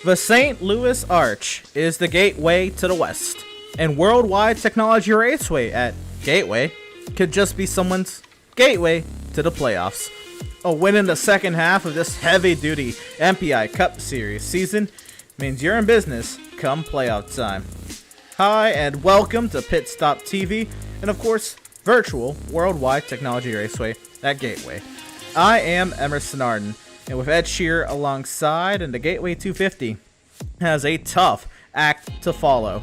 The St. Louis Arch is the gateway to the West, and Worldwide Technology Raceway at Gateway could just be someone's gateway to the playoffs. A win in the second half of this heavy-duty MPI Cup Series season means you're in business come playoff time. Hi, and welcome to PitStop TV, and of course, virtual Worldwide Technology Raceway at Gateway. I am Emerson Arden, and with Ed Shear alongside, and the Gateway 250 has a tough act to follow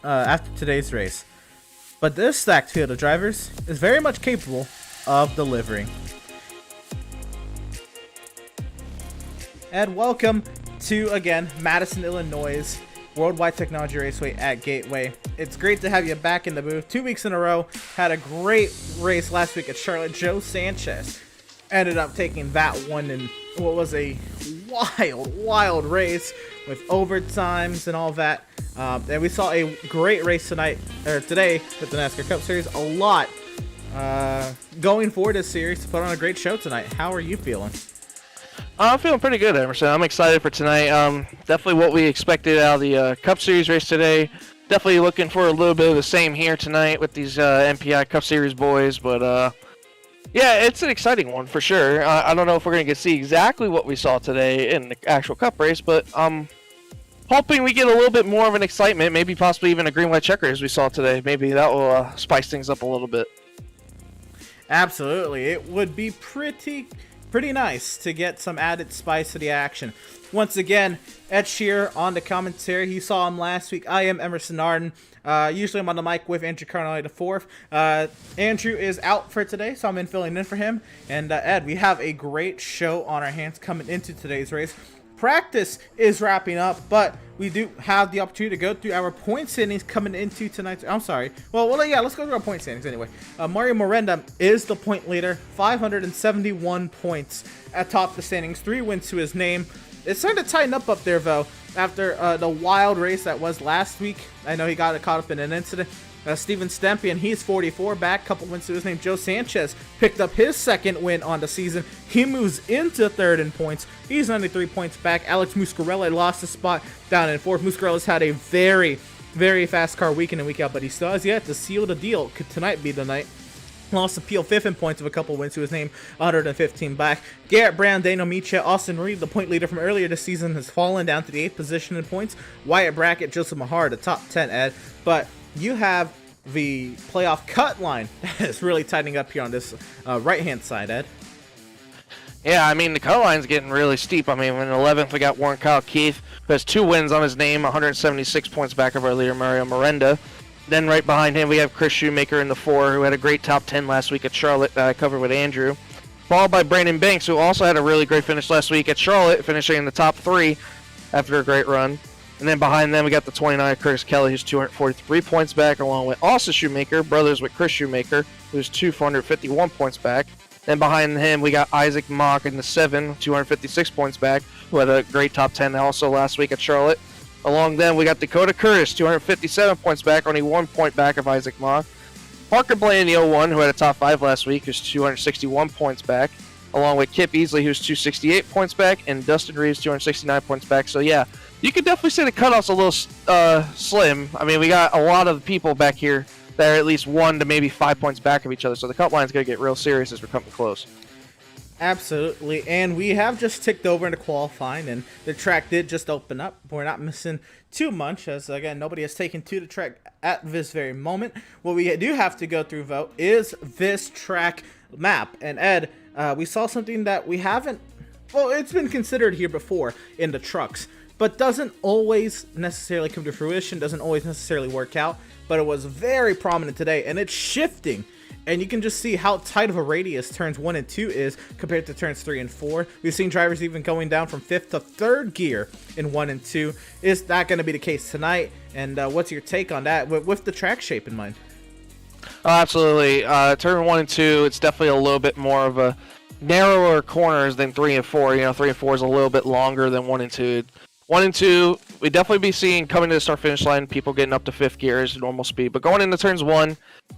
after today's race. But this stacked field of drivers is very much capable of delivering. Ed, welcome to, again, Madison, Illinois' Worldwide Technology Raceway at Gateway. It's great to have you back in the booth. 2 weeks in a row, had a great race last week at Charlotte. Joe Sanchez ended up taking that one in what was a wild race with overtimes and all that. And we saw a great race today with the NASCAR Cup Series. A lot going forward this series to put on a great show tonight. How are you feeling? I'm feeling pretty good, Emerson. I'm excited for tonight. Definitely what we expected out of the Cup Series race today. Definitely looking for a little bit of the same here tonight with these MPI Cup Series boys. But yeah, it's an exciting one for sure. I don't know if we're going to get to see exactly what we saw today in the actual Cup race, but I'm hoping we get a little bit more of an excitement, maybe possibly even a green-white checker as we saw today. Maybe that will spice things up a little bit. Absolutely. It would be pretty nice to get some added spice to the action. Once again, Ed Shear on the commentary. You saw him last week. I am Emerson Arden. Usually I'm on the mic with Andrew Carnelli IV. Andrew is out for today, so I'm filling in for him. And Ed, we have a great show on our hands coming into today's race. Practice is wrapping up, but we do have the opportunity to go through our point standings coming into tonight's. I'm sorry. Well, yeah, let's go through our point standings anyway. Mario Miranda is the point leader, 571 points atop the standings, 3 wins to his name. It's starting to tighten up there, though, after the wild race that was last week. I know he got caught up in an incident. Steven Stempian, he's 44 back, couple wins to his name. Joe Sanchez picked up his second win on the season. He moves into third in points. He's 93 points back. Alex Muscarella lost his spot down in fourth. Muscarella's had a very, very fast car week in and week out, but he still has yet to seal the deal. Could tonight be the night? Lost appeal fifth in points with a couple wins to his name, 115 back. Garrett Brown, Daniel Micha, Austin Reed, the point leader from earlier this season, has fallen down to the 8th position in points. Wyatt Brackett, Joseph Mahar, the top 10, Ed. But you have the playoff cut line that is really tightening up here on this right-hand side, Ed. Yeah, I mean, the cut line's getting really steep. I mean, in 11th, we got Warren Kyle Keith, who has 2 wins on his name, 176 points back of our leader, Mario Miranda. Then right behind him, we have Chris Shoemaker in the 4, who had a great top 10 last week at Charlotte that I covered with Andrew. Followed by Brandon Banks, who also had a really great finish last week at Charlotte, finishing in the top 3 after a great run. And then behind them, we got the 29, Curtis Kelly, who's 243 points back, along with Austin Shoemaker, brothers with Chris Shoemaker, who's 251 points back. Then behind him, we got Isaac Mock in the 7, 256 points back, who had a great top 10 also last week at Charlotte. Along them, we got Dakota Curtis, 257 points back, only 1 point back of Isaac Mock. Parker Blaine in the 01, who had a top 5 last week, who's 261 points back, along with Kip Easley, who's 268 points back, and Dustin Reeves, 269 points back. So, yeah, you could definitely say the cutoff's a little slim. I mean, we got a lot of people back here that are at least 1 to maybe 5 points back of each other, so the cut line's going to get real serious as we're coming close. Absolutely, and we have just ticked over into qualifying, and the track did just open up. We're not missing too much, as again, nobody has taken to the track at this very moment. What we do have to go through, vote, is this track map. And Ed, we saw something that we haven't, well, it's been considered here before in the trucks, but doesn't always necessarily come to fruition, doesn't always necessarily work out, but it was very prominent today, and it's shifting. And you can just see how tight of a radius turns 1 and 2 is compared to turns 3 and 4. We've seen drivers even going down from 5th to 3rd gear in 1 and 2. Is that going to be the case tonight? And what's your take on that with the track shape in mind? Oh, absolutely. Turn 1 and 2, it's definitely a little bit more of a narrower corners than 3 and 4. You know, 3 and 4 is a little bit longer than 1 and 2. 1 and 2, we definitely be seeing coming to the start-finish line, people getting up to 5th gear is normal speed. But going into turns 1,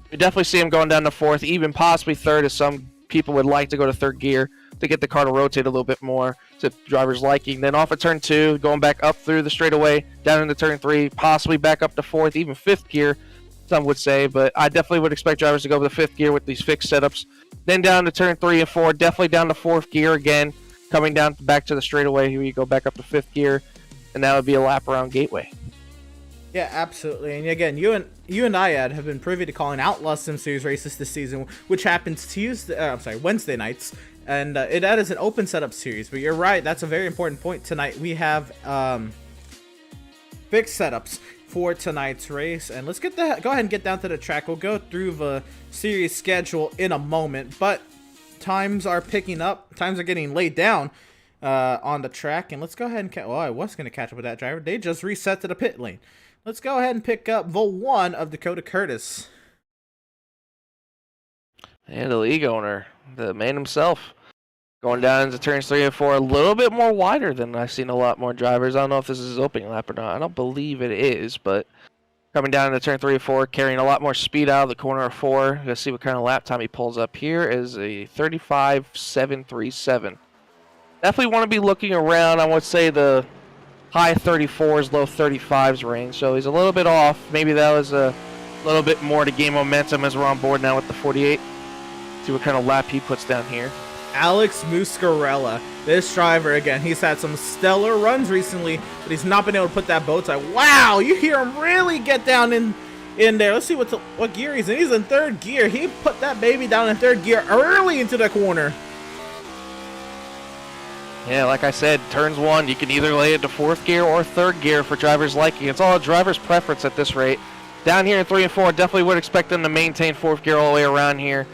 we definitely see them going down to 4th, even possibly 3rd as some people would like to go to third gear to get the car to rotate a little bit more to drivers' liking. Then off of turn 2, going back up through the straightaway, down into turn 3, possibly back up to fourth, even fifth gear, some would say. But I definitely would expect drivers to go with the fifth gear with these fixed setups. Then down to turn 3 and 4, definitely down to fourth gear again, coming down back to the straightaway. Here you go back up to fifth gear, and that would be a lap around Gateway. Yeah, absolutely. And again, you and Iad have been privy to calling Outlaw Sim Series races this season, which happens Wednesday nights, and that is an open setup series. But you're right, that's a very important point tonight. We have fixed setups for tonight's race, and let's go ahead and get down to the track. We'll go through the series schedule in a moment, but times are picking up. Times are getting laid down on the track, and let's go ahead and I was going to catch up with that driver. They just reset to the pit lane. Let's go ahead and pick up the 1 of Dakota Curtis. And the league owner, the man himself, going down into turns 3 and 4, a little bit more wider than I've seen a lot more drivers. I don't know if this is his opening lap or not. I don't believe it is, but coming down into turn 3 and 4, carrying a lot more speed out of the corner of 4. Let's see what kind of lap time he pulls up here. Is a 35.737. Definitely want to be looking around, I would say, the high 34s, low 35s range. So he's a little bit off. Maybe that was a little bit more to gain momentum as we're on board now with the 48. See what kind of lap he puts down here. Alex Muscarella. This driver, again, he's had some stellar runs recently, but he's not been able to put that bow tie. Wow, you hear him really get down in there. Let's see what gear he's in. He's in third gear. He put that baby down in third gear early into the corner. Yeah, like I said, turns 1, you can either lay it to fourth gear or third gear for drivers' liking. It's all a driver's preference at this rate. Down here in 3 and 4, definitely would expect them to maintain fourth gear all the way around here.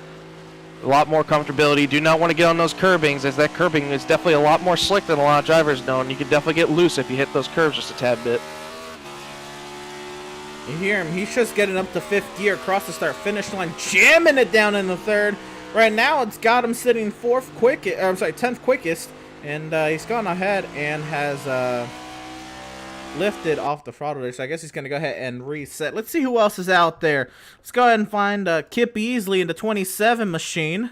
A lot more comfortability. Do not want to get on those curbings, as that curbing is definitely a lot more slick than a lot of drivers know, and you can definitely get loose if you hit those curves just a tad bit. You hear him. He's just getting up to fifth gear across the start-finish line, jamming it down in the third. Right now, it's got him sitting 10th quickest. And he's gone ahead and has lifted off the throttle there, so I guess he's going to go ahead and reset. Let's see who else is out there. Let's go ahead and find Kip Easley in the 27 machine.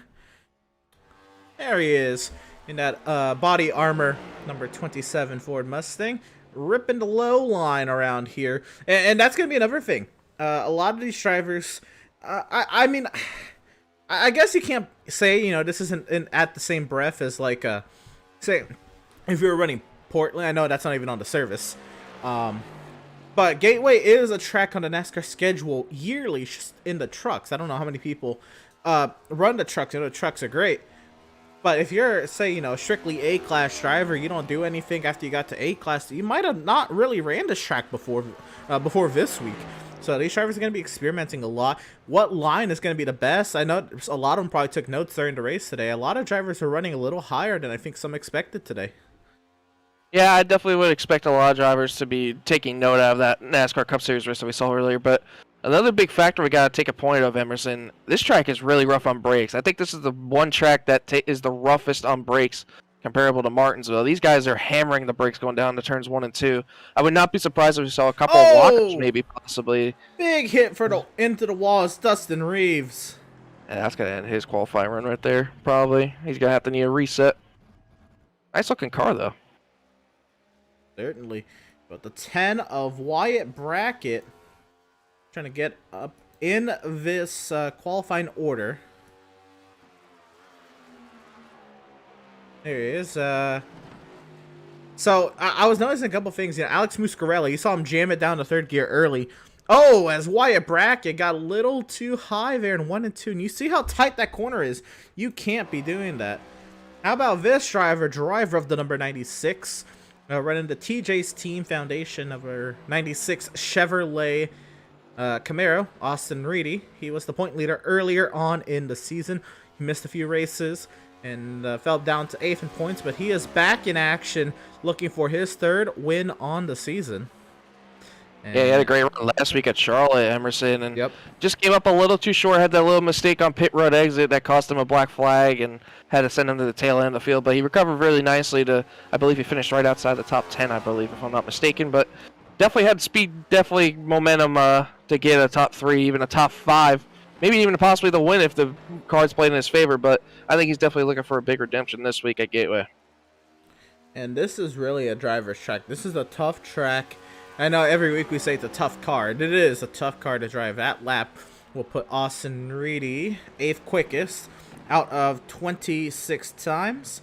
There he is in that body armor number 27 Ford Mustang. Ripping the low line around here. And that's going to be another thing. A lot of these drivers, I mean, I guess you can't say, this isn't at the same breath as like say, if you were running Portland, I know that's not even on the service. But Gateway is a track on the NASCAR schedule yearly in the trucks. I don't know how many people run the trucks. The trucks are great. But if you're, say, strictly A-class driver, you don't do anything after you got to A-class, you might have not really ran this track before this week. So these drivers are going to be experimenting a lot. What line is going to be the best? I know a lot of them probably took notes during the race today. A lot of drivers are running a little higher than I think some expected today. Yeah, I definitely would expect a lot of drivers to be taking note out of that NASCAR Cup Series race that we saw earlier. But another big factor we got to take a point of, Emerson, this track is really rough on brakes. I think this is the one track that is the roughest on brakes comparable to Martinsville. These guys are hammering the brakes going down to turns 1 and 2. I would not be surprised if we saw a couple of walkers, maybe, possibly. Big hit for into the wall is Dustin Reeves. Yeah, that's going to end his qualifying run right there, probably. He's going to have to need a reset. Nice looking car, though. Certainly. But the 10 of Wyatt Brackett trying to get up in this qualifying order. There he is. So I was noticing a couple things. Alex Muscarella, you saw him jam it down to third gear early. Oh, as Wyatt Brackett got a little too high there in 1 and 2. And you see how tight that corner is. You can't be doing that. How about this driver of the number 96, running the TJ's Team Foundation number 96 Chevrolet Camaro, Austin Reedy. He was the point leader earlier on in the season. He missed a few races and fell down to 8th in points, but he is back in action looking for his 3rd win on the season. And yeah, he had a great run last week at Charlotte, Emerson, and just came up a little too short, had that little mistake on pit road exit that cost him a black flag and had to send him to the tail end of the field, but he recovered really nicely I believe he finished right outside the top 10, I believe, if I'm not mistaken, but definitely had speed, definitely momentum to get a top 3, even a top 5 maybe even possibly the win if the cards played in his favor. But I think he's definitely looking for a big redemption this week at Gateway. And this is really a driver's track. This is a tough track. I know every week we say it's a tough car. It is a tough car to drive. That lap will put Austin Reedy 8th quickest out of 26 times.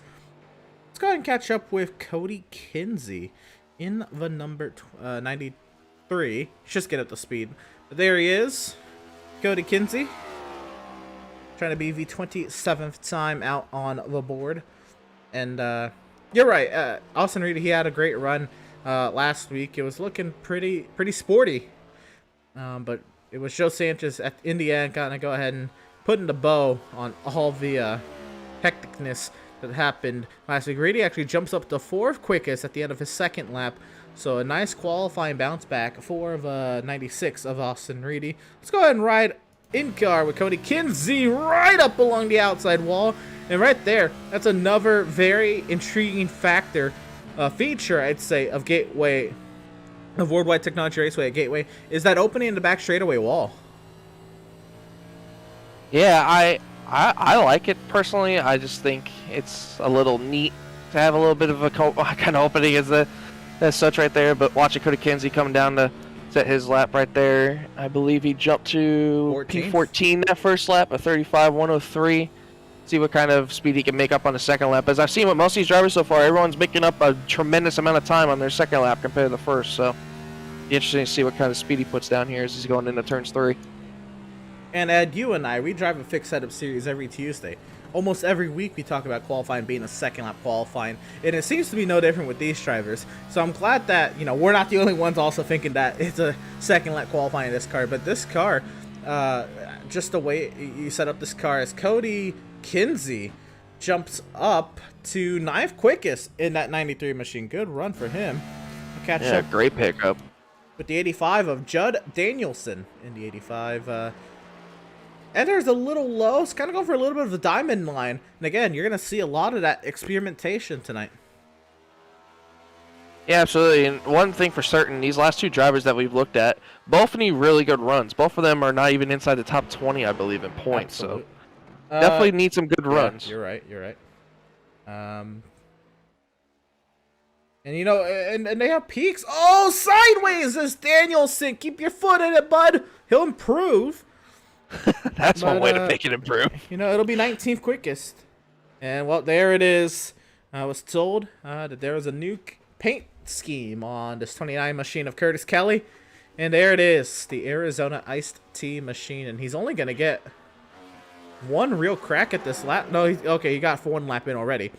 Let's go ahead and catch up with Cody Kinsey in the number 93. Just get up to speed. But there he is. Cody Kinsey. Trying to be the 27th time out on the board. And you're right. Austin Reedy, he had a great run last week. It was looking pretty sporty. But it was Joe Sanchez at in the end kind of go ahead and putting the bow on all the hecticness that happened last week. Reedy actually jumps up to 4th quickest at the end of his 2nd lap. So a nice qualifying bounce back for the 96 of Austin Reedy. Let's go ahead and ride in car with Cody Kinsey right up along the outside wall. And right there, that's another very intriguing factor, feature, I'd say, of Gateway, of Worldwide Technology Raceway at Gateway, is that opening in the back straightaway wall. Yeah, I like it personally. I just think it's a little neat to have a little bit of a kind of opening as such right there. But watching Cody Kinsey coming down to set his lap right there, I believe he jumped to P14 that first lap, a 35.103. See what kind of speed he can make up on the 2nd lap. As I've seen with most of these drivers so far, everyone's making up a tremendous amount of time on their 2nd lap compared to the first. So, be interesting to see what kind of speed he puts down here as he's going into turns 3. And Ed, you and I, we drive a fixed setup series every Tuesday. Almost every week we talk about qualifying being a 2nd lap qualifying, and it seems to be no different with these drivers. So I'm glad that we're not the only ones also thinking that it's a 2nd lap qualifying in this car. But this car, just the way you set up this car, is Cody Kinsey jumps up to 9th quickest in that 93 machine. Good run for him. Catch up great pickup with the 85 of Judd Danielson in the 85. Enters a little low. It's kind of going for a little bit of the diamond line. And again, you're going to see a lot of that experimentation tonight. Yeah, absolutely. And one thing for certain, these last 2 drivers that we've looked at, both need really good runs. Both of them are not even inside the top 20, I believe, in points. Absolutely. So definitely need some good runs. You're right. And and they have peaks. Oh, sideways is Danielson. Keep your foot in it, bud. He'll improve. That's one way to make it improve. It'll be 19th quickest. And, well, there it is. I was told that there was a new paint scheme on this 29 machine of Curtis Kelly. And there it is, the Arizona Iced Tea machine. And he's only going to get one real crack at this lap. No, he got 1 lap in already.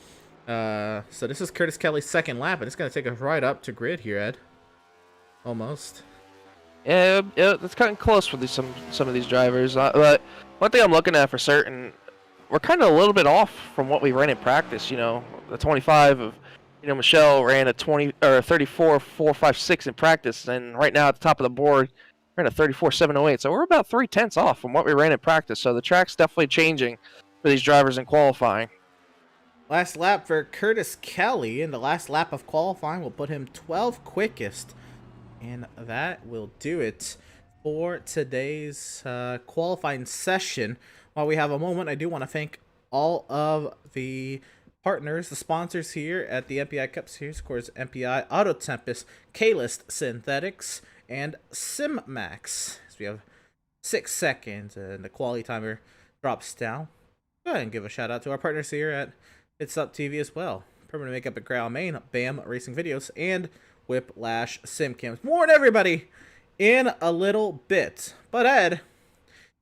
So this is Curtis Kelly's 2nd lap. And it's going to take us right up to grid here, Ed. Almost. Yeah, it's kind of close for some of these drivers. But one thing I'm looking at for certain, we're kind of a little bit off from what we ran in practice. The 25 of Michelle ran a 34.456 in practice, and right now at the top of the board, we're in a 34.708. So we're about 0.3 off from what we ran in practice. So the track's definitely changing for these drivers in qualifying. Last lap for Curtis Kelly, and the last lap of qualifying will put him 12th quickest. And that will do it for today's qualifying session. While we have a moment, I do want to thank all of the partners, the sponsors here at the MPI Cup Series. Of course, MPI, Auto Tempest, K-List Synthetics, and SimMax. So we have 6 seconds, and the quality timer drops down. Go ahead and give a shout out to our partners here at PitStop TV as well. Permanent Makeup at Ground Main, BAM Racing Videos, and Whiplash SimCams. More on everybody in a little bit. But Ed,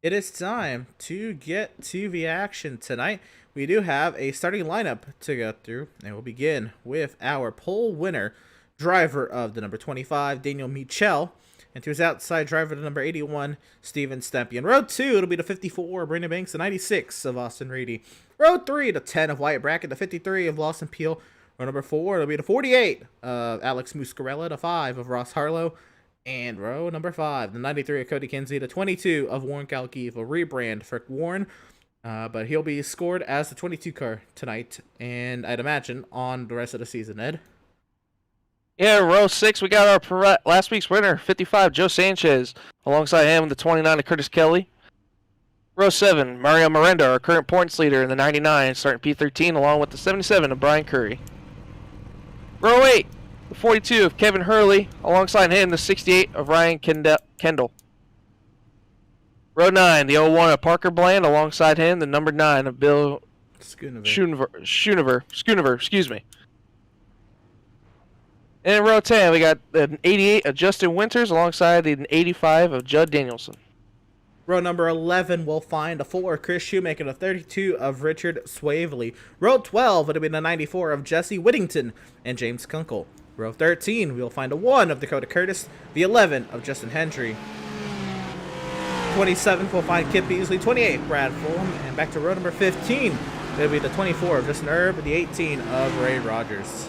it is time to get to the action tonight. We do have a starting lineup to go through, and we'll begin with our pole winner, driver of the number 25, Daniel Michel, and to his outside driver, the number 81, Steven Stempion. Row 2, it'll be the 54, Brandon Banks, the 96 of Austin Reedy. Row 3, the 10 of Wyatt Brackett, the 53 of Lawson Peel. Row number 4, it'll be the 48 of Alex Muscarella, the 5 of Ross Harlow. And row number 5, the 93 of Cody Kinsey, the 22 of Warren Kalkiv, a rebrand for Warren. But he'll be scored as the 22 car tonight, and I'd imagine on the rest of the season, Ed. Yeah, row 6, we got our last week's winner, 55, Joe Sanchez. Alongside him, the 29 of Curtis Kelly. Row 7, Mario Miranda, our current points leader in the 99, starting P13 along with the 77 of Brian Curry. Row 8, the 42 of Kevin Hurley, alongside him the 68 of Ryan Kendall. Row 9, the 01 of Parker Bland, alongside him the number 9 of Bill Schoonover, excuse me. And in row 10, we got an 88 of Justin Winters, alongside an 85 of Judd Danielson. Row number 11 will find a 4 of Chris Shoemaker and a 32 of Richard Swavely. Row 12, it'll be the 94 of Jesse Whittington and James Kunkel. Row 13, we'll find a 1 of Dakota Curtis, the 11 of Justin Hendry. 27th, we'll find Kip Beasley, 28, Brad Fulham, and back to row number 15, it'll be the 24 of Justin Erb, the 18 of Ray Rogers.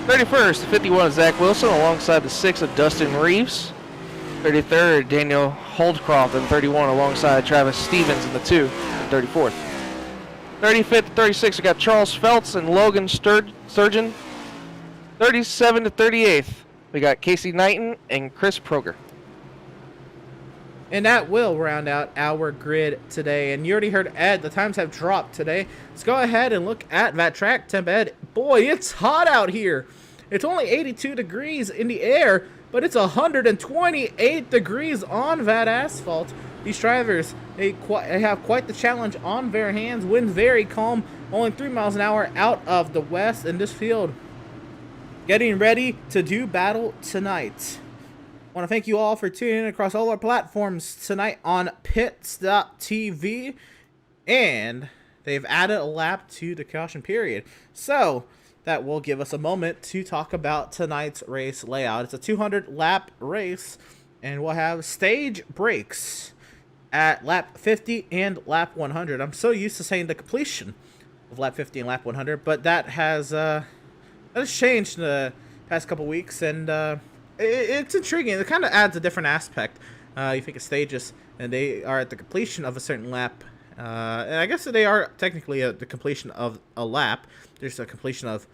31st, the 51 of Zach Wilson, alongside the 6 of Dustin Reeves. 33rd, Daniel Holdcroft, and 31 alongside Travis Stevens in the 2, and 34th. 35th to 36th, we got Charles Feltz and Logan Sturgeon. 37 to 38th, we got Casey Knighton and Chris Proger. And that will round out our grid today. And you already heard Ed, the times have dropped today. Let's go ahead and look at that track temp, Ed. Boy, it's hot out here. It's only 82 degrees in the air, but it's 128 degrees on that asphalt. These drivers, they have quite the challenge on their hands. Wind very calm, only 3 miles an hour out of the west in this field. Getting ready to do battle tonight. I want to thank you all for tuning in across all our platforms tonight on PitStop TV. And they've added a lap to the caution period. So that will give us a moment to talk about tonight's race layout. It's a 200 lap race, and we'll have stage breaks at lap 50 and lap 100. I'm so used to saying the completion of lap 50 and lap 100, but that has changed in the past couple weeks, and it's intriguing. It kind of adds a different aspect. You think of stages, and they are at the completion of a certain lap. And I guess they are technically the completion of a lap. There's a completion of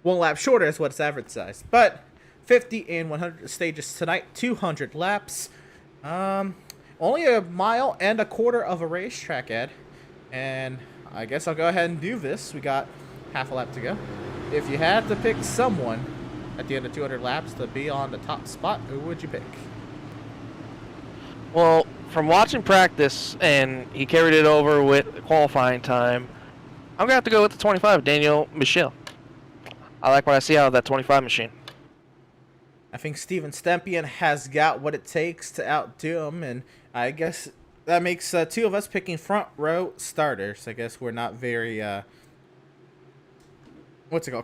1 lap shorter is what it's advertised. But 50 and 100 stages tonight, 200 laps. Only a mile and a quarter of a racetrack, Ed. And I guess I'll go ahead and do this. We got half a lap to go. If you had to pick someone at the end of 200 laps to be on the top spot, who would you pick? Well, from watching practice, and he carried it over with qualifying time, I'm going to have to go with the 25, Daniel Michel. I like what I see out of that 25 machine. I think Steven Stempian has got what it takes to outdo him, and I guess that makes 2 of us picking front row starters. I guess we're not very,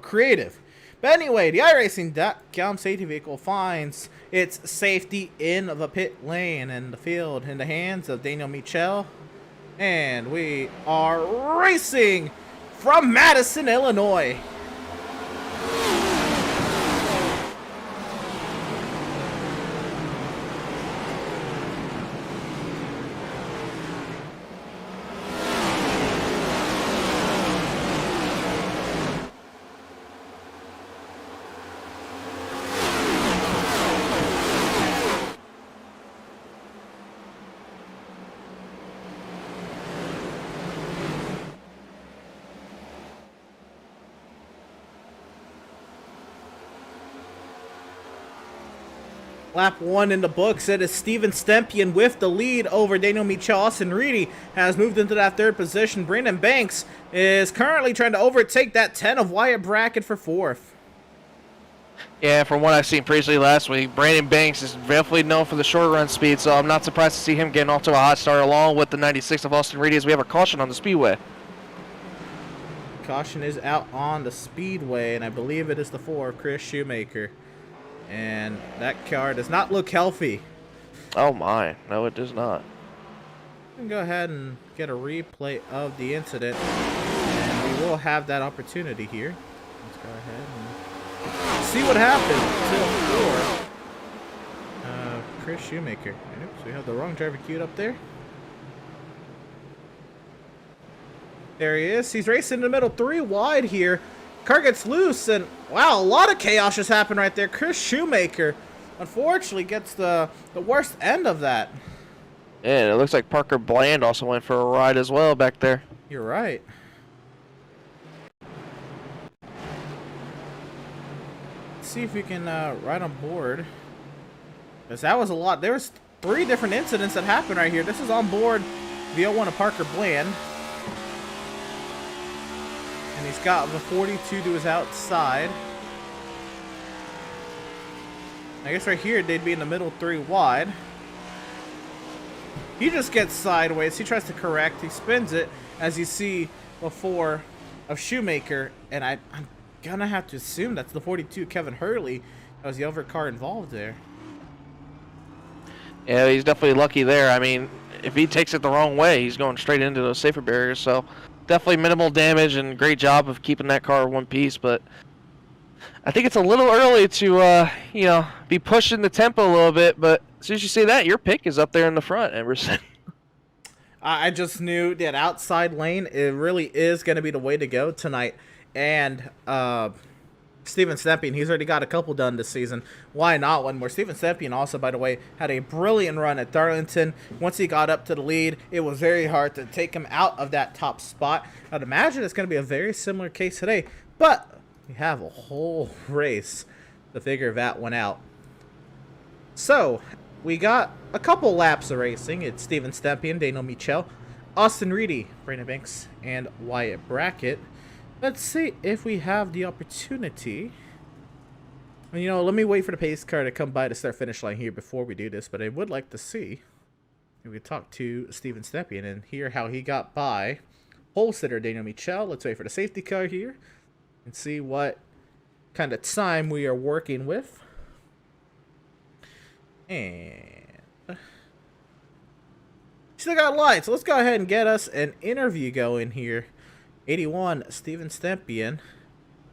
creative. But anyway, the iRacing.com safety vehicle finds its safety in the pit lane and the field in the hands of Daniel Michel. And we are racing from Madison, Illinois. Lap 1 in the books. It is Steven Stempian with the lead over Daniel Michel. Austin Reedy has moved into that 3rd position. Brandon Banks is currently trying to overtake that 10 of Wyatt Brackett for 4th. Yeah, from what I've seen previously last week, Brandon Banks is definitely known for the short run speed, so I'm not surprised to see him getting off to a hot start along with the 96 of Austin Reedy as we have a caution on the speedway. Caution is out on the speedway, and I believe it is the 4 of Chris Shoemaker. And that car does not look healthy. Oh my, no it does not. We can go ahead and get a replay of the incident, and we will have that opportunity here. Let's go ahead and see what happened to Chris Shoemaker. Oops, we have the wrong driver queued up there. There he is. He's racing in the middle, 3 wide here. Car gets loose, and wow, a lot of chaos just happened right there. Chris Shoemaker, unfortunately, gets the worst end of that. And it looks like Parker Bland also went for a ride as well back there. You're right. Let's see if we can ride on board. Because that was a lot. There was 3 different incidents that happened right here. This is on board the 01 of Parker Bland. And he's got the 42 to his outside. I guess right here they'd be in the middle 3 wide. He just gets sideways. He tries to correct. He spins it, as you see before, of Shoemaker. And I'm gonna have to assume that's the 42 Kevin Hurley. That was the other car involved there. Yeah, he's definitely lucky there. I mean, if he takes it the wrong way, he's going straight into those safer barriers. So definitely minimal damage and great job of keeping that car one piece. But I think it's a little early to, you know, be pushing the tempo a little bit. But as soon as you say that, your pick is up there in the front, Emerson. I just knew that outside lane, it really is going to be the way to go tonight. And Steven Stempien, he's already got a couple done this season. Why not one more? Steven Stempien also, by the way, had a brilliant run at Darlington. Once he got up to the lead, it was very hard to take him out of that top spot. I'd imagine it's going to be a very similar case today. But we have a whole race to figure that one out. So, we got a couple laps of racing. It's Steven Stempien, Daniel Michel, Austin Reedy, Brandon Banks, and Wyatt Brackett. Let's see if we have the opportunity. And, you know, let me wait for the pace car to come by the start-finish line here before we do this. But I would like to see if we could talk to Steven Stempien and hear how he got by pole sitter Daniel Michel. Let's wait for the safety car here and see what kind of time we are working with. And still got lights. So let's go ahead and get us an interview going here. 81, Steven Stempien,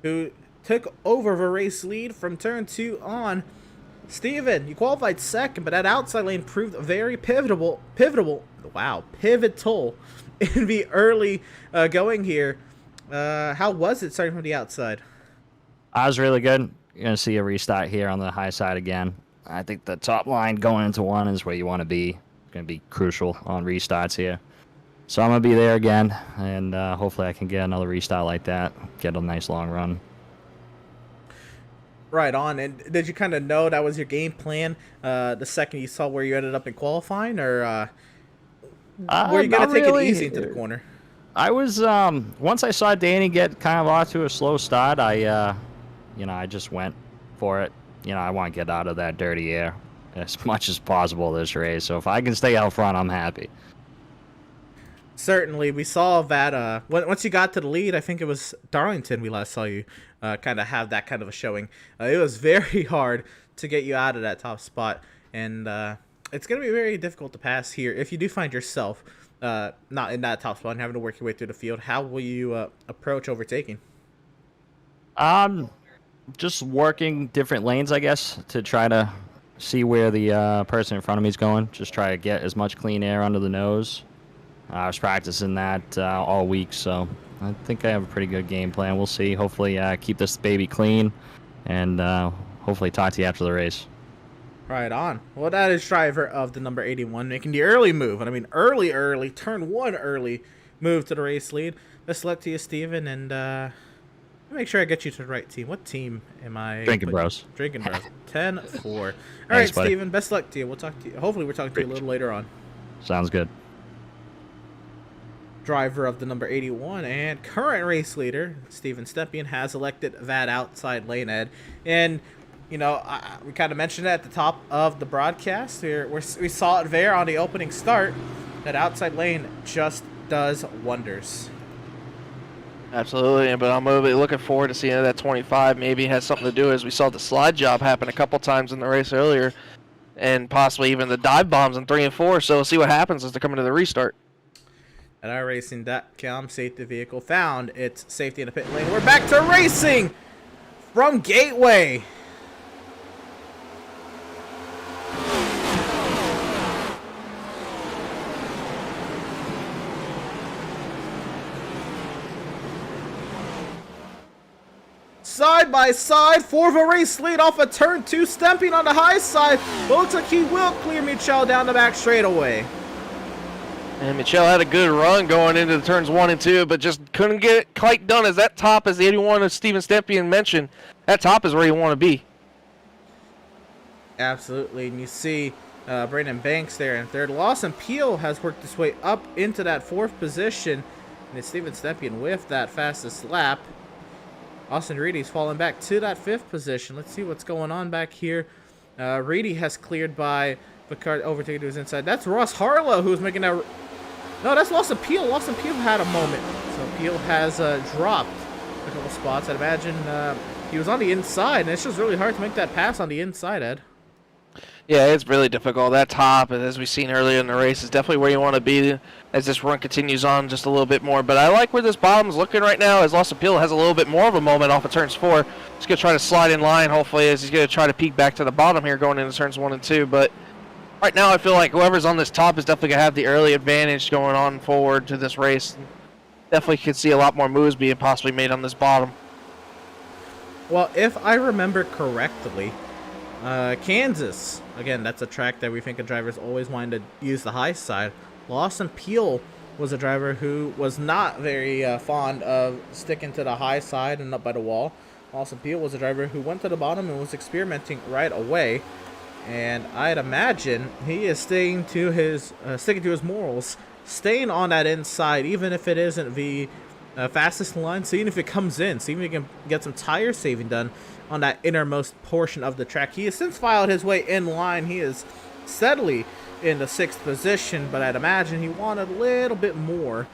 who took over the race lead from turn 2 on. Steven, you qualified second, but that outside lane proved very pivotal in the early going here. How was it starting from the outside? I was really good. You're going to see a restart here on the high side again. I think the top line going into 1 is where you want to be. It's going to be crucial on restarts here. So I'm going to be there again, and hopefully I can get another restart like that, get a nice long run. Right on. And did you kind of know that was your game plan the second you saw where you ended up in qualifying, or were you going to take it easy into the corner? I was, once I saw Danny get kind of off to a slow start, I just went for it. You know, I want to get out of that dirty air as much as possible this race. So if I can stay out front, I'm happy. Certainly, we saw that once you got to the lead, I think it was Darlington we last saw you kind of have that kind of a showing. It was very hard to get you out of that top spot, and it's going to be very difficult to pass here. If you do find yourself not in that top spot and having to work your way through the field, how will you approach overtaking? Just working different lanes, I guess, to try to see where the person in front of me is going. Just try to get as much clean air under the nose. I was practicing that all week, so I think I have a pretty good game plan. We'll see. Hopefully keep this baby clean, and hopefully talk to you after the race. Right on. Well, that is driver of the number 81 making the early move. And I mean, early, turn 1 early move to the race lead. Best luck to you, Steven, and make sure I get you to the right team. What team am I? Drinking Bros. Drinking Bros. 10-4. All Thanks, right, Steven, best luck to you. We'll talk to you. Hopefully, we're talking to you a little later on. Sounds good. Driver of the number 81 and current race leader, Steven Stempien, has elected that outside lane, Ed. And, you know, we kind of mentioned it at the top of the broadcast. We saw it there on the opening start. That outside lane just does wonders. Absolutely, but I'm really looking forward to seeing that 25 maybe has something to do, as we saw the slide job happen a couple times in the race earlier, and possibly even the dive bombs in 3 and 4. So we'll see what happens as they come into the restart. At iRacing.com, safety vehicle found its safety in the pit lane. We're back to racing from Gateway. Side by side for the race lead off of turn 2, Stempien on the high side. But looks like he will clear Michel down the back straightaway. And Michelle had a good run going into the turns 1 and 2, but just couldn't get it quite done. As that top, as the 81 of Steven Stempian mentioned, that top is where you want to be. Absolutely, and you see Brandon Banks there in third. Lawson Peel has worked his way up into that 4th position, and it's Steven Stempian with that fastest lap. Austin Reedy's falling back to that 5th position. Let's see what's going on back here. Reedy has cleared by Picard, overtaken to his inside. That's Ross Harlow who's making that. No, that's Lawson Peel. Lawson Peel had a moment. So Peel has dropped a couple spots. I'd imagine he was on the inside, and it's just really hard to make that pass on the inside, Ed. Yeah, it's really difficult. That top, as we've seen earlier in the race, is definitely where you want to be as this run continues on just a little bit more. But I like where this bottom's looking right now, as Lawson Peel has a little bit more of a moment off of turns 4. He's going to try to slide in line, hopefully, as he's going to try to peek back to the bottom here going into turns 1 and 2. But right now, I feel like whoever's on this top is definitely going to have the early advantage going on forward to this race. Definitely could see a lot more moves being possibly made on this bottom. Well, if I remember correctly, Kansas, again, that's a track that we think of drivers always wanting to use the high side. Lawson Peel was a driver who was not very fond of sticking to the high side and up by the wall. Lawson Peel was a driver who went to the bottom and was experimenting right away. And I'd imagine he is sticking to his morals, staying on that inside, even if it isn't the fastest in line, seeing if it comes in, seeing if he can get some tire saving done on that innermost portion of the track. He has since filed his way in line. He is steadily in the 6th position, but I'd imagine he wanted a little bit more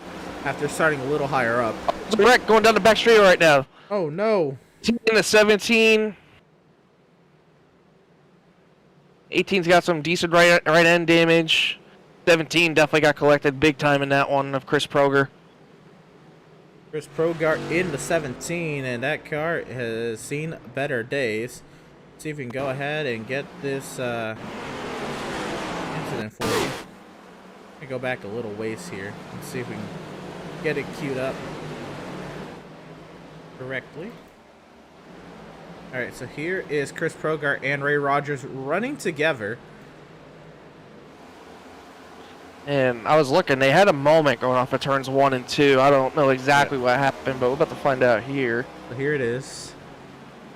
after starting a little higher up. It's a wreck going down the back straight right now. Oh, no. In the 17. 18's got some decent right end damage. 17 definitely got collected big time in that one of Chris Proger. Chris Progar in the 17, and that car has seen better days. Let's see if we can go ahead and get this incident for you. Let me go back a little ways here and see if we can get it queued up correctly. Alright, so here is Chris Progar and Ray Rogers running together. And I was looking, they had a moment going off of turns 1 and 2. I don't know exactly what happened, but we're about to find out here. So here it is.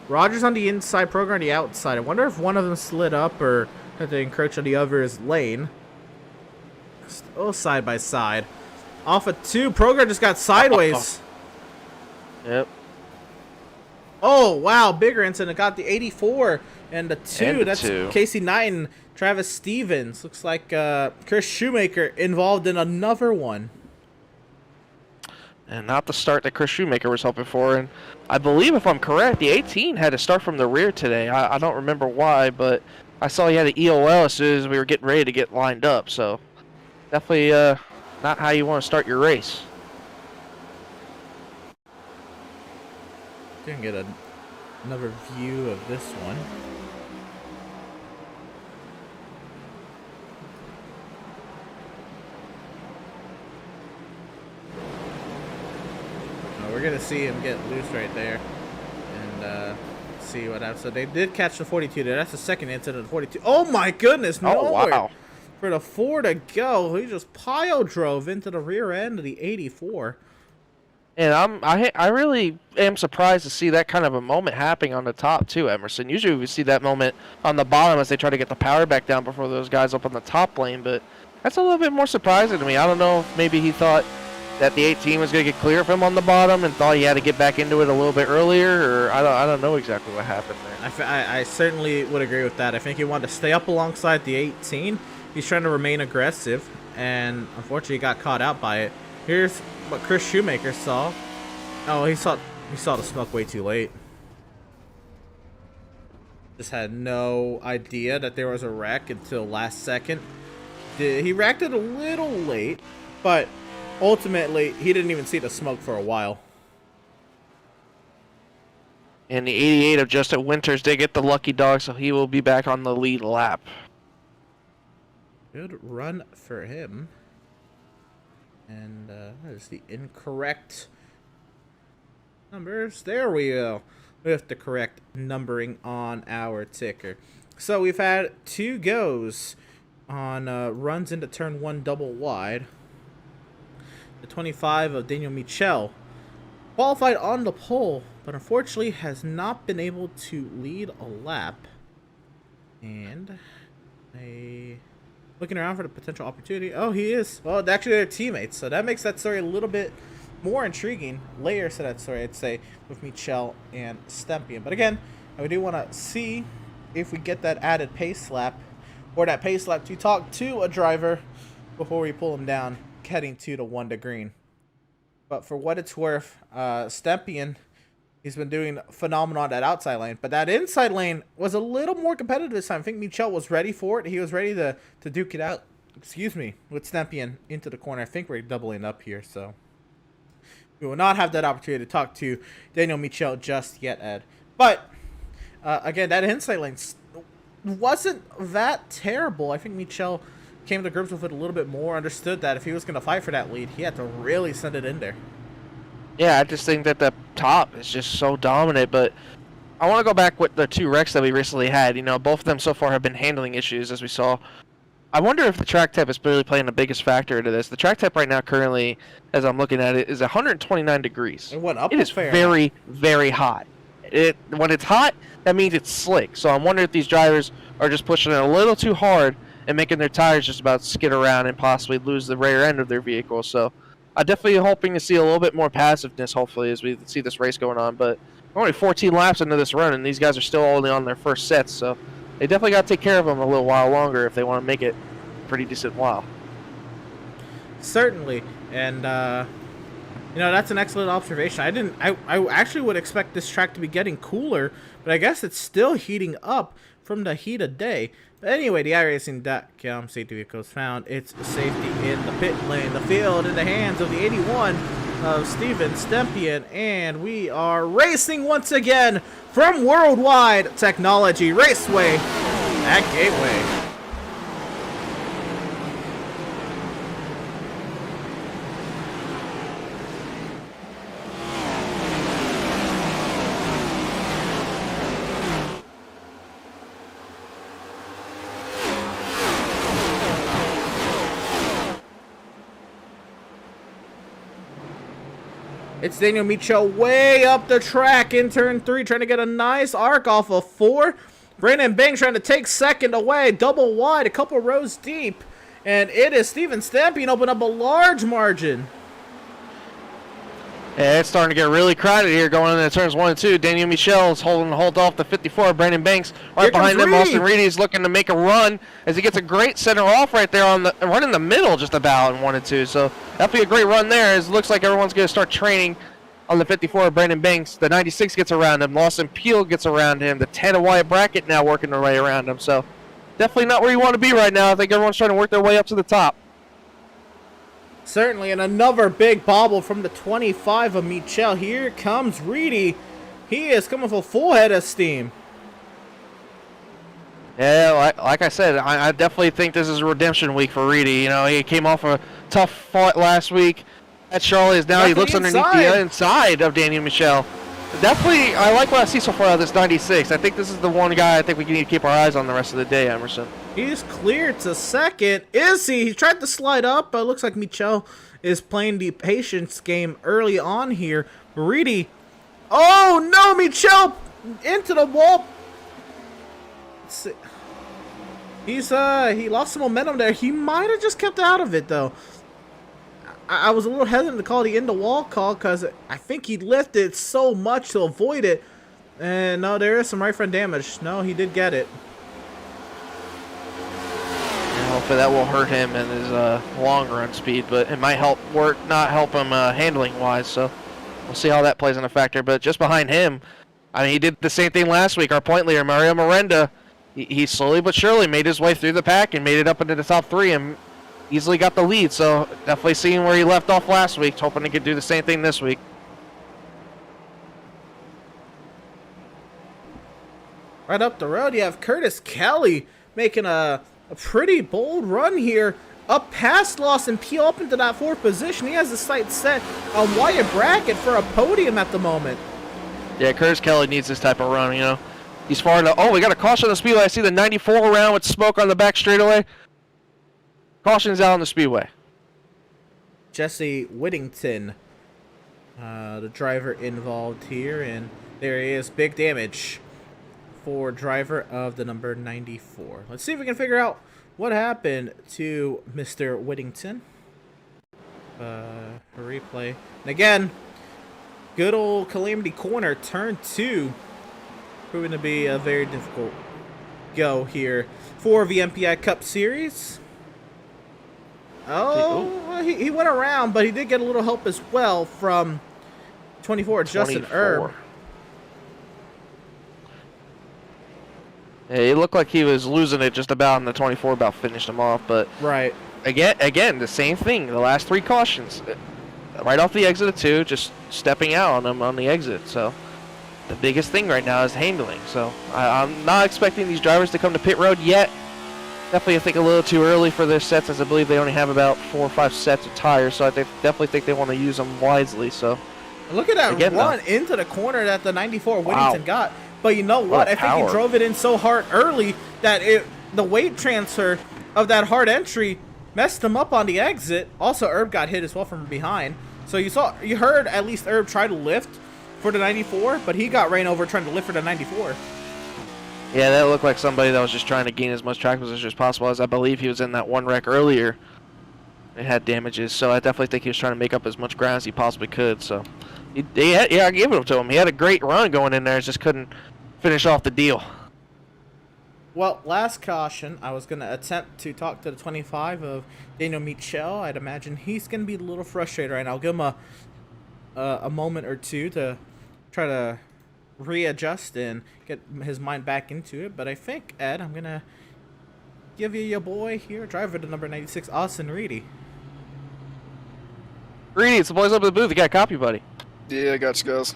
Rogers on the inside, Progar on the outside. I wonder if one of them slid up or had to encroach on the other's lane. Oh, side by side. Off of 2, Progar just got sideways. Yep. Oh, wow, bigger incident. Got the 84 and the 2. And the That's 2. Casey Knighton, Travis Stevens. Looks like Chris Shoemaker involved in another one. And not the start that Chris Shoemaker was hoping for. And I believe, if I'm correct, the 18 had to start from the rear today. I don't remember why, but I saw he had an EOL as soon as we were getting ready to get lined up. So definitely not how you want to start your race. Didn't get another view of this one. We're gonna see him get loose right there, and see what happens. So they did catch the 42 there. That's the second incident of the 42. Oh my goodness! Oh wow! For the 4 to go, he just pile drove into the rear end of the 84. And I really am surprised to see that kind of a moment happening on the top too, Emerson. Usually we see that moment on the bottom as they try to get the power back down before those guys up on the top lane, but that's a little bit more surprising to me. I don't know if maybe he thought that the 18 was going to get clear of him on the bottom and thought he had to get back into it a little bit earlier, or I don't know exactly what happened there. I certainly would agree with that. I think he wanted to stay up alongside the 18. He's trying to remain aggressive, and unfortunately he got caught out by it. Here's what Chris Shoemaker saw. Oh, he saw the smoke way too late. Just had no idea that there was a wreck until last second. He wrecked it a little late, but ultimately he didn't even see the smoke for a while. And the 88 of Justin Winters did get the lucky dog, so he will be back on the lead lap. Good run for him. And that is the incorrect numbers. There we go. With the correct numbering on our ticker. So we've had 2 goes on runs into turn 1 double wide. the 25 of Daniel Michel. Qualified on the pole, but unfortunately has not been able to lead a lap. And looking around for the potential opportunity. Oh, he is. Well, actually, they're teammates, so that makes that story a little bit more intriguing. Layers to that story, I'd say, with Michel and Stempian. But again, we do want to see if we get that added pace lap, or that pace lap to talk to a driver before we pull him down, heading to the 1 to green. But for what it's worth, Stempian, he's been doing phenomenal on that outside lane. But that inside lane was a little more competitive this time. I think Michel was ready for it. He was ready to duke it out, with Stempian into the corner. I think we're doubling up here, so we will not have that opportunity to talk to Daniel Michel just yet, Ed. But, again, that inside lane wasn't that terrible. I think Michel came to grips with it a little bit more, understood that if he was going to fight for that lead, he had to really send it in there. Yeah, I just think that the top is just so dominant, but I want to go back with the 2 wrecks that we recently had. You know, both of them so far have been handling issues, as we saw. I wonder if the track type is really playing the biggest factor into this. The track type right now, currently, as I'm looking at it, is 129 degrees. It went up. It is very, very hot. When it's hot, that means it's slick. So I'm wondering if these drivers are just pushing it a little too hard and making their tires just about skid around and possibly lose the rear end of their vehicle. So I'm definitely hoping to see a little bit more passiveness, hopefully, as we see this race going on. But we're only 14 laps into this run, and these guys are still only on their first sets. So they definitely got to take care of them a little while longer if they want to make it a pretty decent while. Certainly. And, you know, that's an excellent observation. I actually would expect this track to be getting cooler, but I guess it's still heating up from the heat of day. But anyway, the iRacing.com safety vehicles found its safety in the pit lane. The field in the hands of the 81 of Steven Stempian, and we are racing once again from Worldwide Technology Raceway at Gateway. It's Daniel Michel way up the track in turn 3, trying to get a nice arc off of 4. Brandon Banks trying to take second away, double wide, a couple rows deep. And it is Steven Stempian open up a large margin. Yeah, it's starting to get really crowded here going into turns 1 and 2. Daniel Michel is holding off the 54. Brandon Banks right behind him. Austin Reedy is looking to make a run as he gets a great center off right there on the run in the middle just about in 1 and 2. So that'll be a great run there. As it looks like everyone's going to start training on the 54. Brandon Banks. The 96 gets around him. Lawson Peel gets around him. The 10 of Wyatt Brackett now working their way around him. So definitely not where you want to be right now. I think everyone's trying to work their way up to the top. Certainly, and another big bobble from the 25 of Michel. Here comes Reedy. He is coming for full head of steam. Yeah, like I said, I definitely think this is a redemption week for Reedy. You know, he came off a tough fight last week at Charlotte. Now he looks underneath the inside of Daniel Michel. Definitely, I like what I see so far out of this 96. I think this is the one guy I think we need to keep our eyes on the rest of the day, Emerson. He's cleared to second. Is he? He tried to slide up, but it looks like Michel is playing the patience game early on here. Reedy. Oh, no, Michel into the wall. He lost some momentum there. He might have just kept out of it, though. I was a little hesitant to call the in-the-wall call because I think he lifted so much to avoid it. And no, there is some right front damage. No, he did get it. And hopefully that will hurt him in his long run speed, but it might not help him handling-wise. So we'll see how that plays in a factor. But just behind him, I mean, he did the same thing last week. Our point leader, Mario Miranda, he slowly but surely made his way through the pack and made it up into the top 3 and easily got the lead. So definitely seeing where he left off last week, hoping he could do the same thing this week. Right up the road, you have Curtis Kelly making a pretty bold run here. Up past Lawson Peel up into that 4th position. He has the sights set on Wyatt Brackett for a podium at the moment. Yeah, Curtis Kelly needs this type of run, you know. He's far enough. Oh, we got a caution on the speedway. I see the 94 around with smoke on the back straightaway. Caution's out on the speedway. Jesse Whittington, the driver involved here, and there he is. Big damage for driver of the number 94. Let's see if we can figure out what happened to Mr. Whittington. A replay. And again, good old Calamity Corner, turn 2. Proving to be a very difficult go here for the MPI Cup Series. Oh, he went around, but he did get a little help as well from 24, Justin Erb. Yeah, it looked like he was losing it just about, and the 24 about finished him off. But right, again, the same thing. The last 3 cautions, right off the exit of 2, just stepping out on them on the exit. So the biggest thing right now is handling. So I'm not expecting these drivers to come to pit road yet. Definitely, I think a little too early for their sets, as I believe they only have about 4 or 5 sets of tires. So I definitely think they want to use them wisely. So look at that run into the corner that the 94 Whittington got. But you know what? I think he drove it in so hard early that the weight transfer of that hard entry messed him up on the exit. Also, Erb got hit as well from behind. So you heard at least Erb try to lift for the 94, but he got ran over trying to lift for the 94. Yeah, that looked like somebody that was just trying to gain as much track position as possible, as I believe he was in that one wreck earlier. It had damages, so I definitely think he was trying to make up as much ground as he possibly could. So, yeah, I gave it to him. He had a great run going in there, just couldn't finish off the deal. Well, last caution, I was going to attempt to talk to the 25 of Daniel Michel. I'd imagine he's going to be a little frustrated right now. I'll give him a moment or two to try to readjust and get his mind back into it. But I think, Ed, I'm going to give you your boy here, driver to number 96, Austin Reedy. Reedy, it's the boys up at the booth. You got a copy, buddy. Yeah, I got you guys.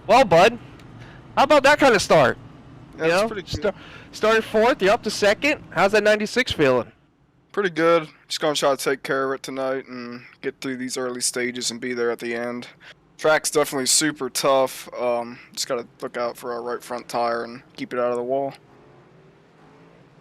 Well, bud, how about that kind of start? Yeah, that's pretty good. Started 4th, you're up to 2nd. How's that 96 feeling? Pretty good. Just going to try to take care of it tonight and get through these early stages and be there at the end. Track's definitely super tough. Just got to look out for our right front tire and keep it out of the wall.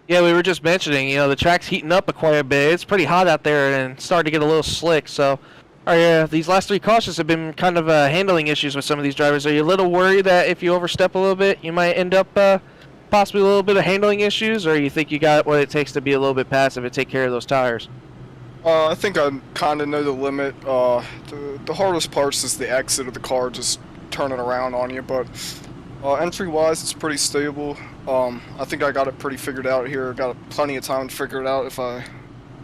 Yeah, we were just mentioning, the track's heating up quite a bit. It's pretty hot out there and starting to get a little slick. So, these last 3 cautions have been kind of handling issues with some of these drivers. Are you a little worried that if you overstep a little bit, you might end up possibly a little bit of handling issues, or you think you got what it takes to be a little bit passive and take care of those tires? I think I kind of know the limit. The hardest parts is the exit of the car just turning around on you, but entry-wise, it's pretty stable. I think I got it pretty figured out here. Got plenty of time to figure it out if I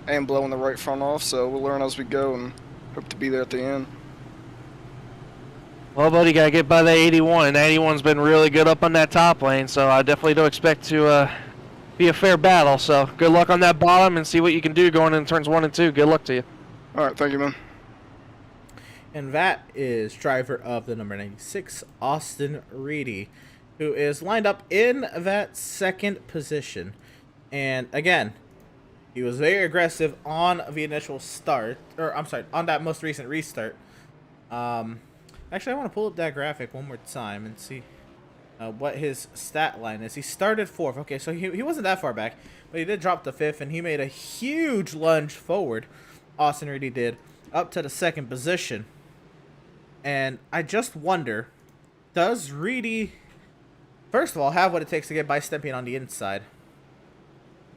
am blowing the right front off, so we'll learn as we go and hope to be there at the end. Well, buddy, got to get by the 81, and the 81's been really good up on that top lane, so I definitely don't expect to be a fair battle. So good luck on that bottom and see what you can do going in turns 1 and 2. Good luck to you. All right, thank you, man. And that is driver of the number 96, Austin Reedy, who is lined up in that 2nd position. And again, he was very aggressive on the initial start, or I'm sorry, on that most recent restart. Actually, I want to pull up that graphic one more time and see what his stat line is. He started 4th. Okay, so he wasn't that far back, but he did drop to 5th, and he made a huge lunge forward. Austin Reedy did, up to the 2nd position. And I just wonder, does Reedy, first of all, have what it takes to get by stepping on the inside?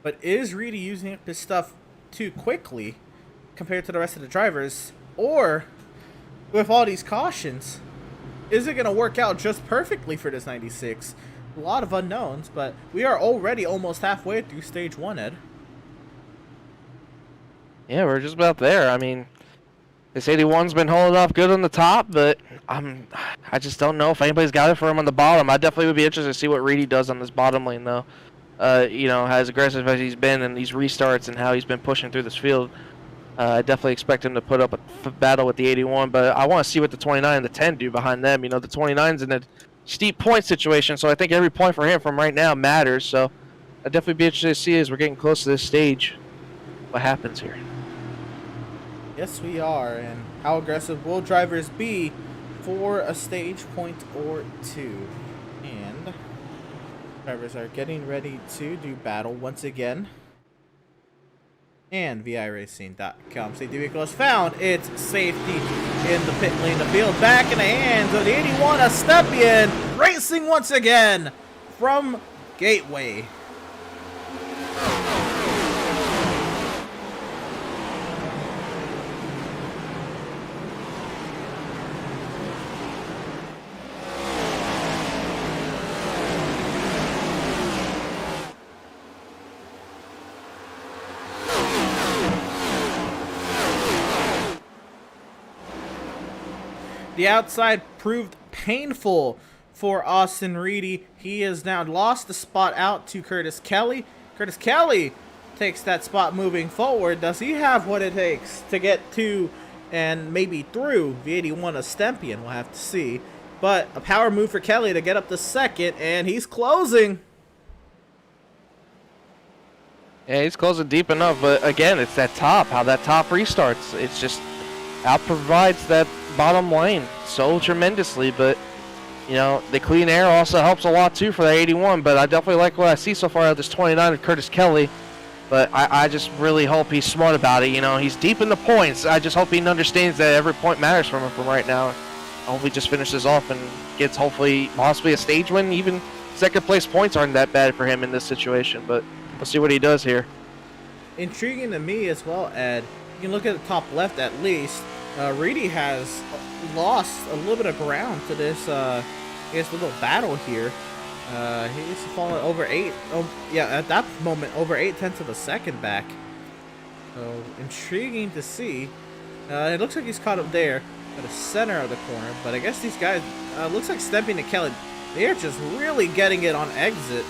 But is Reedy using up his stuff too quickly compared to the rest of the drivers? Or, with all these cautions, is it going to work out just perfectly for this 96? A lot of unknowns, but we are already almost halfway through stage 1, Ed. Yeah, we're just about there. I mean, this 81's been holding off good on the top, but I just don't know if anybody's got it for him on the bottom. I definitely would be interested to see what Reedy does on this bottom lane, though. As aggressive as he's been in these restarts and how he's been pushing through this field. I definitely expect him to put up a battle with the 81, but I want to see what the 29 and the 10 do behind them. The 29's in a steep point situation, so I think every point for him from right now matters. So I'd definitely be interested to see as we're getting close to this stage what happens here. Yes, we are. And how aggressive will drivers be for a stage point or 2? And drivers are getting ready to do battle once again. and VIRacing.com. Safety vehicle is found. It's safety in the pit lane. The field back in the hands of the 81 Estepian, racing once again from Gateway. The outside proved painful for Austin Reedy. He has now lost the spot out to Curtis Kelly. Curtis Kelly takes that spot moving forward. Does he have what it takes to get to and maybe through the 81 Estepian? We'll have to see. But a power move for Kelly to get up to second, and he's closing. Yeah, he's closing deep enough, but again, it's that top, how that top restarts. It's just out provides that bottom lane so tremendously, but you know, the clean air also helps a lot too for that 81, but I definitely like what I see so far out of this 29 of Curtis Kelly, but I just really hope he's smart about it. You know, he's deep in the points. I just hope he understands that every point matters from him from right now. I hope he just finishes off and gets hopefully possibly a stage win. Even second place points aren't that bad for him in this situation, but we'll see what he does here. Intriguing to me as well, Ed. You can look at the top left at least. Reedy has lost a little bit of ground to this, I guess, little battle here. He's fallen over 8. Oh, yeah, at that moment, over 8/10 of a second back. So intriguing to see. It looks like he's caught up there at the center of the corner, but I guess these guys, looks like Stepping to Kelly, they're just really getting it on exit.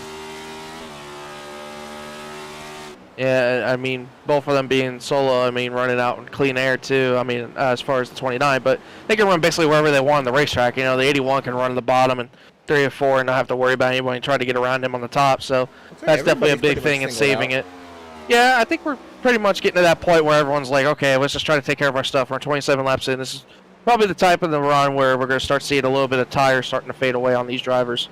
Yeah, I mean, both of them being solo, I mean, running out in clean air too, I mean, as far as the 29, but they can run basically wherever they want on the racetrack. You know, the 81 can run to the bottom and 3 or 4 and not have to worry about anybody trying to get around him on the top, so that's definitely a big thing in saving it. Yeah, I think we're pretty much getting to that point where everyone's like, okay, let's just try to take care of our stuff. We're 27 laps in. This is probably the type of the run where we're going to start seeing a little bit of tires starting to fade away on these drivers.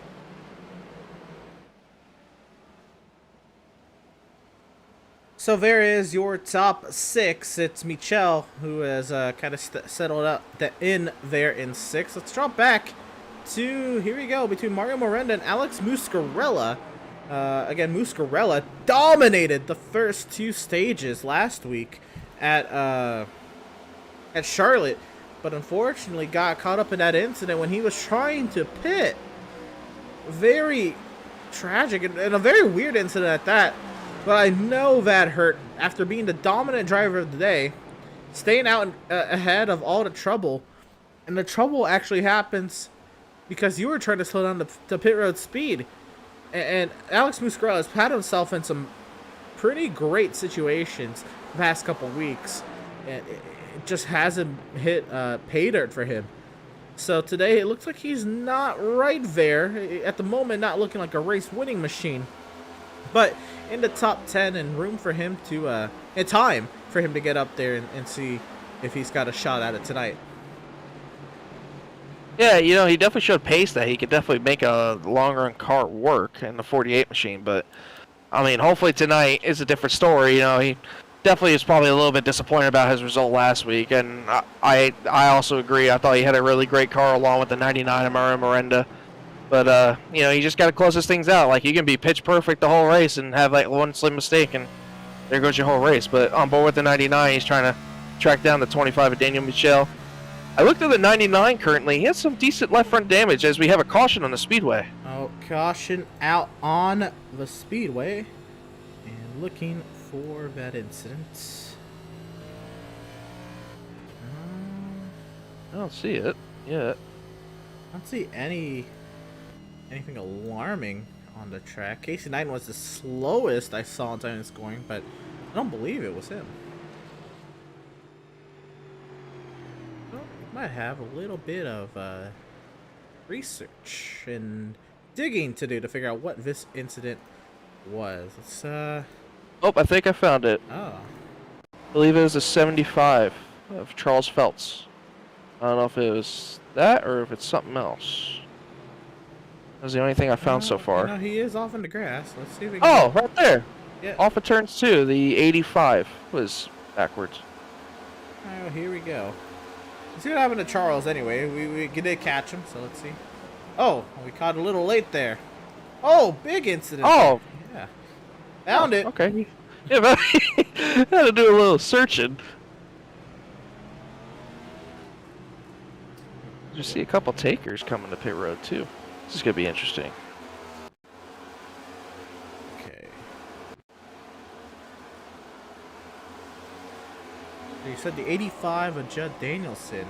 So there is your top 6. It's Michel who has kind of settled up in there in 6th. Let's drop back to, here we go, between Mario Miranda and Alex Muscarella. Again, Muscarella dominated the first 2 stages last week at Charlotte, but unfortunately got caught up in that incident when he was trying to pit. Very tragic and a very weird incident at that. But I know that hurt after being the dominant driver of the day, staying out ahead of all the trouble. And the trouble actually happens because you were trying to slow down the pit road speed. And Alex Muscarella has had himself in some pretty great situations the past couple weeks. And it just hasn't hit pay dirt for him. So today it looks like he's not right there. At the moment, not looking like a race winning machine. But in the top 10 and room for him to, in time for him to get up there and see if he's got a shot at it tonight. Yeah, you know, he definitely showed pace that he could definitely make a longer run car work in the 48 machine. But, I mean, hopefully tonight is a different story. You know, he definitely is probably a little bit disappointed about his result last week. And I also agree. I thought he had a really great car along with the 99 of Mario Miranda. But, you know, you just got to close these things out. Like, you can be pitch perfect the whole race and have, like, one slim mistake, and there goes your whole race. But on board with the 99, he's trying to track down the 25 of Daniel Michel. I looked at the 99 currently. He has some decent left front damage as we have a caution on the speedway. Oh, caution out on the speedway. And looking for that incident. I don't see it yet. I don't see anything alarming on the track. KC9 was the slowest I saw in time of scoring, but I don't believe it was him. Well, might have a little bit of research and digging to do to figure out what this incident was. Let's Oh, I think I found it. oh. I believe it was a 75 of Charles Feltz. I don't know if it was that or if it's something else. That was the only thing I found so far. No, he is off in the grass. Let's see if we can. Oh, right there. Yeah. Off of turns 2, the 85 was backwards. Oh, here we go. Let's see what happened to Charles anyway. We did catch him, so let's see. Oh, we caught a little late there. Oh, big incident. Oh. Yeah. Found it. Okay. Yeah, but had to do a little searching. You see a couple takers coming to pit road too. This is gonna be interesting. Okay. You said the 85 of Judd Danielson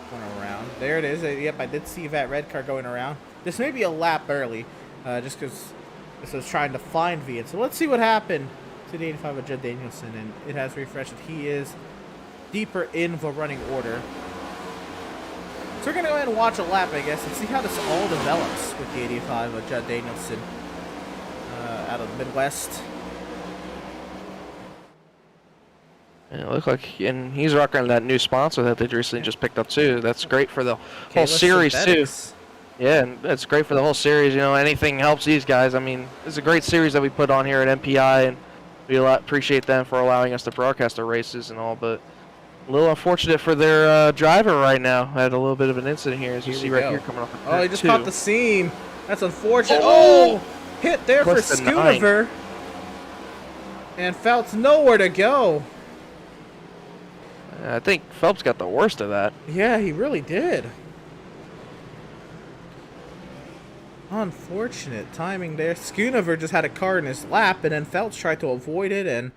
going around. There it is. Yep, I did see that red car going around. This may be a lap early, just because this was trying to find Viet. So let's see what happened to the 85 of Judd Danielson, and it has refreshed. He is deeper in the running order. So we're going to go ahead and watch a lap, I guess, and see how this all develops with the 85 of Judd Danielson out of the Midwest. And it looked like, and he's rocking that new sponsor that they recently just picked up too. That's great for the whole series too. Yeah, and that's great for the whole series. You know, anything helps these guys. I mean, it's a great series that we put on here at MPI, and we appreciate them for allowing us to broadcast the races and all. But a little unfortunate for their driver right now. Had a little bit of an incident here, as you see right here coming off. Oh, he just caught the seam. That's unfortunate. Oh, hit there for Schoonover. And Phelps nowhere to go. I think Phelps got the worst of that. Yeah, he really did. Unfortunate timing there. Schoonover just had a car in his lap, and then Phelps tried to avoid it. And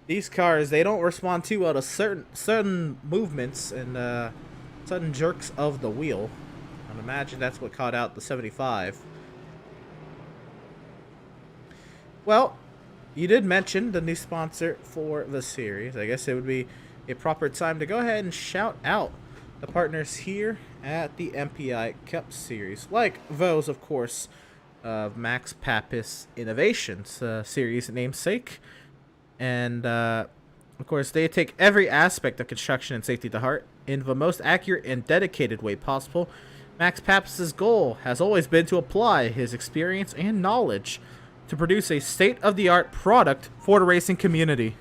these cars, they don't respond too well to certain movements and sudden jerks of the wheel. I'd imagine that's what caught out the 75. Well, you did mention the new sponsor for the series. I guess it would be a proper time to go ahead and shout out the partners here at the MPI Cup Series, like those, of course, of Max Pappas Innovations series namesake. And, of course, they take every aspect of construction and safety to heart in the most accurate and dedicated way possible. Max Pappas's goal has always been to apply his experience and knowledge to produce a state-of-the-art product for the racing community.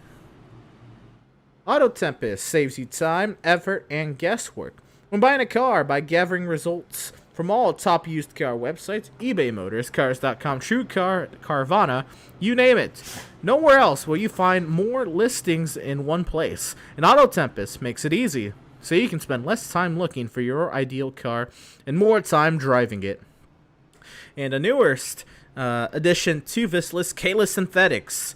Auto Tempest saves you time, effort, and guesswork when buying a car by gathering results from all top used car websites: eBay Motors, Cars.com, TrueCar, Carvana, you name it. Nowhere else will you find more listings in one place. And Auto Tempest makes it easy, so you can spend less time looking for your ideal car and more time driving it. And the newest addition to this list, Kalis Synthetics.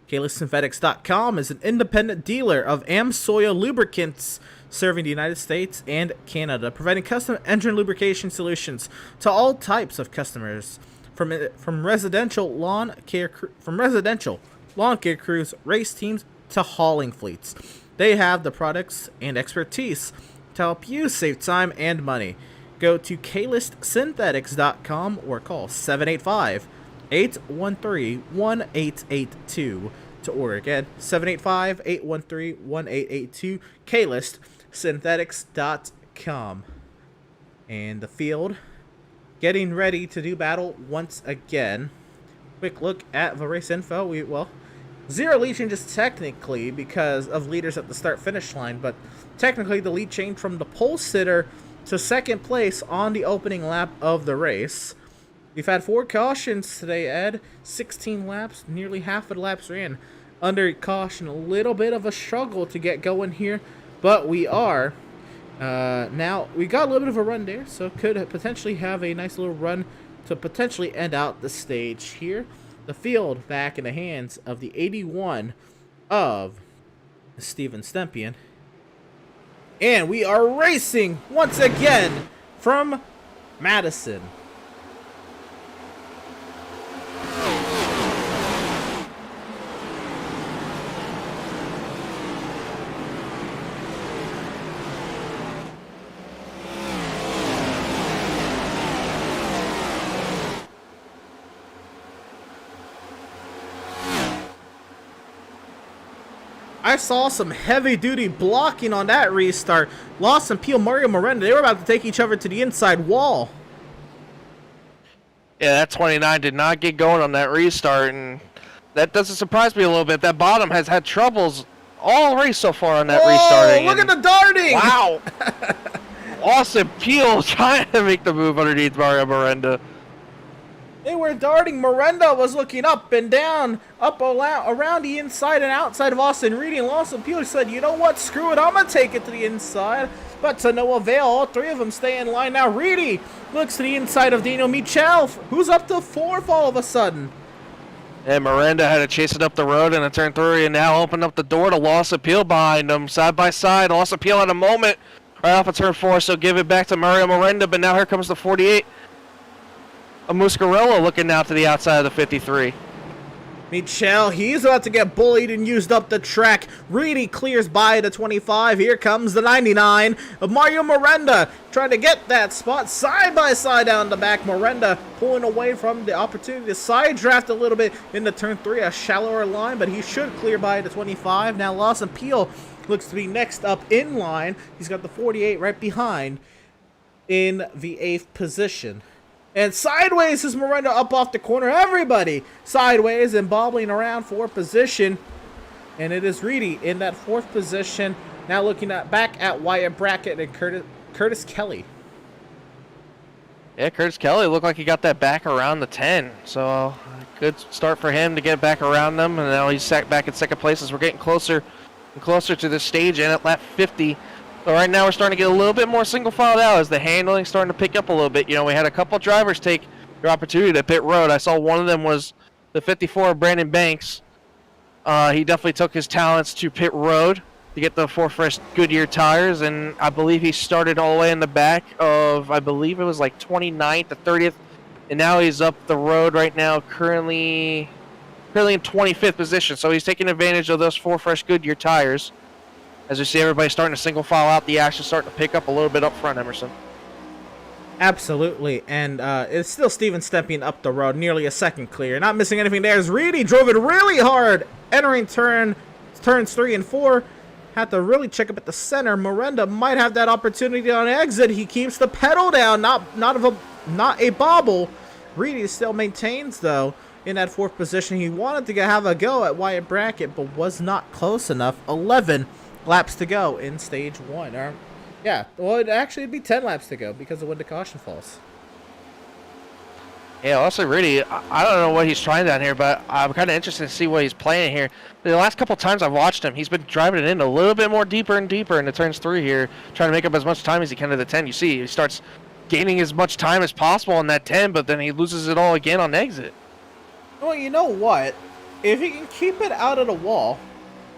KalisSynthetics.com is an independent dealer of AmSoil lubricants serving the United States and Canada, providing custom engine lubrication solutions to all types of customers, from residential lawn care crews, race teams, to hauling fleets. They have the products and expertise to help you save time and money. Go to KalisSynthetics.com or call 785-813-1882 to order. Again, 785-813-1882, KalisSynthetics.com. And the field getting ready to do battle once again. Quick look at the race info. Zero lead changes technically because of leaders at the start-finish line, but technically the lead changed from the pole sitter to second place on the opening lap of the race. We've had 4 cautions today, Ed. 16 laps, nearly half of the laps ran under caution. A little bit of a struggle to get going here, but we are. Now, we got a little bit of a run there, so could potentially have a nice little run to potentially end out the stage here. The field back in the hands of the 81 of Steven Stempian. And we are racing once again from Madison. I saw some heavy-duty blocking on that restart. Lawson, Peel, Mario Miranda, they were about to take each other to the inside wall. Yeah, that 29 did not get going on that restart, and That doesn't surprise me a little bit. That bottom has had troubles all race so far on that restarting. Look at the darting! Wow! Austin Peel trying to make the move underneath Mario Miranda. They were darting. Miranda was looking up and down, around the inside and outside of Austin Reedy, and Lawson Peel said, you know what, screw it, I'm going to take it to the inside. But to no avail, all three of them stay in line. Now Reedy looks to the inside of Daniel Michel, who's up to 4th all of a sudden. And Miranda had to chase it up the road in a turn 3 and now open up the door to Lawson Peel behind them, side by side. Lawson Peel had a moment right off of turn 4, so give it back to Mario Miranda, but now here comes the 48. A Muscarello looking now to the outside of the 53. Michel, he's about to get bullied and used up the track. Reedy clears by the 25. Here comes the 99 of Mario Miranda, trying to get that spot side by side down the back. Miranda pulling away from the opportunity to side draft a little bit into turn 3, a shallower line, but he should clear by the 25. Now Lawson Peel looks to be next up in line. He's got the 48 right behind in the 8th position. And sideways is Miranda up off the corner. Everybody sideways and bobbling around for position. And it is Reedy in that 4th position. Now looking back at Wyatt Brackett and Curtis Kelly. Yeah, Curtis Kelly looked like he got that back around the 10. So good start for him to get back around them. And now he's back in 2nd place as we're getting closer and closer to the stage and at lap 50. So right now we're starting to get a little bit more single filed out as the handling's starting to pick up a little bit. You know, we had a couple drivers take their opportunity to pit road. I saw one of them was the 54 Brandon Banks. He definitely took his talents to pit road to get the 4 fresh Goodyear tires, and I believe he started all the way in the back of, I believe it was like 29th to 30th, and now he's up the road right now, currently in 25th position. So he's taking advantage of those 4 fresh Goodyear tires. As we see everybody starting to single file out, the action starting to pick up a little bit up front, Emerson. Absolutely, and it's still Steven Stempien up the road, nearly a second clear. Not missing anything there as Reedy drove it really hard, entering turns 3 and 4. Had to really check up at the center. Miranda might have that opportunity on exit. He keeps the pedal down, not a bobble. Reedy still maintains, though, in that 4th position. He wanted to have a go at Wyatt Brackett, but was not close enough. 11 laps to go in stage 1. Yeah, well, it'd be 10 laps to go because of when the caution falls. Yeah, honestly, Reedy, I don't know what he's trying down here, but I'm kind of interested to see what he's playing here. The last couple times I've watched him, he's been driving it in a little bit more deeper and deeper into turns 3 here, trying to make up as much time as he can to the 10. You see, he starts gaining as much time as possible on that 10, but then he loses it all again on exit. Well, you know what? If he can keep it out of the wall,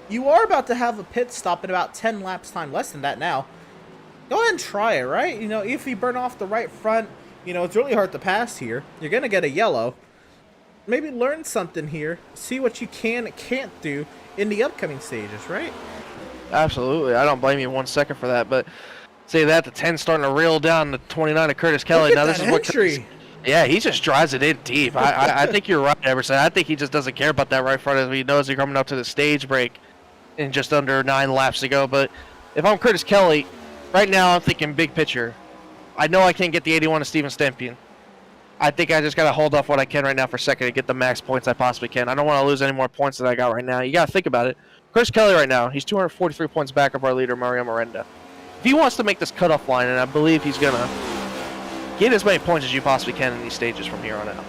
you are about to have a pit stop in about 10 laps time, less than that now. Go ahead and try it, right? You know, if you burn off the right front, you know, it's really hard to pass here. You're going to get a yellow. Maybe learn something here. See what you can and can't do in the upcoming stages, right? Absolutely. I don't blame you 1 second for that, but say that the 10 starting to reel down the 29 of Curtis Kelly. Look at now that this is entry. what yeah, he just drives it in deep. I think you're right, Emerson. I think he just doesn't care about that right front as he knows he's coming up to the stage break in just under 9 laps to go. But if I'm Curtis Kelly, right now I'm thinking big picture. I know I can't get the 81 of Steven Stempien. I think I just got to hold off what I can right now for second to get the max points I possibly can. I don't want to lose any more points than I got right now. You got to think about it. Curtis Kelly right now, he's 243 points back of our leader, Mario Miranda. If he wants to make this cutoff line, and I believe he's going to get as many points as you possibly can in these stages from here on out.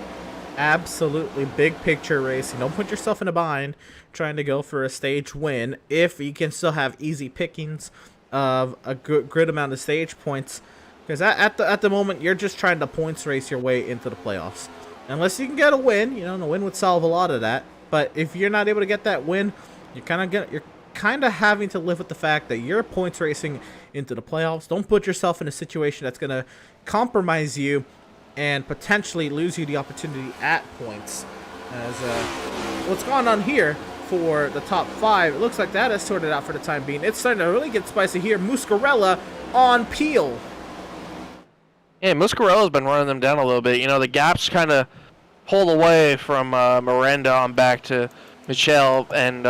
Absolutely. Big picture racing. Don't put yourself in a bind trying to go for a stage win if you can still have easy pickings of a good amount of stage points. Because at the moment, you're just trying to points race your way into the playoffs. Unless you can get a win, you know, the win would solve a lot of that. But if you're not able to get that win, you're kind of having to live with the fact that you're points racing into the playoffs. Don't put yourself in a situation that's going to compromise you and potentially lose you the opportunity at points. As what's going on here for the top 5, it looks like that is sorted out for the time being. It's starting to really get spicy here. Muscarella on Peel. Yeah, Muscarella's been running them down a little bit. You know, the gaps kind of pulled away from Miranda on back to Michel. And,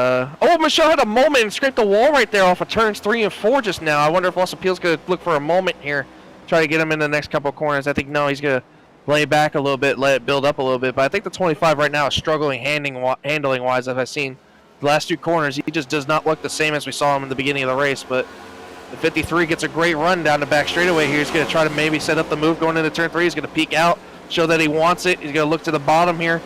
Michel had a moment and scraped the wall right there off of turns 3 and 4 just now. I wonder if Lawson Peel's going to look for a moment here, try to get him in the next couple of corners. I think, no, he's going to lay back a little bit, let it build up a little bit. But I think the 25 right now is struggling handling-wise, as I've seen. The last 2 corners, he just does not look the same as we saw him in the beginning of the race. But the 53 gets a great run down the back straightaway here. He's going to try to maybe set up the move going into turn 3. He's going to peek out, show that he wants it. He's going to look to the bottom here.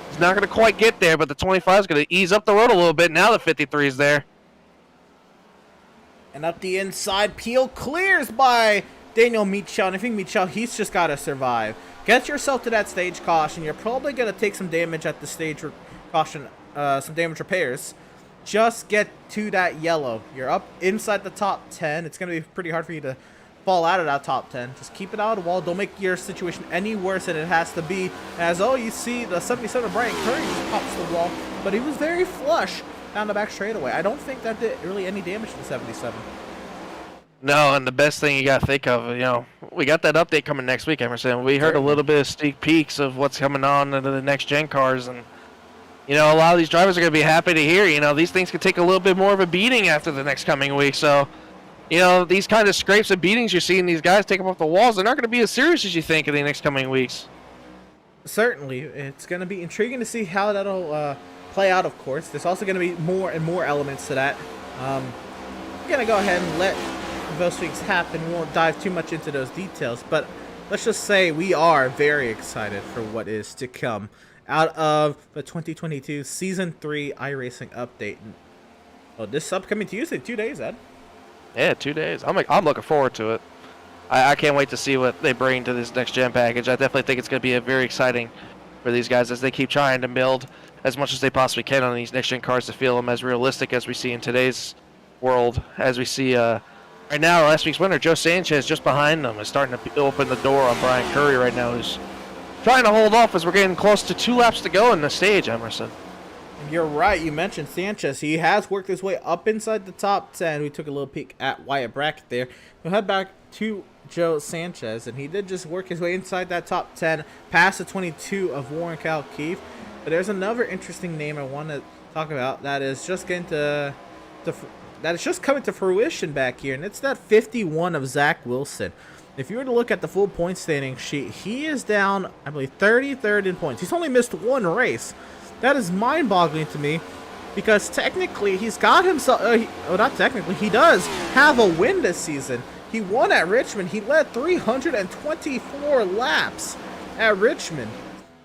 He's not going to quite get there, but the 25 is going to ease up the road a little bit. Now the 53 is there. And up the inside, Peel clears by Daniel Michel. And I think Michel, he's just got to survive. Get yourself to that stage caution. You're probably going to take some damage at the stage caution, some damage repairs. Just get to that yellow. You're up inside the top 10. It's going to be pretty hard for you to fall out of that top 10. Just keep it out of the wall. Don't make your situation any worse than it has to be. As you see the 77 Brian Curry just pops the wall, but he was very flush down the back straightaway. I don't think that did really any damage to the 77. No, and the best thing you got to think of, we got that update coming next week, Emerson. We heard a little bit of sneak peeks of what's coming on into the next gen cars, and a lot of these drivers are going to be happy to hear, these things could take a little bit more of a beating after the next coming week. So, these kind of scrapes and beatings you're seeing these guys take them off the walls, they're not going to be as serious as you think in the next coming weeks. Certainly. It's going to be intriguing to see how that'll play out, of course. There's also going to be more and more elements to that. I'm going to go ahead and let those things happen. We won't dive too much into those details, but let's just say we are very excited for what is to come out of the 2022 Season 3 iRacing update. Well, this upcoming Tuesday, 2 days, Ed. Yeah, 2 days. I'm looking forward to it. I can't wait to see what they bring to this next gen package. I definitely think it's going to be very exciting for these guys as they keep trying to build as much as they possibly can on these next gen cars to feel them as realistic as we see in today's world. As we see right now, last week's winner, Joe Sanchez, just behind them, is starting to open the door on Brian Curry right now, who's trying to hold off as we're getting close to 2 laps to go in the stage, Emerson. You're right. You mentioned Sanchez. He has worked his way up inside the top 10. We took a little peek at Wyatt Brackett there. We'll head back to Joe Sanchez, and he did just work his way inside that top 10, past the 22 of Warren Kyle Keefe. But there's another interesting name I want to talk about that is just getting that is just coming to fruition back here, and it's that 51 of Zach Wilson. If you were to look at the full point standing sheet, he is down, I believe, 33rd in points. He's only missed 1 race. That is mind-boggling to me, because technically he's got himself, not technically, he does have a win this season. He won at Richmond. He led 324 laps at Richmond.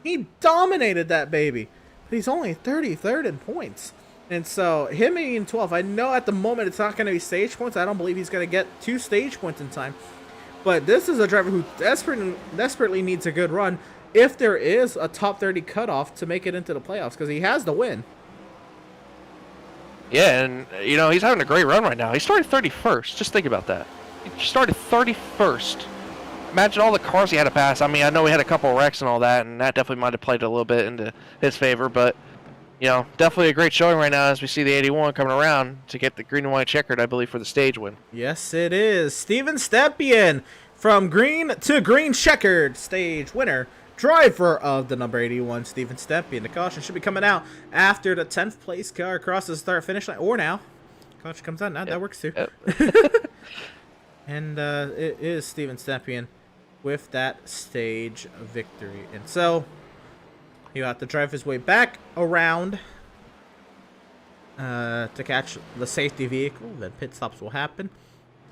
He dominated that baby, but he's only 33rd in points. And so him being 12, I know at the moment it's not going to be stage points. I don't believe he's going to get 2 stage points in time. But this is a driver who desperately needs a good run if there is a top 30 cutoff to make it into the playoffs, because he has the win. Yeah, and, he's having a great run right now. He started 31st. Just think about that. He started 31st. Imagine all the cars he had to pass. I mean, I know he had a couple wrecks and all that, and that definitely might have played a little bit into his favor, but definitely a great showing right now as we see the 81 coming around to get the green and white checkered, I believe, for the stage win. Yes, it is. Steven Stepien from green to green checkered stage winner. Driver of the number 81, Steven Stepien. The caution should be coming out after the 10th place car crosses the start finish line, or now. Caution comes out now. Yep. That works too. Yep. And it is Steven Stepien with that stage victory. And so he'll have to drive his way back around to catch the safety vehicle. Then pit stops will happen.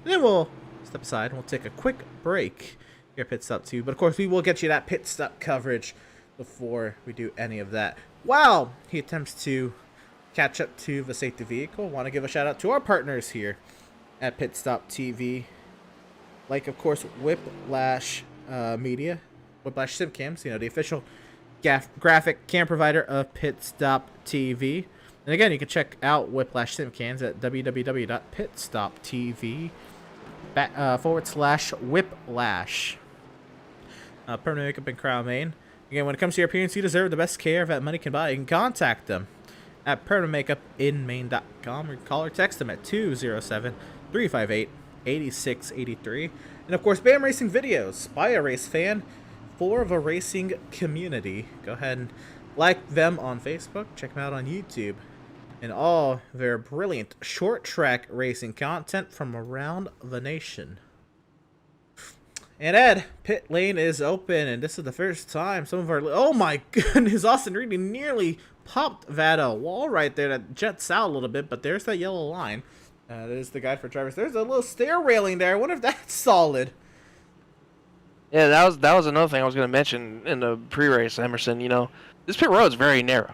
Then we'll step aside and we'll take a quick break here at Pit Stop 2. But of course, we will get you that pit stop coverage before we do any of that. While he attempts to catch up to the safety vehicle, want to give a shout out to our partners here at PitStop TV. Like, of course, Whiplash Media, Whiplash SimCams, the official graphic cam provider of PitStop TV. And again, you can check out Whiplash SimCams at www.pitstoptv/Whiplash. Permanent makeup and crown main. Again, when it comes to your appearance, you deserve the best care that money can buy. You can contact them at permanentmakeupinmaine.com or call or text them at 207-358-8683. And of course, BAM Racing Videos by a race fan for the racing community. Go ahead and like them on Facebook. Check them out on YouTube. And all their brilliant short track racing content from around the nation. And Ed, pit lane is open, and this is the first time some of our... Oh my goodness, Austin Reedy nearly popped that wall right there that jets out a little bit, but there's that yellow line. There's the guide for drivers. There's a little stair railing there. I wonder if that's solid. Yeah, that was another thing I was going to mention in the pre-race, Emerson. You know, this pit road's very narrow.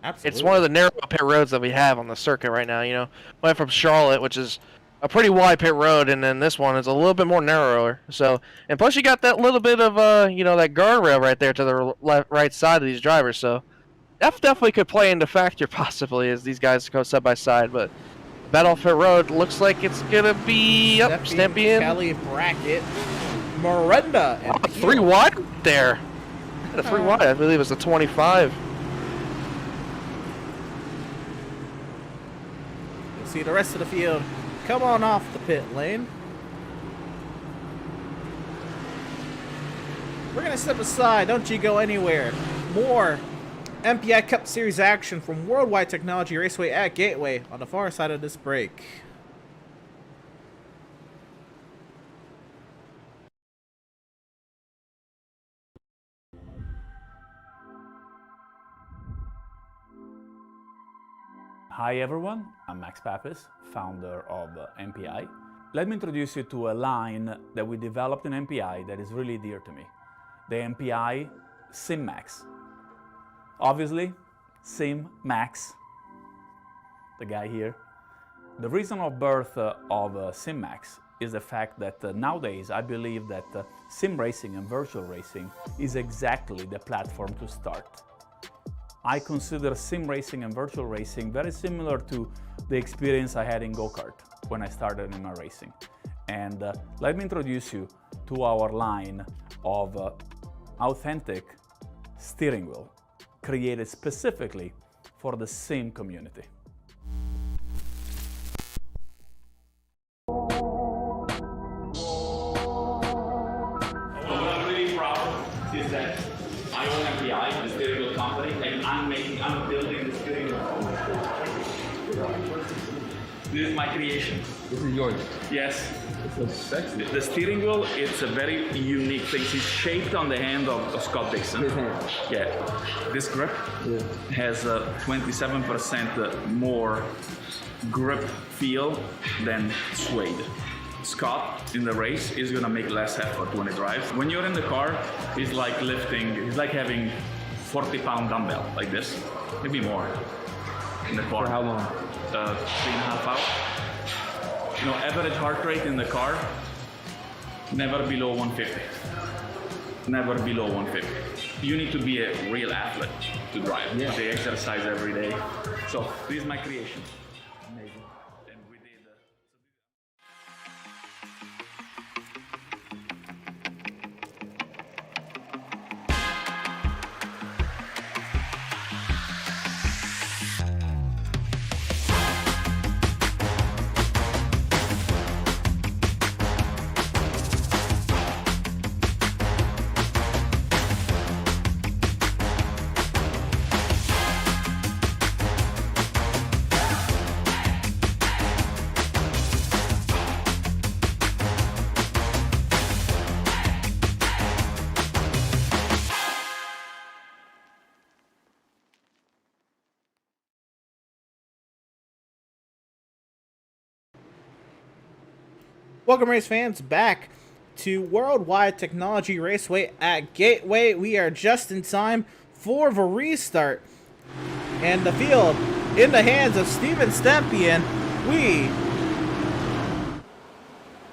Absolutely. It's one of the narrow pit roads that we have on the circuit right now. You know, went from Charlotte, which is a pretty wide pit road, and then this one is a little bit more narrower. So, and plus you got that little bit of you know, that guardrail right there to the right side of these drivers. So that definitely could play into factor possibly as these guys go side by side. But Battle Pit Road looks like it's gonna be Stempy in. Kelly Brackett, Miranda, and 3 wide there. A 3 wide, I believe it's a 25. You'll see the rest of the field come on off the pit lane. We're going to step aside. Don't you go anywhere. More MPI Cup Series action from Worldwide Technology Raceway at Gateway on the far side of this break. Hi everyone, I'm Max Papis, founder of MPI. Let me introduce you to a line that we developed in MPI that is really dear to me. The MPI SimMax. Obviously, SimMax, the guy here. The reason of birth of SimMax is the fact that nowadays I believe that sim racing and virtual racing is exactly the platform to start. I consider sim racing and virtual racing very similar to the experience I had in go-kart when I started in my racing. And let me introduce you to our line of authentic steering wheel created specifically for the sim community. What I'm really proud is that I own MPI, the steering wheel company, and I'm building the steering wheel. This is my creation. This is yours. Yes. It's so sexy. The steering wheel, it's a very unique thing. It's shaped on the hand of Scott Dixon. His hand. Yeah. This grip has 27% more grip feel than suede. Scott in the race is gonna make less effort when he drives. When you're in the car, it's like lifting, it's like having 40-pound dumbbell like this, maybe more in the car. For how long? 3.5 hours. You know, average heart rate in the car, never below 150. Never below 150. You need to be a real athlete to drive. Yeah. They exercise every day. So this is my creation. Amazing. And we did. Welcome, race fans, back to Worldwide Technology Raceway at Gateway. We are just in time for the restart. And the field in the hands of Steven Stempian. We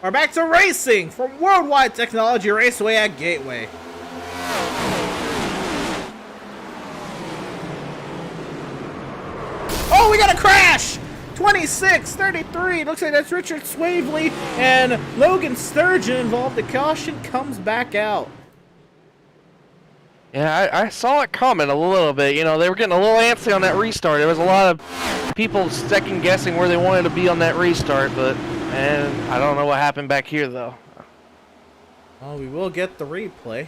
are back to racing from Worldwide Technology Raceway at Gateway. Oh, we got a crash! 26-33. Looks like that's Richard Swavely and Logan Sturgeon involved. The caution comes back out. Yeah, I saw it coming a little bit. You know, they were getting a little antsy on that restart. There was a lot of people second guessing where they wanted to be on that restart, but man, I don't know what happened back here though. Oh, we will get the replay.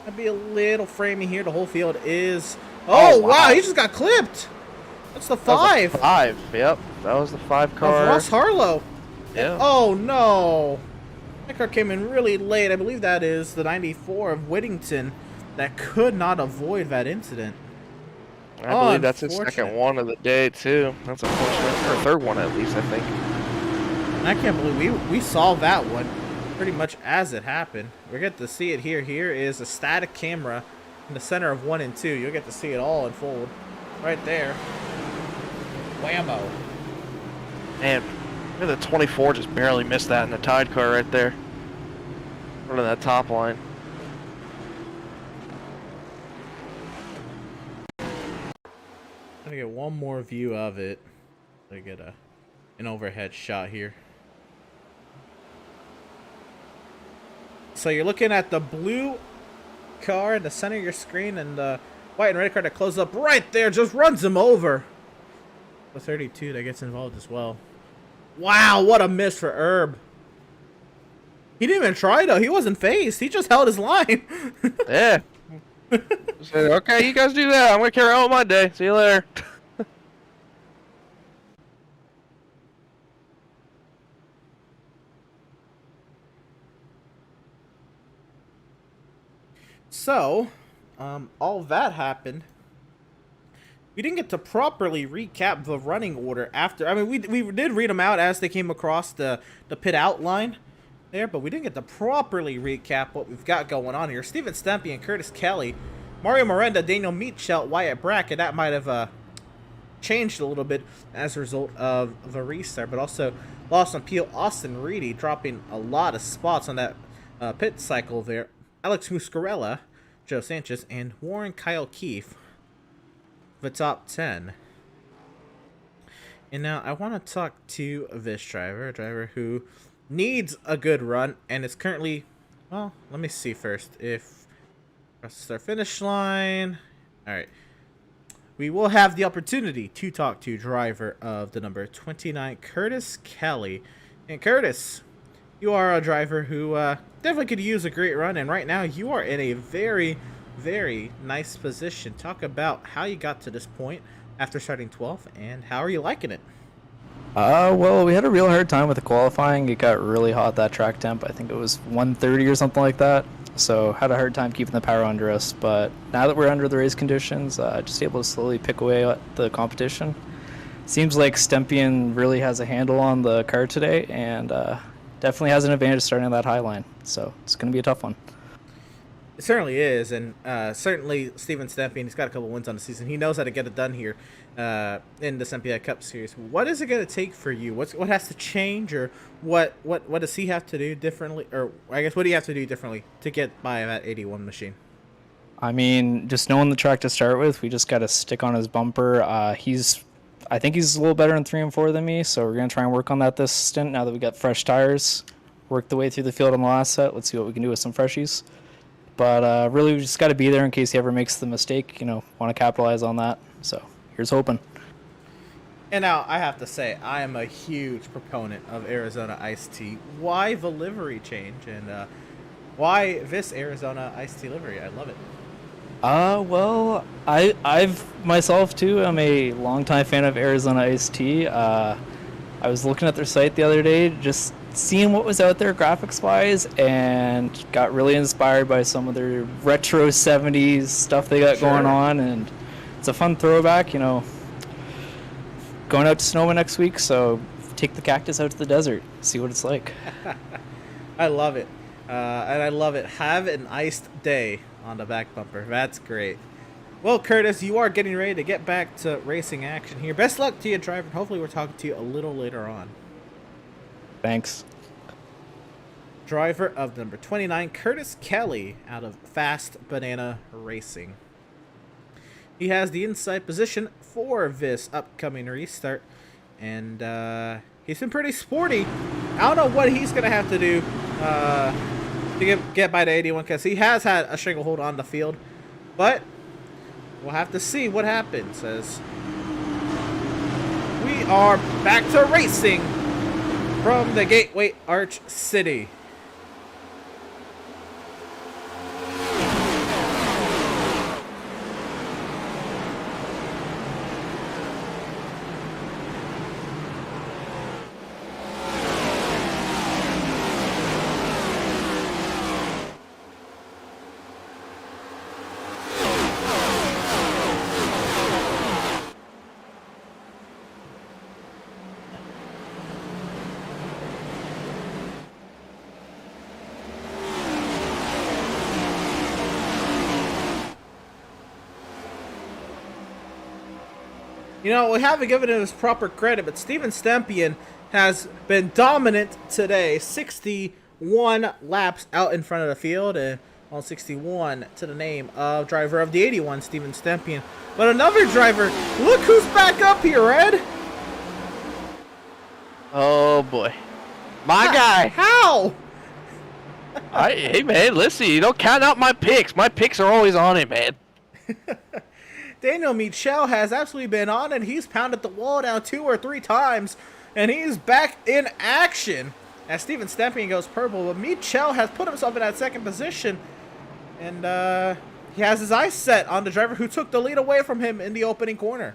That'd be a little framey here. The whole field is. Oh, wow, he just got clipped. That's the 5. 5, yep. That was the 5 car. Of Ross Harlow. Yeah. Oh, no. That car came in really late. I believe that is the 94 of Whittington that could not avoid that incident. I believe that's his second one of the day, too. That's unfortunate. Or third one, at least, I think. And I can't believe we saw that one pretty much as it happened. We're going to see it here. Here is a static camera in the center of 1 and 2. You'll get to see it all unfold right there. Whammo. Man, the 24 just barely missed that in the Tide car right there. Right on that top line. I'm gonna get one more view of it. I get an overhead shot here. So you're looking at the blue car in the center of your screen, and the white and red car that closes up right there just runs him over. The 32 that gets involved as well. Wow, what a miss for Herb. He didn't even try, though. He wasn't phased. He just held his line. Yeah. Said, okay, you guys do that. I'm going to carry on my day. See you later. So, all that happened. We didn't get to properly recap the running order after. I mean, we did read them out as they came across the pit outline there, but we didn't get to properly recap what we've got going on here. Steven Stempy and Curtis Kelly, Mario Miranda, Daniel Meachelt, Wyatt Brackett. That might have changed a little bit as a result of the restart, but also Lawson Peel, Austin Reedy dropping a lot of spots on that pit cycle there. Alex Muscarella, Joe Sanchez, and Warren Kyle Keefe, the top 10. And now I want to talk to this driver, a driver who needs a good run and is currently, well, let me see first if press our finish line. All right. We will have the opportunity to talk to driver of the number 29, Curtis Kelly. And Curtis, you are a driver who definitely could use a great run, and right now you are in a very, very nice position. Talk about how you got to this point after starting 12th, and how are you liking it? Well, we had a real hard time with the qualifying. It got really hot, that track temp. I think it was 130 or something like that. So had a hard time keeping the power under us. But now that we're under the race conditions, just able to slowly pick away at the competition. Seems like Stempian really has a handle on the car today, and definitely has an advantage starting on that high line. So it's going to be a tough one. It certainly is, and certainly Steven Stempy, he's got a couple wins on the season. He knows how to get it done here in this MPI Cup Series. What is it going to take for you? What has to change, or what does he have to do differently, or I guess what do you have to do differently to get by that 81 machine? I mean, just knowing the track to start with, we just got to stick on his bumper. I think he's a little better in 3 and 4 than me, so we're going to try and work on that this stint now that we got fresh tires. Work the way through the field on the last set. Let's see what we can do with some freshies. But really, we just got to be there in case he ever makes the mistake. Want to capitalize on that. So here's hoping. And now I have to say, I am a huge proponent of Arizona Iced Tea. Why the livery change, and why this Arizona Iced Tea livery? I love it. Well, I've myself too. I'm a longtime fan of Arizona Iced Tea. I was looking at their site the other day, just seeing what was out there graphics wise, and got really inspired by some of their retro 70s stuff they got going on, and it's a fun throwback. Going out to Sonoma next week, so take the cactus out to the desert, see what it's like. I love it, and I love it. Have an iced day on the back bumper. That's great. Well, Curtis, you are getting ready to get back to racing action here. Best luck to you, driver. Hopefully we're talking to you a little later on. Thanks. Driver of number 29, Curtis Kelly, out of Fast Banana Racing. He has the inside position for this upcoming restart, and he's been pretty sporty. I don't know what he's going to have to do to get by the 81, because he has had a stranglehold on the field, but we'll have to see what happens as we are back to racing from the Gateway Arch City. You know, we haven't given him his proper credit, but Steven Stempien has been dominant today. 61 laps out in front of the field, and all 61 to the name of driver of the 81, Steven Stempien. But another driver, look who's back up here, Ed. Oh boy, my guy. How? Hey man, listen, you don't count out my picks. My picks are always on it, man. Daniel Michel has absolutely been on it. He's pounded the wall down 2 or 3 times, and he's back in action as Steven Stempien goes purple. But Michel has put himself in that second position, and he has his eyes set on the driver who took the lead away from him in the opening corner.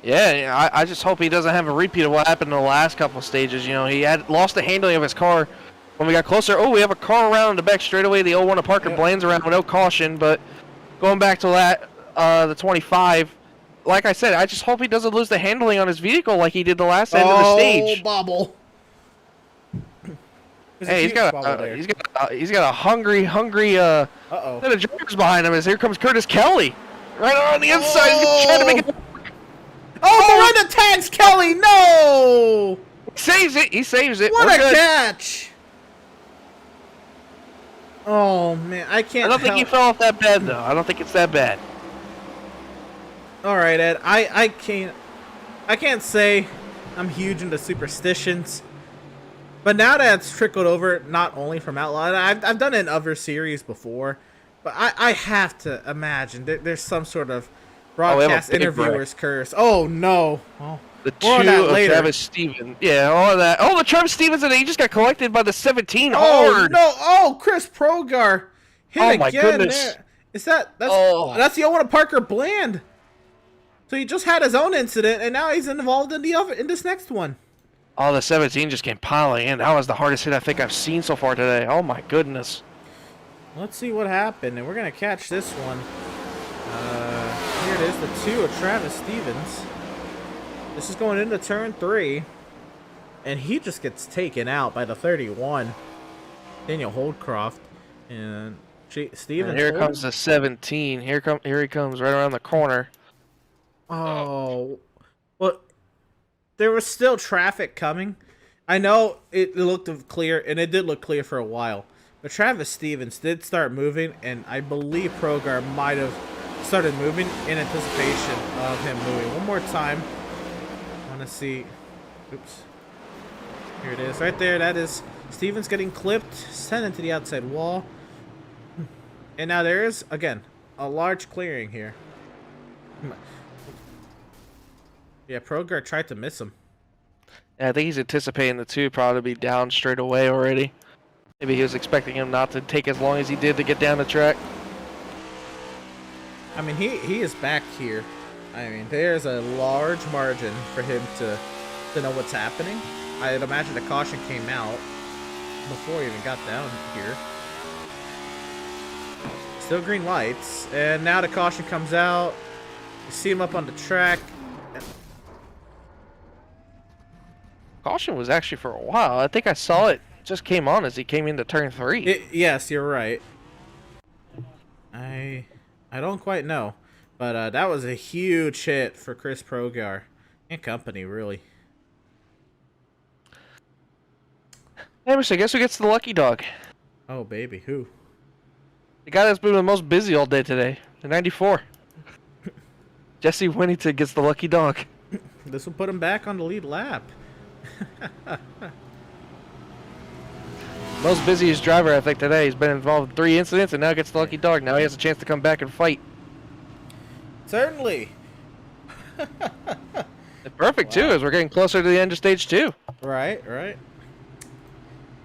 Yeah, I just hope he doesn't have a repeat of what happened in the last couple of stages. You know, he had lost the handling of his car when we got closer. Oh, we have a car around the back straightaway. The 01 of Parker Blaine's around with no caution, but going back to that, the 25, like I said, I just hope he doesn't lose the handling on his vehicle like he did the last end of the stage. Oh, bobble. Hey, he's got a hungry set of drivers behind him. As here comes Curtis Kelly, right on the inside. He's trying to make it. Oh, Miranda tags Kelly. No. Saves it. He saves it. What a catch. Oh man, I can't. I don't think he fell off that bad though. I don't think it's that bad. All right, Ed. I can't say I'm huge into superstitions, but now that it's trickled over, not only from Outlaw, I've done it in other series before, but I have to imagine there's some sort of broadcast interviewer's curse. Oh no. Oh. The 2 of Travis Stevens. Yeah, all of that. Oh, the Travis Stevens, and he just got collected by the 17 hard. No. Oh, Chris Progar hit again. My goodness. There. Is that's the one of Parker Bland. So he just had his own incident, and now he's involved in this next one. Oh, the 17 just came piling in. That was the hardest hit I think I've seen so far today. Oh my goodness. Let's see what happened, and we're gonna catch this one. Here it is, the 2 of Travis Stevens. This is going into turn 3, and he just gets taken out by the 31, Daniel Holdcroft, and Stevens. And here comes the 17. Here he comes right around the corner. Oh, well, there was still traffic coming. I know it looked clear, and it did look clear for a while, but Travis Stevens did start moving, and I believe Progar might have started moving in anticipation of him moving. One more time. To see, oops, here it is right there. That is Stevens getting clipped, sent into the outside wall, and now there is again a large clearing here. Yeah, Progar tried to miss him. Yeah, I think he's anticipating the 2 probably be down straight away already. Maybe he was expecting him not to take as long as he did to get down the track. I mean, he is back here. I mean, there's a large margin for him to know what's happening. I'd imagine the caution came out before he even got down here. Still green lights, and now the caution comes out. You see him up on the track. Caution was actually for a while. I think I saw it just came on as he came into turn 3. Yes, you're right. I don't quite know. But that was a huge hit for Chris Progar and company, really. Emerson, guess who gets the lucky dog? Oh, baby, who? The guy that's been the most busy all day today, the 94. Jesse Winnington gets the lucky dog. This will put him back on the lead lap. Most busiest driver, I think, today. He's been involved in 3 incidents and now gets the lucky dog. Now he has a chance to come back and fight. Certainly. Perfect, too, as we're getting closer to the end of stage 2. Right.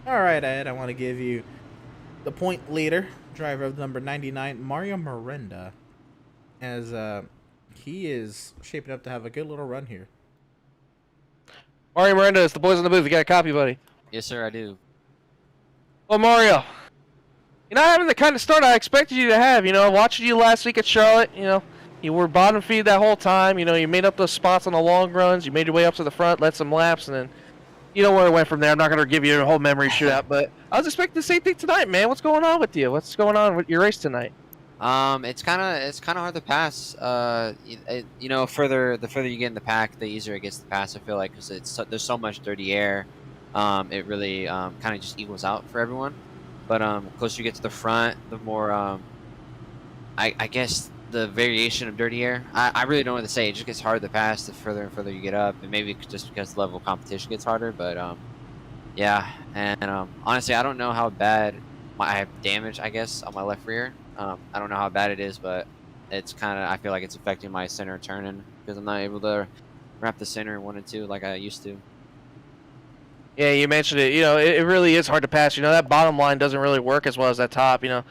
All right, Ed, I want to give you the point leader, driver of number 99, Mario Miranda, as he is shaping up to have a good little run here. Mario Miranda, it's the boys in the booth. You got a copy, buddy? Yes, sir, I do. Well, Mario, you're not having the kind of start I expected you to have. You know, watching you last week at Charlotte, you know, you were bottom feed that whole time. You know, you made up those spots on the long runs. You made your way up to the front, led some laps, and then you know where it went from there. I'm not going to give you a whole memory shootout, but I was expecting the same thing tonight, man. What's going on with you? What's going on with your race tonight? It's kind of hard to pass. You know, the further you get in the pack, the easier it gets to pass. I feel like because there's so much dirty air, it really kind of just equals out for everyone. But the closer you get to the front, the more I guess the variation of dirty air. I really don't know what to say. It just gets harder to pass the further and further you get up, and maybe just because the level of competition gets harder. But yeah, and honestly, I don't know how bad I have damage, I guess, on my left rear. I don't know how bad it is, but it's kind of, I feel like it's affecting my center turning because I'm not able to wrap the center 1 and 2 like I used to. Yeah, you mentioned it. You know, it really is hard to pass. You know, that bottom line doesn't really work as well as that top. You know,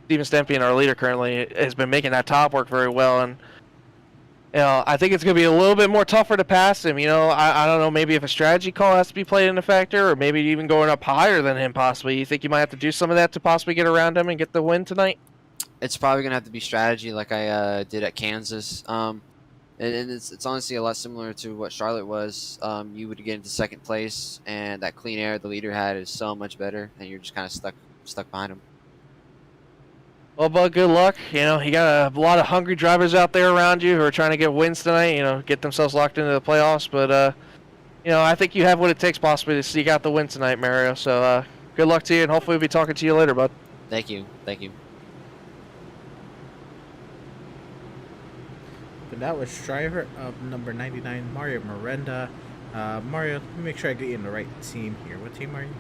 Steven Stempian, our leader currently, has been making that top work very well, and you know, I think it's going to be a little bit more tougher to pass him. You know, I don't know, maybe if a strategy call has to be played in a factor, or maybe even going up higher than him possibly. You think you might have to do some of that to possibly get around him and get the win tonight? It's probably gonna have to be strategy, like I did at Kansas. And it's honestly a lot similar to what Charlotte was. You would get into second place, and that clean air the leader had is so much better, and you're just kind of stuck behind him. Well, Bud, good luck. You know, you got a lot of hungry drivers out there around you who are trying to get wins tonight. You know, get themselves locked into the playoffs. But you know, I think you have what it takes possibly to seek out the win tonight, Mario. So good luck to you, and hopefully we'll be talking to you later, bud. Thank you. Thank you. But that was driver of number 99, Mario Miranda. Mario, let me make sure I get you in the right team here. What team are you?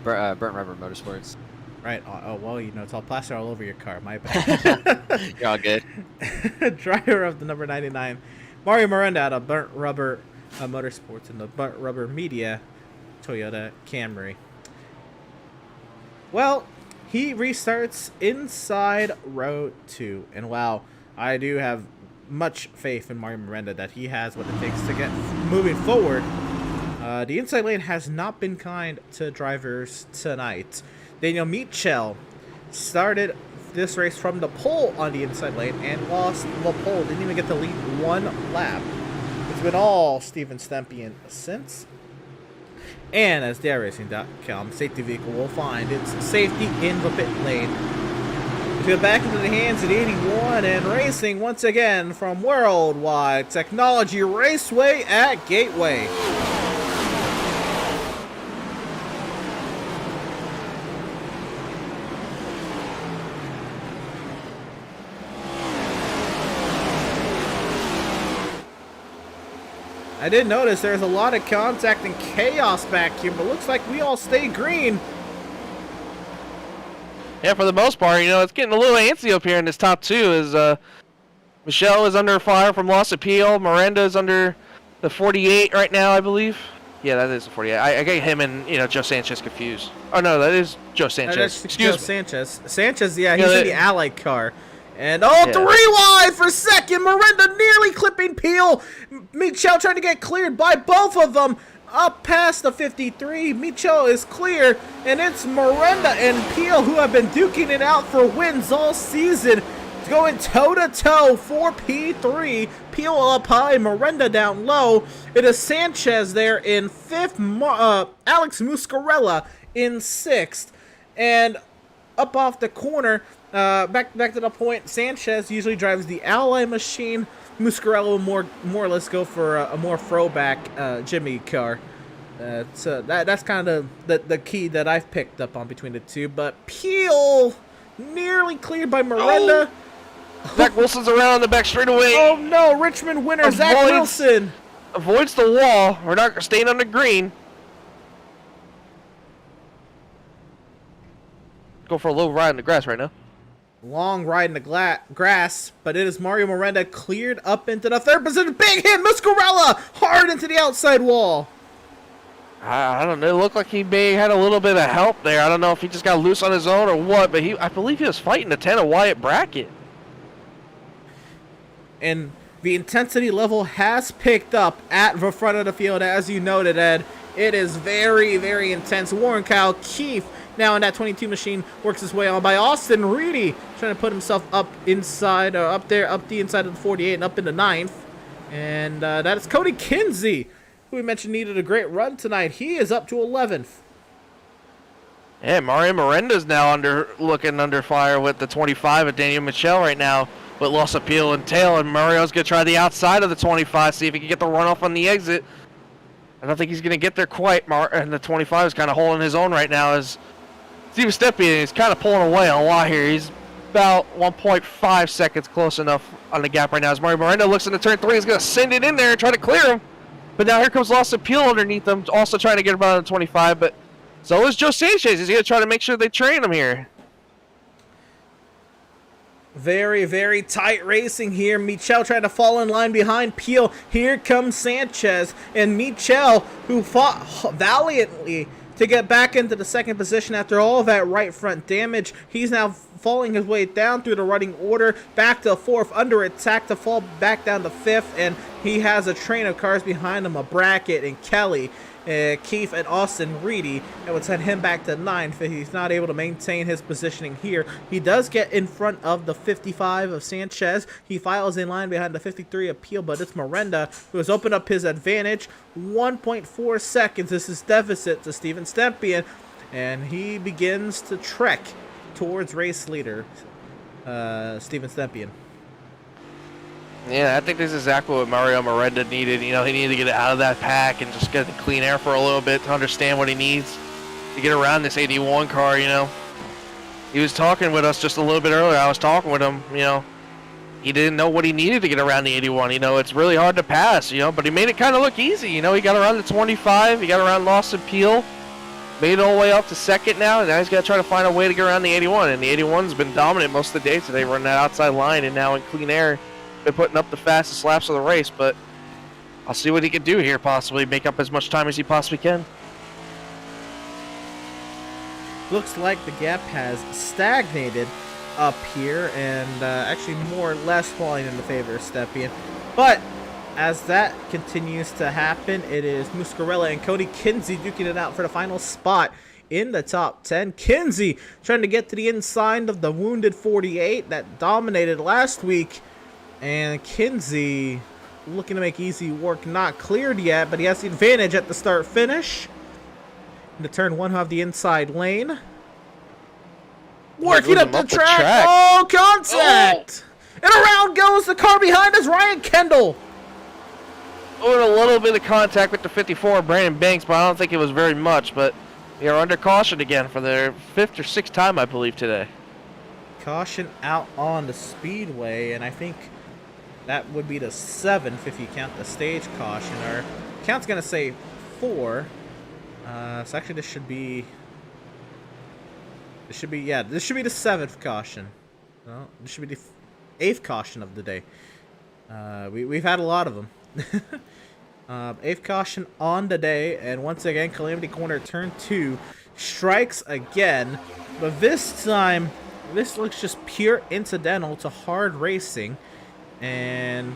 Burnt Rubber Motorsports. Right. Oh, well, you know, it's all plaster all over your car. My bad. You're all good. Driver of the number 99, Mario Miranda out of Burnt Rubber Motorsports in the Burnt Rubber Media Toyota Camry. Well, he restarts inside row 2. And wow, I do have much faith in Mario Miranda that he has what it takes to get moving forward. The inside lane has not been kind to drivers tonight. Daniel Michel started this race from the pole on the inside lane and lost the pole. Didn't even get to lead 1 lap. It's been all Steven Stempian since. And as DairyRacing.com, safety vehicle will find its safety in the pit lane. To back into the hands at 81 and racing once again from Worldwide Technology Raceway at Gateway. I did notice there's a lot of contact and chaos back here, but looks like we all stay green. Yeah, for the most part, you know, it's getting a little antsy up here in this top 2. As Michelle is under fire from lost appeal. Miranda is under the 48 right now, I believe. Yeah, that is the 48. I get him and, you know, Joe Sanchez confused. Oh, no, that is Joe Sanchez. Excuse me. Sanchez. Sanchez, yeah, he's Yeah, in the Allied car. And, oh, 3 wide for second. Miranda nearly clipping Peel. Michel trying to get cleared by both of them. Up past the 53, Michel is clear, and it's Miranda and Peel who have been duking it out for wins all season. It's going toe-to-toe for P3. Peel up high, Miranda down low. It is Sanchez there in 5th, Alex Muscarella in 6th. And up off the corner, back to the point, Sanchez usually drives the Ally machine. Muscarella will more or less go for a more throwback Jimmy car. So that's kind of the key that I've picked up on between the two. But Peel nearly cleared by Miranda. Zach Wilson's around on the back straightaway. Oh no, Richmond winner Zach Wilson. Avoids the wall. We're not staying on the green. Go for a little ride in the grass right now. Long ride in the grass, but it is Mario Miranda cleared up into the 3rd position. Big hit, Muscarella hard into the outside wall. I don't know. It looked like he may have had a little bit of help there. I don't know if he just got loose on his own or what, but I believe he was fighting the 10 of Wyatt Brackett. And the intensity level has picked up at the front of the field, as you noted, Ed. It is very, very intense. Warren Kyle Keefe now in that 22 machine works his way on by Austin Reedy, trying to put himself up inside, up the inside of the 48 and up in the 9th. And that is Cody Kinsey, who we mentioned needed a great run tonight. He is up to 11th. Yeah, Mario Miranda's now looking under fire with the 25 of Daniel Michel right now with loss of peel and tail, and Mario's going to try the outside of the 25, see if he can get the runoff on the exit. I don't think he's going to get there quite, and the 25 is kind of holding his own right now as Steven Stepien is kind of pulling away a lot here. He's about 1.5 seconds close enough on the gap right now as Mario Miranda looks into turn 3. He's going to send it in there and try to clear him. But now here comes loss of peel underneath him, also trying to get him out of the 25, but so is Joe Sanchez. He's going to try to make sure they train him here. Very, very tight racing here. Michel trying to fall in line behind Peel. Here comes Sanchez. And Michel, who fought valiantly to get back into the second position after all of that right front damage, he's now falling his way down through the running order, back to fourth, under attack to fall back down to fifth, and he has a train of cars behind him, a Brackett and Kelly, Keith and Austin Reedy, that would send him back to ninth if he's not able to maintain his positioning here. He does get in front of the 55 of Sanchez. He files in line behind the 53 of Peel, but it's Miranda who has opened up his advantage. 1.4 seconds is his deficit to Steven Stepien, and he begins to trek towards race leader Steven Stepien. Yeah, I think this is exactly what Mario Miranda needed. You know, he needed to get out of that pack and just get the clean air for a little bit to understand what he needs to get around this 81 car, you know. He was talking with us just a little bit earlier. I was talking with him, you know. He didn't know what he needed to get around the 81. You know, it's really hard to pass, you know, but he made it kind of look easy. You know, he got around the 25. He got around Lawson Peel. Made it all the way up to second now, and now he's got to try to find a way to get around the 81. And the 81's been dominant most of the day today, running that outside line, and now in clean air, been putting up the fastest laps of the race. But I'll see what he can do here, possibly make up as much time as he possibly can. Looks like the gap has stagnated up here, and actually more or less falling in the favor of Stepien. But as that continues to happen, it is Muscarella and Cody Kinsey duking it out for the final spot in the top 10. Kinsey trying to get to the inside of the wounded 48 that dominated last week. And Kinsey looking to make easy work. Not cleared yet, but he has the advantage at the start-finish. In the turn 1 of the inside lane. Working up the track. Oh, contact! Oh. And around goes the car behind us, Ryan Kendall. Doing a little bit of contact with the 54, Brandon Banks, but I don't think it was very much. But they are under caution again for their 5th or 6th time, I believe, today. Caution out on the speedway, and I think that would be the 7th if you count the stage caution. Or count's gonna say 4. So actually, this should be the 7th caution. No, this should be the 8th caution of the day. We've had a lot of them. 8th caution on the day, and once again, Calamity Corner turn 2 strikes again, but this time this looks just pure incidental to hard racing. And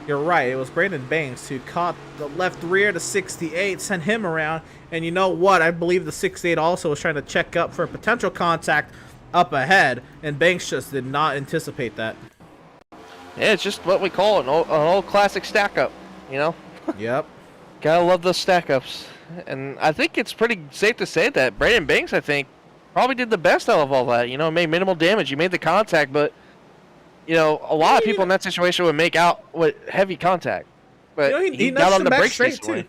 you're right, it was Brandon Banks who caught the left rear to 68, sent him around, and you know what, I believe the 68 also was trying to check up for a potential contact up ahead, and Banks just did not anticipate that. Yeah, it's just what we call an old classic stack-up, you know? Yep. Gotta love those stack-ups. And I think it's pretty safe to say that Brandon Banks, I think, probably did the best out of all that. You know, made minimal damage. He made the contact, but, you know, a lot of people in that situation would make out with heavy contact. But you know, he got on the brakes recently.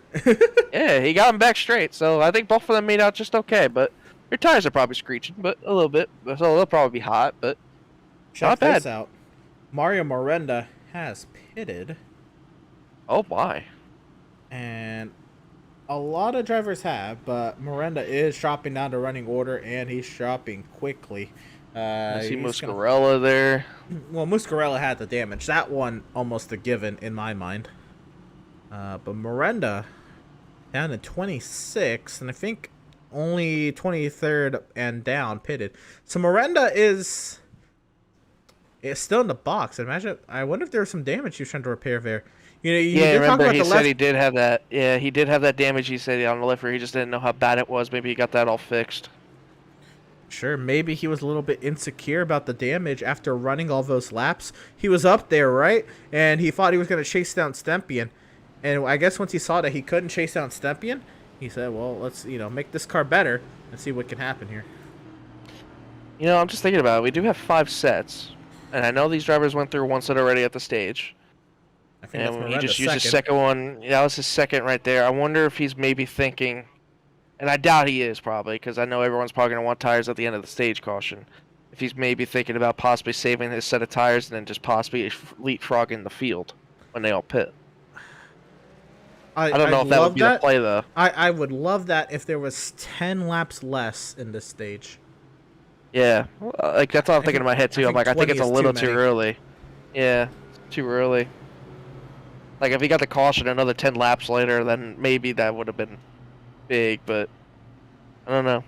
Yeah, he got him back straight. So I think both of them made out just okay. But your tires are probably screeching, but a little bit. So they'll probably be hot, but not bad. This out. Mario Miranda has pitted. Oh, my. And a lot of drivers have, but Miranda is dropping down to running order, and he's dropping quickly. I see Muscarella there. Well, Muscarella had the damage. That one almost a given in my mind. But Miranda down to 26, and I think only 23rd and down pitted. So Miranda is still in the box. I wonder if there was some damage he was trying to repair there. You know, yeah, remember he said he did have that. Yeah, he did have that damage. He said on the left rear. He just didn't know how bad it was. Maybe he got that all fixed. Sure, maybe he was a little bit insecure about the damage after running all those laps. He was up there, right? And he thought he was going to chase down Stepien. And I guess once he saw that he couldn't chase down Stepien, he said, well, let's, make this car better. and see what can happen here. You know, I'm just thinking about it. We do have 5 sets, and I know these drivers went through one set already at the stage. I think that's And he Miranda's just used his second. second one. Yeah, that was his second right there. I wonder if he's maybe thinking, and I doubt he is probably, because I know everyone's probably going to want tires at the end of the stage caution. If he's maybe thinking about possibly saving his set of tires and then just possibly leapfrogging the field when they all pit. I don't know if that would be the play, though. I would love that if there was 10 laps less in this stage. Yeah, like that's all I'm thinking in my head too. I'm like, I think it's a little too early. Yeah, too early. Like if he got the caution another 10 laps later, then maybe that would have been big. But I don't know.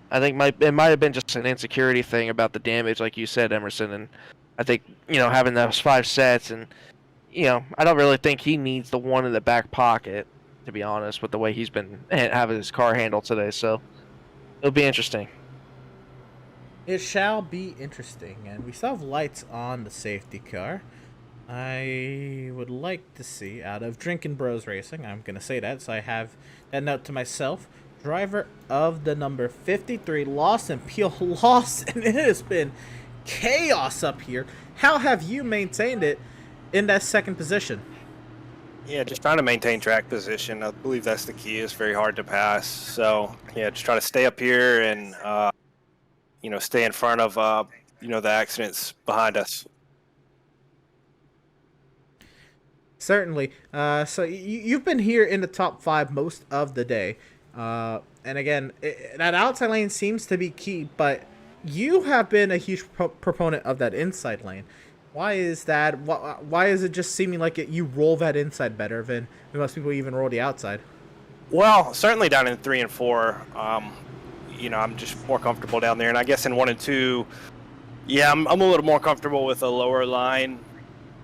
I think it might have been just an insecurity thing about the damage, like you said, Emerson. And I think having those 5 sets, and I don't really think he needs the one in the back pocket, to be honest, with the way he's been having his car handled today. So it'll be interesting. It shall be interesting, and we still have lights on the safety car. I would like to see, out of Drinkin' Bros Racing, I'm going to say that, so I have that note to myself, driver of the number 53, Lawson Peel. Lawson, it has been chaos up here. How have you maintained it in that second position? Yeah, just trying to maintain track position. I believe that's the key. It's very hard to pass. So, yeah, just try to stay up here and, stay in front of, the accidents behind us. Certainly. So you've been here in the top 5 most of the day. And again, that outside lane seems to be key, but you have been a huge proponent of that inside lane. Why is that? Why is it just seeming like you roll that inside better than most people even roll the outside? Well, certainly down in 3 and 4, I'm just more comfortable down there. And I guess in 1 and 2, yeah, I'm a little more comfortable with a lower line.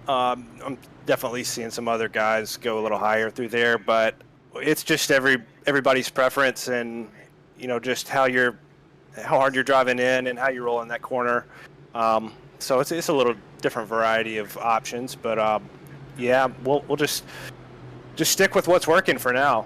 I'm definitely seeing some other guys go a little higher through there, but it's just everybody's preference and, just how hard you're driving in and how you roll in that corner. So it's a little different variety of options, but yeah, we'll just stick with what's working for now.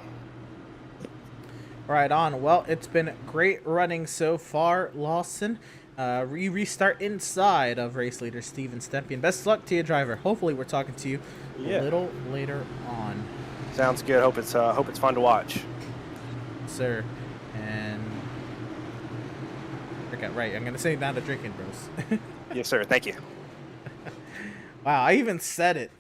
Right on. Well, it's been great running so far, Lawson. We restart inside of race leader Steven Stempian. Best of luck to you, driver. Hopefully, we're talking to you a little later on. Sounds good. Hope it's fun to watch, sir. And I got right. I'm gonna say down to Drinking Bros. Yes, sir. Thank you. Wow, I even said it.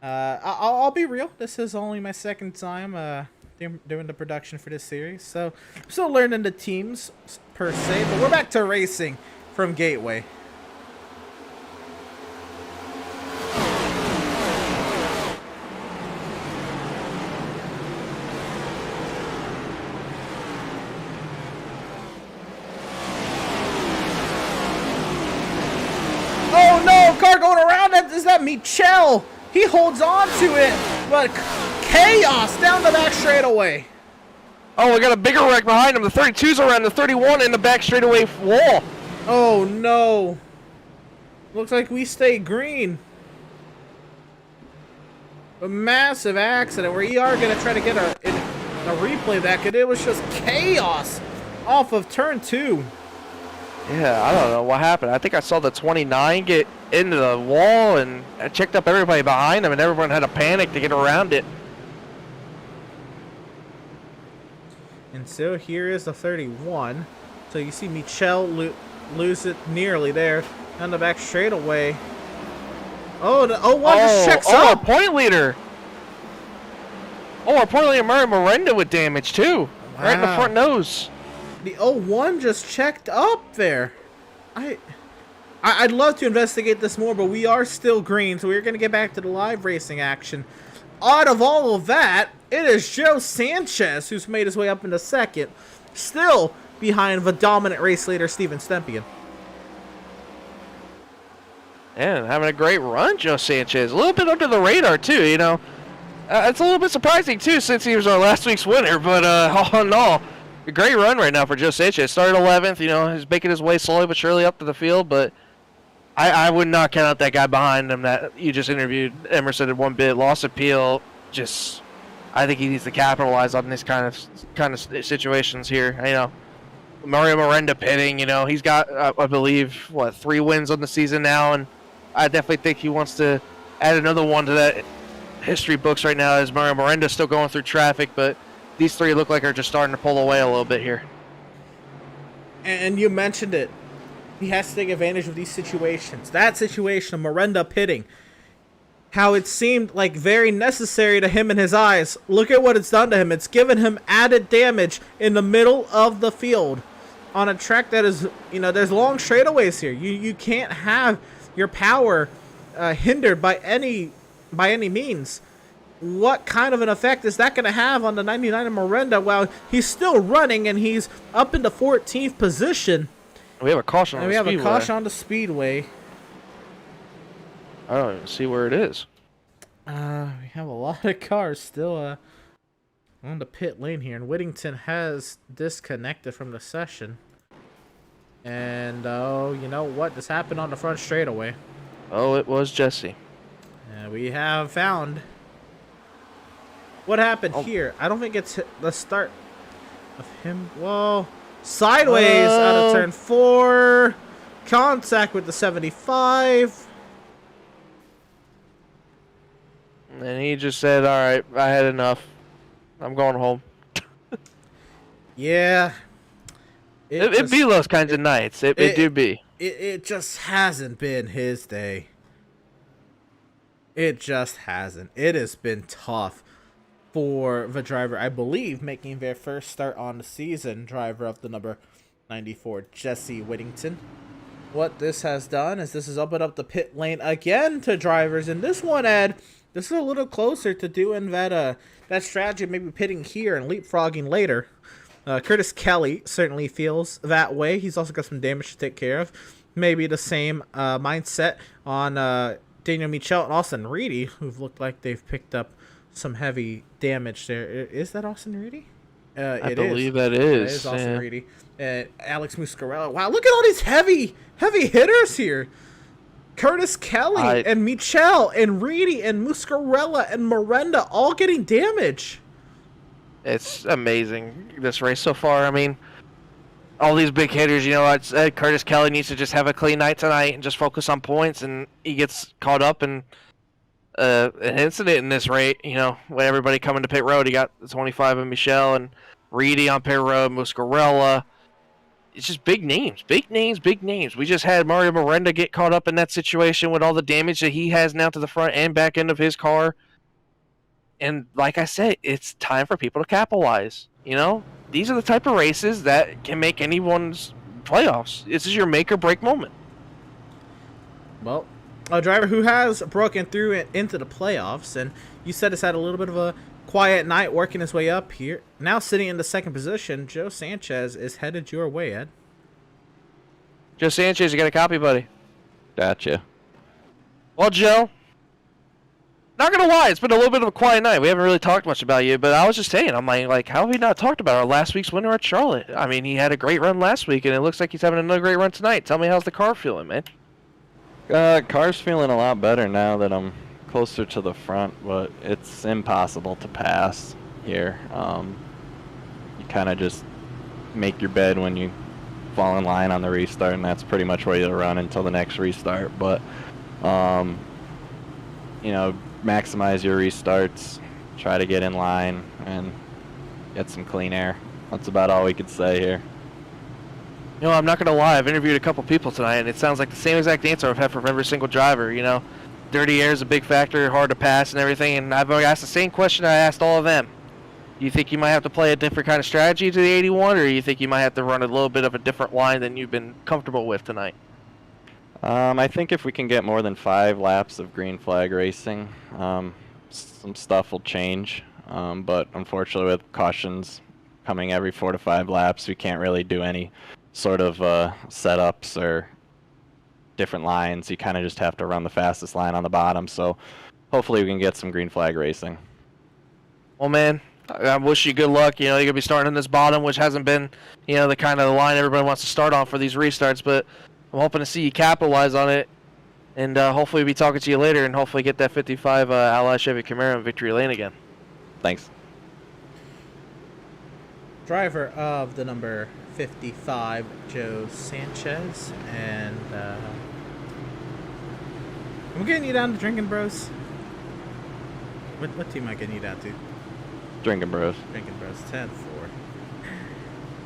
I'll be real. This is only my second time doing the production for this series, so I'm still learning the teams per se. But we're back to racing from Gateway. Oh no, car going around. Is that Michel? He holds on to it, but chaos down the back straightaway. Oh, we got a bigger wreck behind him. The 32's around the 31 in the back straightaway wall. Oh no. Looks like we stay green. A massive accident where we are going to try to get a replay of that, because it was just chaos off of turn 2. Yeah, I don't know what happened. I think I saw the 29 get into the wall, and I checked up everybody behind him, and everyone had a panic to get around it. And so here is the 31. So you see Michel lose it nearly there. Down the back straightaway. Oh, the 01 just checks up. Our point leader. Oh, our point leader, Mario Miranda, with damage, too. Wow. Right in the front nose. The 01 just checked up there. I'd love to investigate this more, but we are still green, so we're going to get back to the live racing action. Out of all of that, it is Joe Sanchez who's made his way up into second, still behind the dominant race leader Steven Stempian. Yeah, having a great run, Joe Sanchez. A little bit under the radar, too, you know. It's a little bit surprising, too, since he was our last week's winner, but all in all, a great run right now for Joe Sanchez. Started 11th, you know, he's making his way slowly but surely up to the field, but I would not count out that guy behind him that you just interviewed, Emerson, in one bit. Loss appeal, just, I think he needs to capitalize on this kind of situations here. You know, Mario Miranda pitting, he's got, I believe, 3 wins on the season now, and I definitely think he wants to add another one to that history books right now, as Mario Miranda's still going through traffic, but these 3 look like are just starting to pull away a little bit here. And you mentioned it. He has to take advantage of these situations. That situation of Miranda pitting, how it seemed like very necessary to him in his eyes. Look at what it's done to him. It's given him added damage in the middle of the field on a track that is, there's long straightaways here. You can't have your power hindered by any means. What kind of an effect is that going to have on the 99 of Miranda while he's still running and he's up in the 14th position? We have a caution on the speedway. We have a caution on the speedway. I don't even see where it is. We have a lot of cars still on the pit lane here, and Whittington has disconnected from the session. And you know what? This happened on the front straightaway. Oh, it was Jesse. And we have found what happened here. I don't think it's the start of him. Whoa. Sideways out of turn 4. Contact with the 75. And he just said, all right, I had enough. I'm going home. Yeah. It be those kinds of nights. It do be. It just hasn't been his day. It just hasn't. It has been tough for the driver, I believe, making their first start on the season, driver of the number 94, Jesse Whittington. What this has done is this has opened up the pit lane again to drivers, and this one, Ed, this is a little closer to doing that strategy, maybe pitting here and leapfrogging later. Curtis Kelly certainly feels that way. He's also got some damage to take care of. Maybe the same mindset on Daniel Michel and Austin Reedy, who've looked like they've picked up some heavy damage there. Is that Austin Reedy? I believe that is. It is Austin Reedy. Alex Muscarella. Wow, look at all these heavy hitters here. Curtis Kelly and Michel and Reedy and Muscarella and Miranda all getting damage. It's amazing, this race so far. I mean, all these big hitters, Curtis Kelly needs to just have a clean night tonight and just focus on points, and he gets caught up in an incident in this race, when everybody coming to pit road. He got 25 of Michelle and Reedy on pit road, Muscarella. It's just big names. We just had Mario Miranda get caught up in that situation with all the damage that he has now to the front and back end of his car. And like I said, it's time for people to capitalize. These are the type of races that can make anyone's playoffs. This is your make or break moment. Well, a driver who has broken through into the playoffs, and you said has had a little bit of a quiet night working his way up here. Now sitting in the second position, Joe Sanchez is headed your way, Ed. Joe Sanchez, you got a copy, buddy? Gotcha. Well, Joe, not gonna lie, it's been a little bit of a quiet night. We haven't really talked much about you, but I was just saying, I'm like, how have we not talked about our last week's winner at Charlotte? I mean, he had a great run last week, and it looks like he's having another great run tonight. Tell me, how's the car feeling, man? Car's feeling a lot better now that I'm closer to the front, but it's impossible to pass here. You kind of just make your bed when you fall in line on the restart, and that's pretty much where you'll run until the next restart. But maximize your restarts, try to get in line, and get some clean air. That's about all we could say here. I'm not going to lie. I've interviewed a couple people tonight, and it sounds like the same exact answer I've had from every single driver. Dirty air is a big factor, hard to pass and everything, and I've asked the same question I asked all of them. Do you think you might have to play a different kind of strategy to the 81, or do you think you might have to run a little bit of a different line than you've been comfortable with tonight? I think if we can get more than 5 laps of green flag racing, some stuff will change. But unfortunately, with cautions coming every 4 to 5 laps, we can't really do any sort of setups or different lines. You kind of just have to run the fastest line on the bottom. So hopefully we can get some green flag racing. Well, man, I wish you good luck. You're going to be starting in this bottom, which hasn't been, the kind of the line everybody wants to start on for these restarts. But I'm hoping to see you capitalize on it. And hopefully we'll be talking to you later and hopefully get that 55 Ally Chevy Camaro in victory lane again. Thanks. driver of the number 55, Joe Sanchez, and I'm getting you down to Drinking Bros. What team am I getting you down to? Drinking Bros. Drinking Bros. 10-4.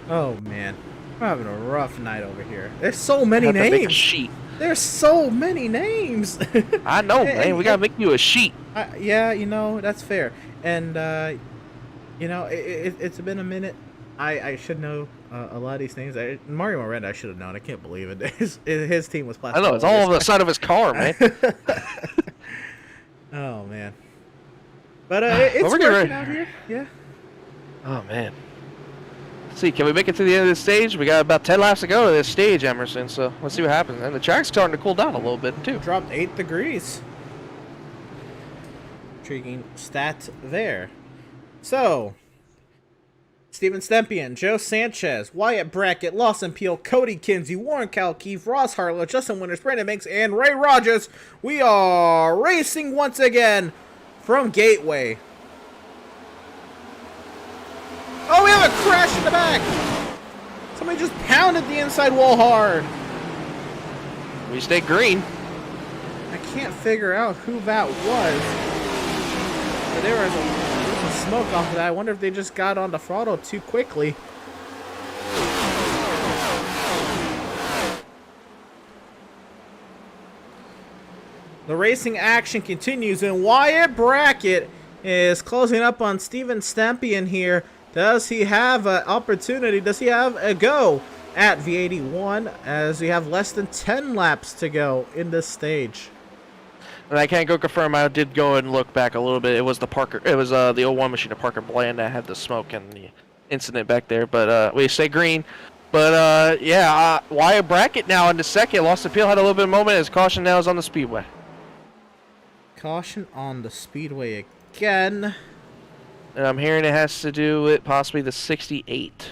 Oh man, I'm having a rough night over here. There's so many Have to make a names. sheet. There's so many names. I know, man. We gotta make you a sheet. Yeah, you know, that's fair. And you know, it's been a minute. I should know a lot of these names. Mario Miranda, I should have known. I can't believe it. His team was plastic. I know, it's all over the side of his car, man. Oh man. But it's we're working ready. out here. Yeah. Oh, man. Let's see, can we make it to the end of this stage? We got about 10 laps to go to this stage, Emerson, so let's see what happens. And the track's starting to cool down a little bit, too. Dropped 8 degrees. Intriguing stat there. So, Steven Stempian, Joe Sanchez, Wyatt Brackett, Lawson Peel, Cody Kinsey, Warren Kalkeef, Ross Harlow, Justin Winters, Brandon Banks, and Ray Rogers. We are racing once again from Gateway. Oh, we have a crash in the back. Somebody just pounded the inside wall hard. We stay green. I can't figure out who that was. But there was a smoke off of that. I wonder if they just got on the throttle too quickly. The racing action continues, and Wyatt Brackett is closing up on Steven Stempian here. Does he have an opportunity? Does he have a go at V81 as we have less than 10 laps to go in this stage? And I can't go confirm. I did go and look back a little bit. It was the Parker. It was the 01 machine of Parker Bland that had the smoke and the incident back there. But we stay green. But yeah, Wyatt Brackett now in the second. Lost Appeal had a little bit of moment. His caution now is on the speedway. Caution on the speedway again. And I'm hearing it has to do with possibly the 68.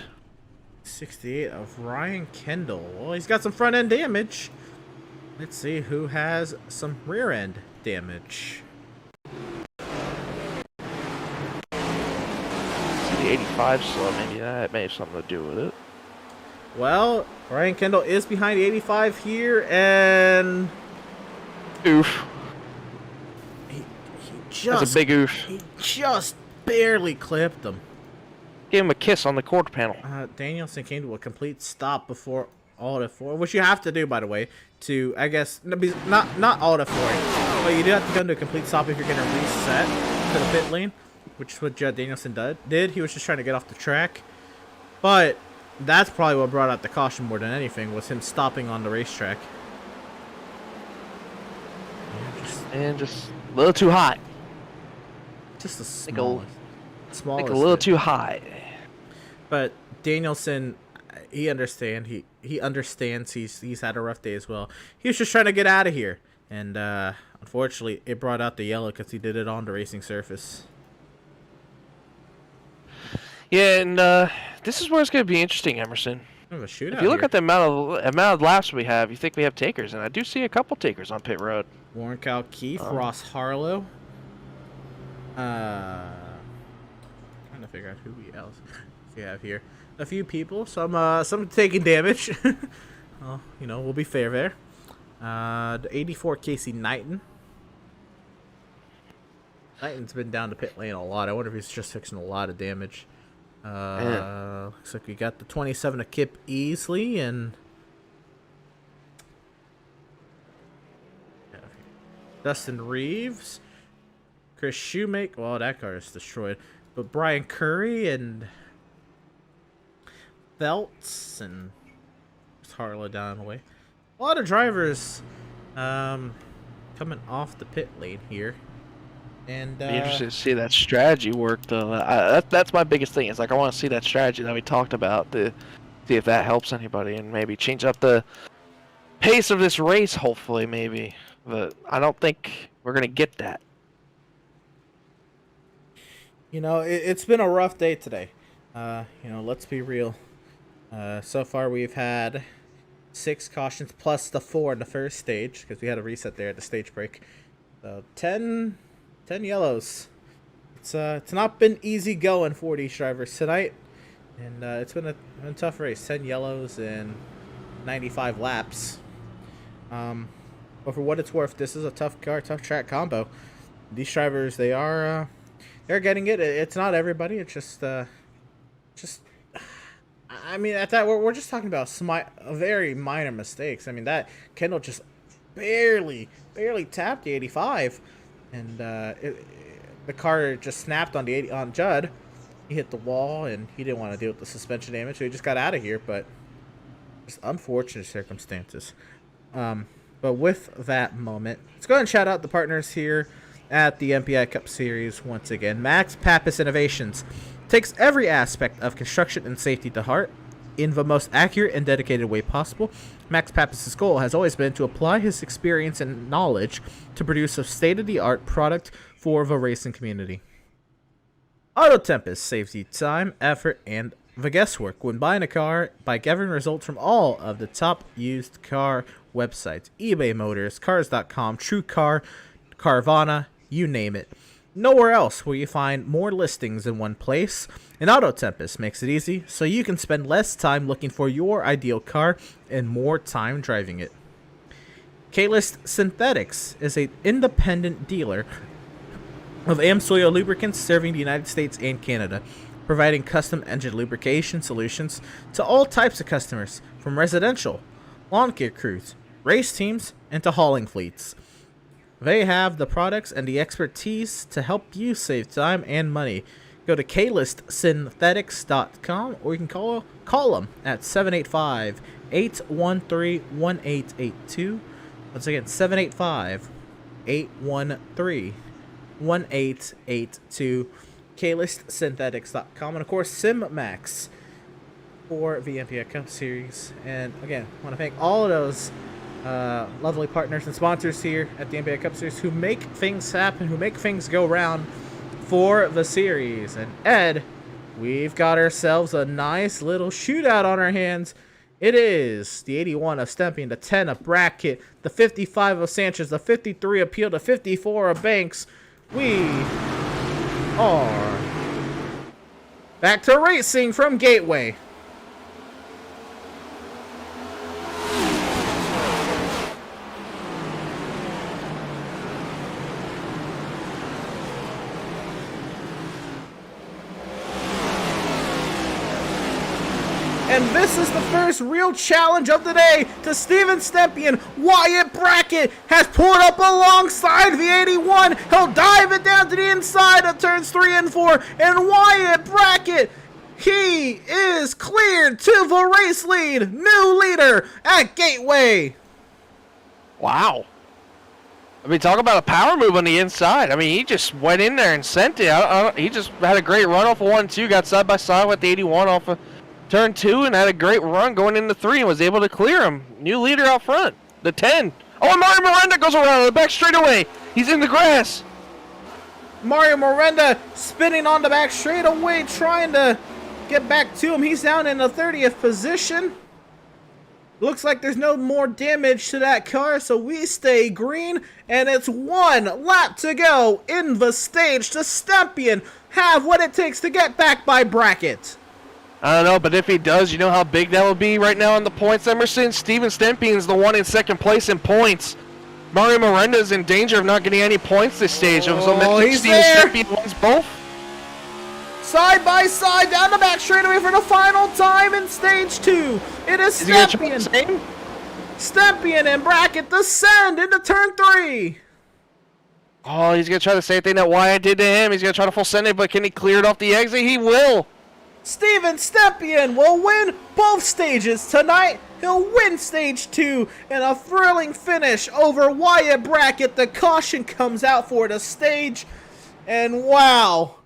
68 of Ryan Kendall. Well, he's got some front end damage. Let's see who has some rear end damage. The 85 slow, maybe that may have something to do with it. Well, Ryan Kendall is behind 85 here, and Oof. he just, That's a big oof. he just barely clipped him. Give him a kiss on the quarter panel. Danielson came to a complete stop before Auto 4, which you have to do, by the way, to, I guess, not Auto 4, but you do have to come to a complete stop if you're going to reset to the pit lane, which is what Judd Danielson did. He was just trying to get off the track, but that's probably what brought out the caution more than anything, was him stopping on the racetrack. And just a little too hot. Just the smallest a little too high. But Danielson, he understands. He understands. He's had a rough day as well. He was just trying to get out of here, and unfortunately, it brought out the yellow because he did it on the racing surface. Yeah, and this is where it's going to be interesting, Emerson. Kind of a shootout If you look here. at the amount of laps we have, you think we have takers, and I do see a couple takers on pit road. Warren Kalkeef, Ross Harlow. Trying to figure out who else we have here. A few people, some taking damage. Well, you know, we'll be fair there. The 84 Casey Knighton. Knighton's been down to pit lane a lot. I wonder if he's just fixing a lot of damage. Looks like we got the 27 of Kip Easley and Dustin Reeves, Chris Shoemaker. Well, that car is destroyed. But Brian Curry and Feltz and Harlow down the way. A lot of drivers coming off the pit lane here. And Be interested to see that strategy work, though. That's my biggest thing. Is like I want to see that strategy that we talked about to see if that helps anybody and maybe change up the pace of this race. Hopefully, maybe, but I don't think we're gonna get that. You know, it's been a rough day today. You know, let's be real. So far, we've had 6 cautions plus the 4 in the first stage because we had a reset there at the stage break. So 10 yellows. It's not been easy going for these drivers tonight. And it's been a tough race. 10 yellows and 95 laps. But for what it's worth, this is a tough car, tough track combo. These drivers, they're getting it. It's not everybody. It's just I mean, at that we're just talking about very minor mistakes. I mean, that Kendall just barely tapped the 85, and the car just snapped on the 80 on Judd. He hit the wall, and he didn't want to deal with the suspension damage, so he just got out of here. But just unfortunate circumstances. But with that moment, let's go ahead and shout out the partners here at the MPI Cup Series once again. Max Pappas Innovations takes every aspect of construction and safety to heart in the most accurate and dedicated way possible. Max Pappas' goal has always been to apply his experience and knowledge to produce a state-of-the-art product for the racing community. Auto Tempest saves you time, effort, and the guesswork when buying a car by gathering results from all of the top used car websites: eBay Motors, Cars.com, TrueCar, Carvana, you name it. Nowhere else will you find more listings in one place. And Auto Tempest makes it easy so you can spend less time looking for your ideal car and more time driving it. K-List Synthetics is an independent dealer of AmSoil lubricants serving the United States and Canada, providing custom engine lubrication solutions to all types of customers, from residential, lawn care crews, race teams, and to hauling fleets. They have the products and the expertise to help you save time and money. Go to KListSynthetics.com, or you can call them at 785-813-1882. Once again, 785-813-1882. KListSynthetics.com, and of course SimMax for the MPI Cup Series. And again, I want to thank all of those lovely partners and sponsors here at the MPI Cup Series who make things happen, who make things go round for the series. And Ed, we've got ourselves a nice little shootout on our hands. It is the 81 of Stempien, the 10 of Brackett, the 55 of Sanchez, the 53 of Peel, the 54 of Banks. We are back to racing from Gateway. And this is the first real challenge of the day to Steven Stempien. Wyatt Brackett has pulled up alongside the 81. He'll dive it down to the inside of turns 3 and 4. And Wyatt Brackett, he is cleared to the race lead. New leader at Gateway. Wow. I mean, talk about a power move on the inside. I mean, he just went in there and sent it. He just had a great run off of 1-2, got side by side with the 81 off of turn 2, and had a great run going into 3 and was able to clear him. New leader out front, the 10. Oh, and Mario Miranda goes around the back straightaway. He's in the grass. Mario Miranda spinning on the back straightaway, trying to get back to him. He's down in the 30th position. Looks like there's no more damage to that car, so we stay green, and it's 1 lap to go in the stage to Stempien have what it takes to get back by Brackett. I don't know, but if he does, you know how big that would be right now in the points, Emerson? Steven Stempien's the one in second place in points. Mario Miranda's in danger of not getting any points this stage. So he's Steven there. Stempien wins both. Side by side, down the back straightaway for the final time in stage 2. It is Stempien. Stempien and Brackett descend into turn 3. Oh, he's going to try the same thing that Wyatt did to him. He's going to try to full send it, but can he clear it off the exit? He will. Steven Stempien will win both stages tonight. He'll win stage 2 in a thrilling finish over Wyatt Brackett. The caution comes out for the stage. And wow,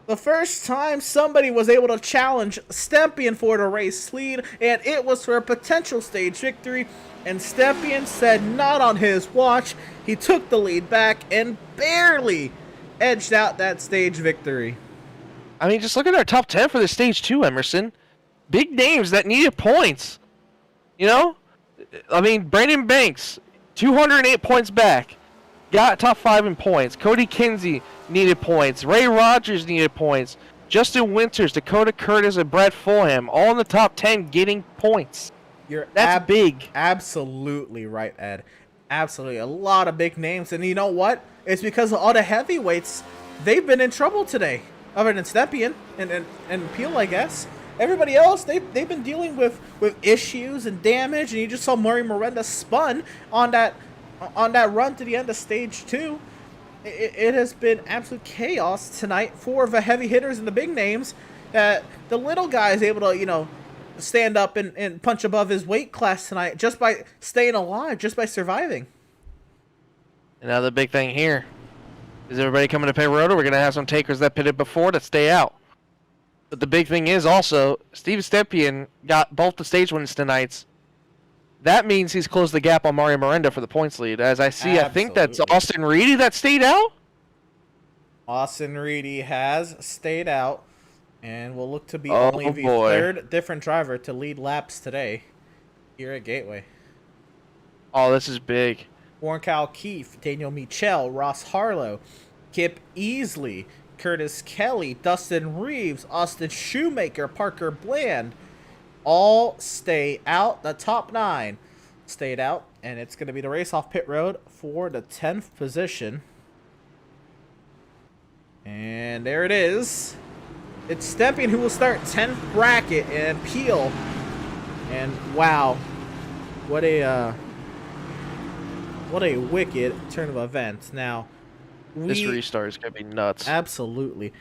the first time somebody was able to challenge Stempien for the race lead, and it was for a potential stage victory. And Stempien said not on his watch. He took the lead back and barely edged out that stage victory. I mean, just look at our top 10 for the stage 2, Emerson. Big names that needed points. You know? I mean, Brandon Banks, 208 points back. Got top 5 in points. Cody Kinsey needed points. Ray Rogers needed points. Justin Winters, Dakota Curtis, and Brett Fulham, all in the top 10 getting points. That's big. Absolutely right, Ed. Absolutely. A lot of big names. And you know what? It's because of all the heavyweights. They've been in trouble today. Other than Stepien and Peel, I guess. Everybody else, they've been dealing with issues and damage. And you just saw Murray Miranda spun on that run to the end of stage 2. It has been absolute chaos tonight for the heavy hitters and the big names. The little guy is able to, you know, stand up and punch above his weight class tonight just by staying alive, just by surviving. And now the big thing here is everybody coming to pay road. We're going to have some takers that pitted before to stay out. But the big thing is also Steve Stepien got both the stage wins tonight. That means he's closed the gap on Mario Miranda for the points lead. As I see, I think that's Austin Reedy that stayed out. Austin Reedy has stayed out and will look to be only the third different driver to lead laps today here at Gateway. Oh, this is big. Warren Kyle Keefe, Daniel Michel, Ross Harlow, Kip Easley, Curtis Kelly, Dustin Reeves, Austin Shoemaker, Parker Bland, all stay out. The top 9 stayed out, and it's going to be the race off pit road for the 10th position. And there it is. It's Stepien who will start 10th bracket, and Peel. And wow, what a wicked turn of events. Now, this restart is going to be nuts. Absolutely.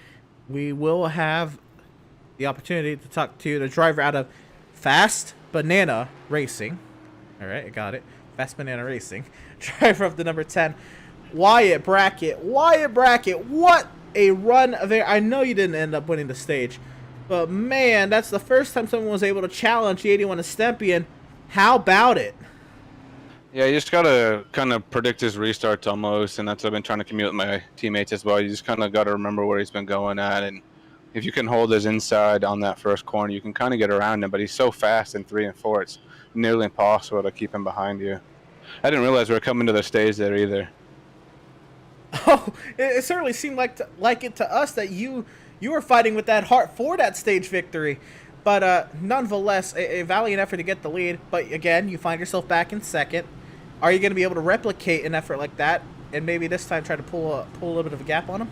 We will have the opportunity to talk to the driver out of Fast Banana Racing. All right, I got it. Fast Banana Racing. Driver of the number 10, Wyatt Brackett. Wyatt Brackett, what a run there. I know you didn't end up winning the stage, but man, that's the first time someone was able to challenge the 81 of Stepien. How about it? Yeah, you just got to kind of predict his restarts almost, and that's what I've been trying to communicate with my teammates as well. You just kind of got to remember where he's been going at, and if you can hold his inside on that first corner, you can kind of get around him, but he's so fast in 3 and 4, it's nearly impossible to keep him behind you. I didn't realize we were coming to the stage there either. Oh, it certainly seemed like it to us that you were fighting with that heart for that stage victory. But nonetheless, a valiant effort to get the lead. But again, you find yourself back in second. Are you going to be able to replicate an effort like that and maybe this time try to pull a little bit of a gap on him?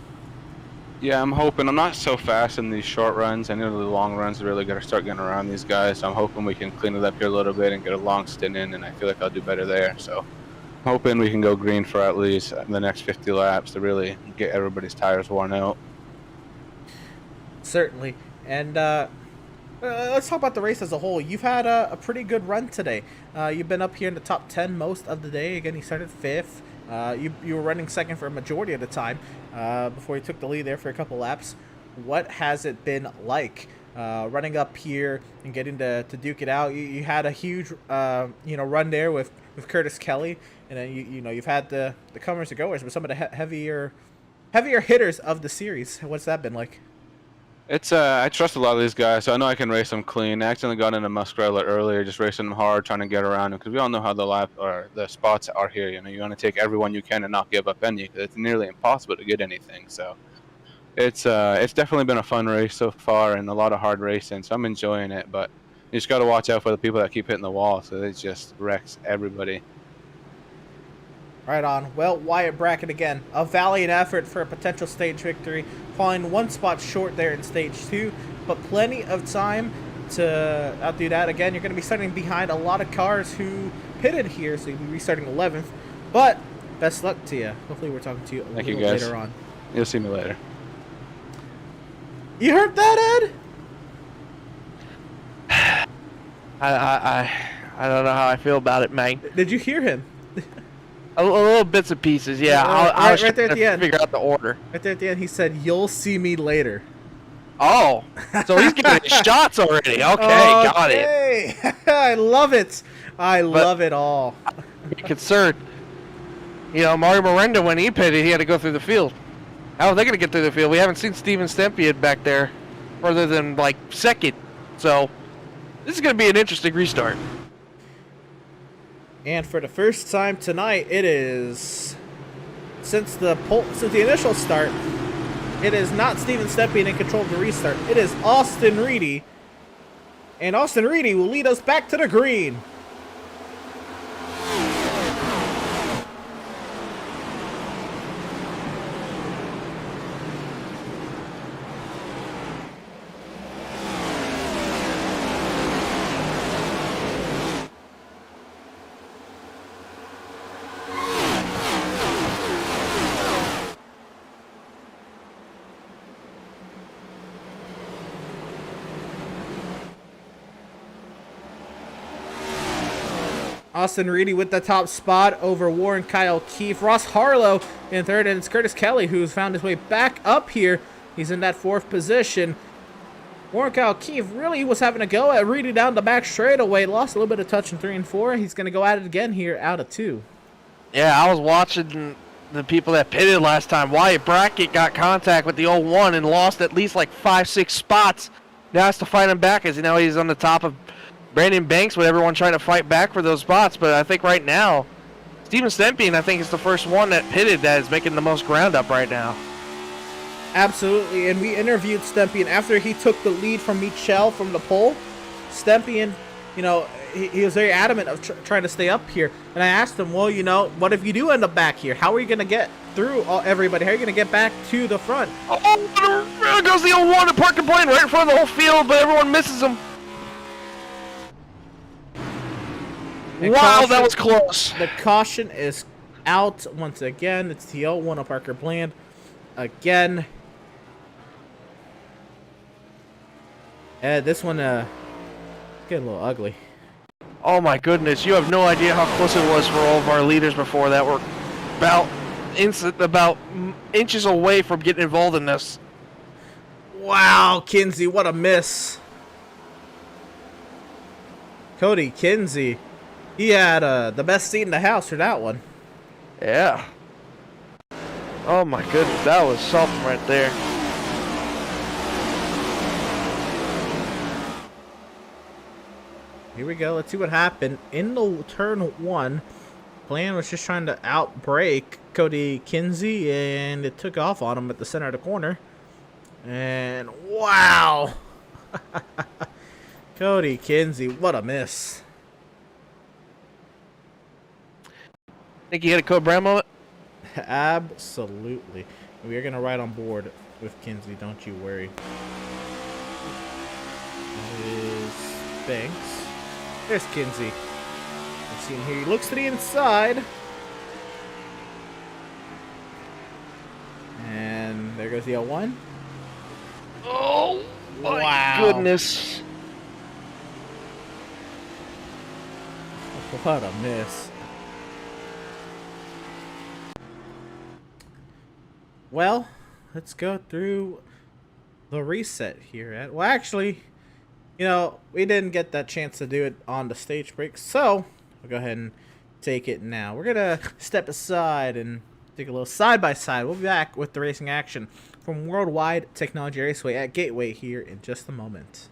Yeah, I'm hoping. I'm not so fast in these short runs. I know the long runs are really going to start getting around these guys. So I'm hoping we can clean it up here a little bit and get a long stint in, and I feel like I'll do better there. So I'm hoping we can go green for at least the next 50 laps to really get everybody's tires worn out. Certainly. And let's talk about the race as a whole. You've had a pretty good run today. You've been up here in the top 10 most of the day. Again, you started 5th. You were running second for a majority of the time before you took the lead there for a couple laps. What has it been like running up here and getting to duke it out? You had a huge run there with Curtis Kelly, and then you've had the comers and goers, but some of the heavier hitters of the series. What's that been like? It's I trust a lot of these guys, so I know I can race them clean. I accidentally got into Muskrella earlier, just racing them hard, trying to get around them, because we all know how the spots are here. You want to take everyone you can and not give up any, because it's nearly impossible to get anything. So it's definitely been a fun race so far and a lot of hard racing. So I'm enjoying it, but you just got to watch out for the people that keep hitting the wall, so it just wrecks everybody. Right on. Well, Wyatt Brackett again, a valiant effort for a potential stage victory, falling 1 spot short there in stage 2, but plenty of time to outdo that. Again, you're going to be starting behind a lot of cars who pitted here, so you'll be restarting 11th, but best luck to you. Hopefully we're talking to you a little later on. You'll see me later. You heard that, Ed? I don't know how I feel about it, man. Did you hear him? A little bits and pieces, yeah. I was right there at the end. Figure out the order. Right there at the end, he said, "You'll see me later." Oh, so he's getting his shots already. Okay, got it. I love it. I love it all. I'm concerned. Mario Miranda, when he pitted, he had to go through the field. How are they going to get through the field? We haven't seen Steven Stepien back there further than, second. So, this is going to be an interesting restart. And for the first time tonight, it is since the initial start, it is not Steven Stepien in control of the restart. It is Austin Reedy. And Austin Reedy will lead us back to the green. Austin Reedy with the top spot over Warren Kyle Keefe. Ross Harlow in third, and it's Curtis Kelly who's found his way back up here. He's in that fourth position. Warren Kyle Keefe really was having a go at Reedy down the back straightaway. Lost a little bit of touch in 3 and 4. He's going to go at it again here out of 2. Yeah, I was watching the people that pitted last time. Wyatt Brackett got contact with the 0-1 and lost at least like 5-6 spots. Now has to fight him back as he's on the top of Brandon Banks with everyone trying to fight back for those spots. But I think right now, Steven Stepien, I think, is the first one that pitted that is making the most ground up right now. Absolutely, and we interviewed Stepien after he took the lead from Michel from the pole. Stepien, he was very adamant of trying to stay up here. And I asked him, well, what if you do end up back here? How are you going to get through everybody? How are you going to get back to the front? Oh, there goes the 0-1 to park the plane right in front of the whole field, but everyone misses him. Wow, that was close. The caution is out once again. It's the 0-1 of Parker Bland again. This one getting a little ugly. Oh my goodness, you have no idea how close it was for all of our leaders before that were about inches away from getting involved in this. Wow, Kinsey, what a miss. Cody Kinsey. He had the best seat in the house for that one. Yeah. Oh my goodness, that was something right there. Here we go. Let's see what happened. In the turn 1, Plan was just trying to outbrake Cody Kinsey, and it took off on him at the center of the corner. And wow. Cody Kinsey, what a miss. Think you hit a Code Brown moment? Absolutely. We are going to ride on board with Kinsey, don't you worry. That is Banks. There's Kinsey. We've seen here. He looks to the inside. And there goes the 0-1. Oh, my wow. goodness. What a miss. Well, let's go through the reset here. Well, actually, we didn't get that chance to do it on the stage break, so we'll go ahead and take it now. We're going to step aside and take a little side-by-side. We'll be back with the racing action from Worldwide Technology Raceway at Gateway here in just a moment.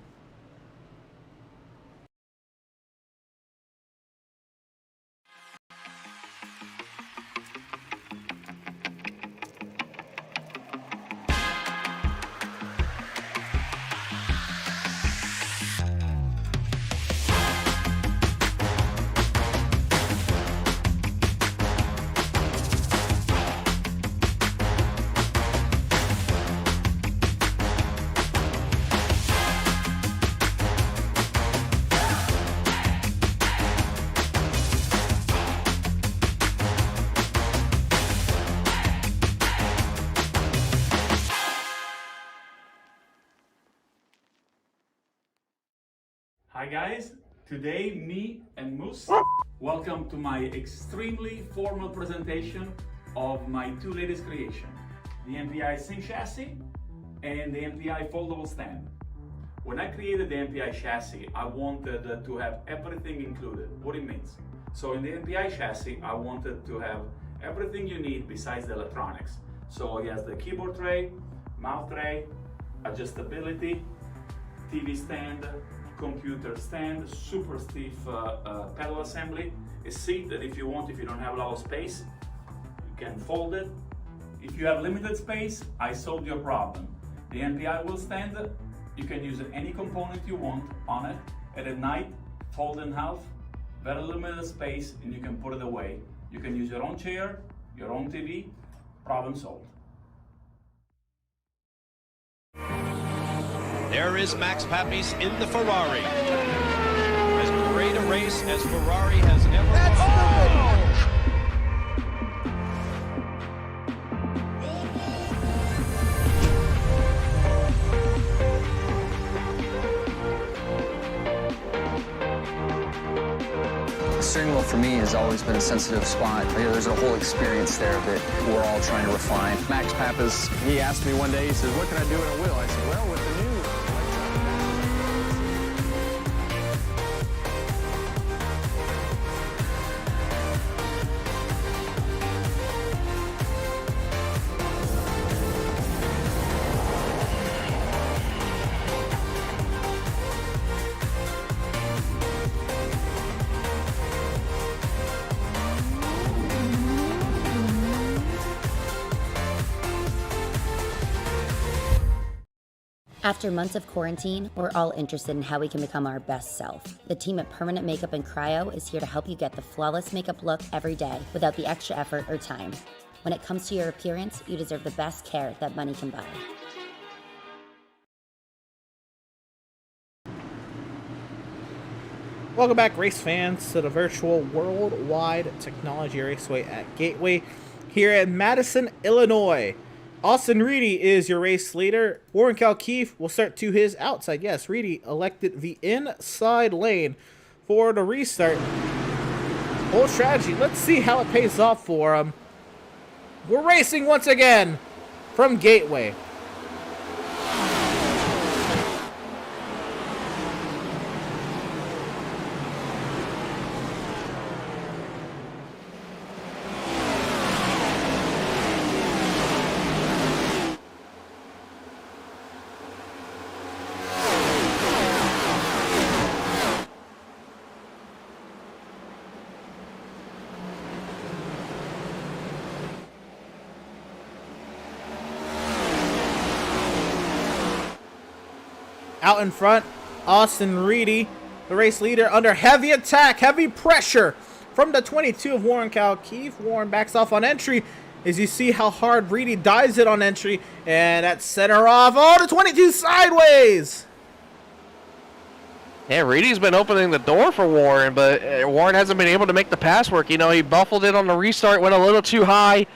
Hi guys, today me and Moose welcome to my extremely formal presentation of my two latest creations, the MPI Sync Chassis and the MPI Foldable Stand. When I created the MPI chassis, I wanted to have everything included. What it means. So in the MPI chassis, I wanted to have everything you need besides the electronics. So it has the keyboard tray, mouse tray, adjustability, TV stand, computer stand, super stiff pedal assembly, a seat that if you don't have a lot of space, you can fold it If you have limited space, I solved your problem. The MPI will stand. You can use any component you want on it, and at night, fold in half, very limited space, and you can put it away. You can use your own chair, your own TV, problem solved. There is Max Papis in the Ferrari. As great a race as Ferrari has ever won. The steering wheel for me has always been a sensitive spot. There's a whole experience there that we're all trying to refine. Max Pappas, he asked me one day, he says, what can I do with a wheel? I said, well, with the new After months of quarantine, we're all interested in how we can become our best self. The team at Permanent Makeup and Cryo is here to help you get the flawless makeup look every day without the extra effort or time. When it comes to your appearance, you deserve the best care that money can buy. Welcome back, race fans, to the virtual Worldwide Technology Raceway at Gateway here in Madison, Illinois. Austin Reedy is your race leader. Warren Kalkeith will start to his outside. Yes, Reedy elected the inside lane for the restart. Whole strategy. Let's see how it pays off for him. We're racing once again from Gateway. Out in front, Austin Reedy, the race leader, under heavy attack, heavy pressure from the 22 of Warren Kalkeith. Warren backs off on entry as you see how hard Reedy dives it on entry, and that set her off. Oh, the 22 sideways! Yeah, Reedy's been opening the door for Warren, but Warren hasn't been able to make the pass work. You know, he buffled it on the restart, went a little too high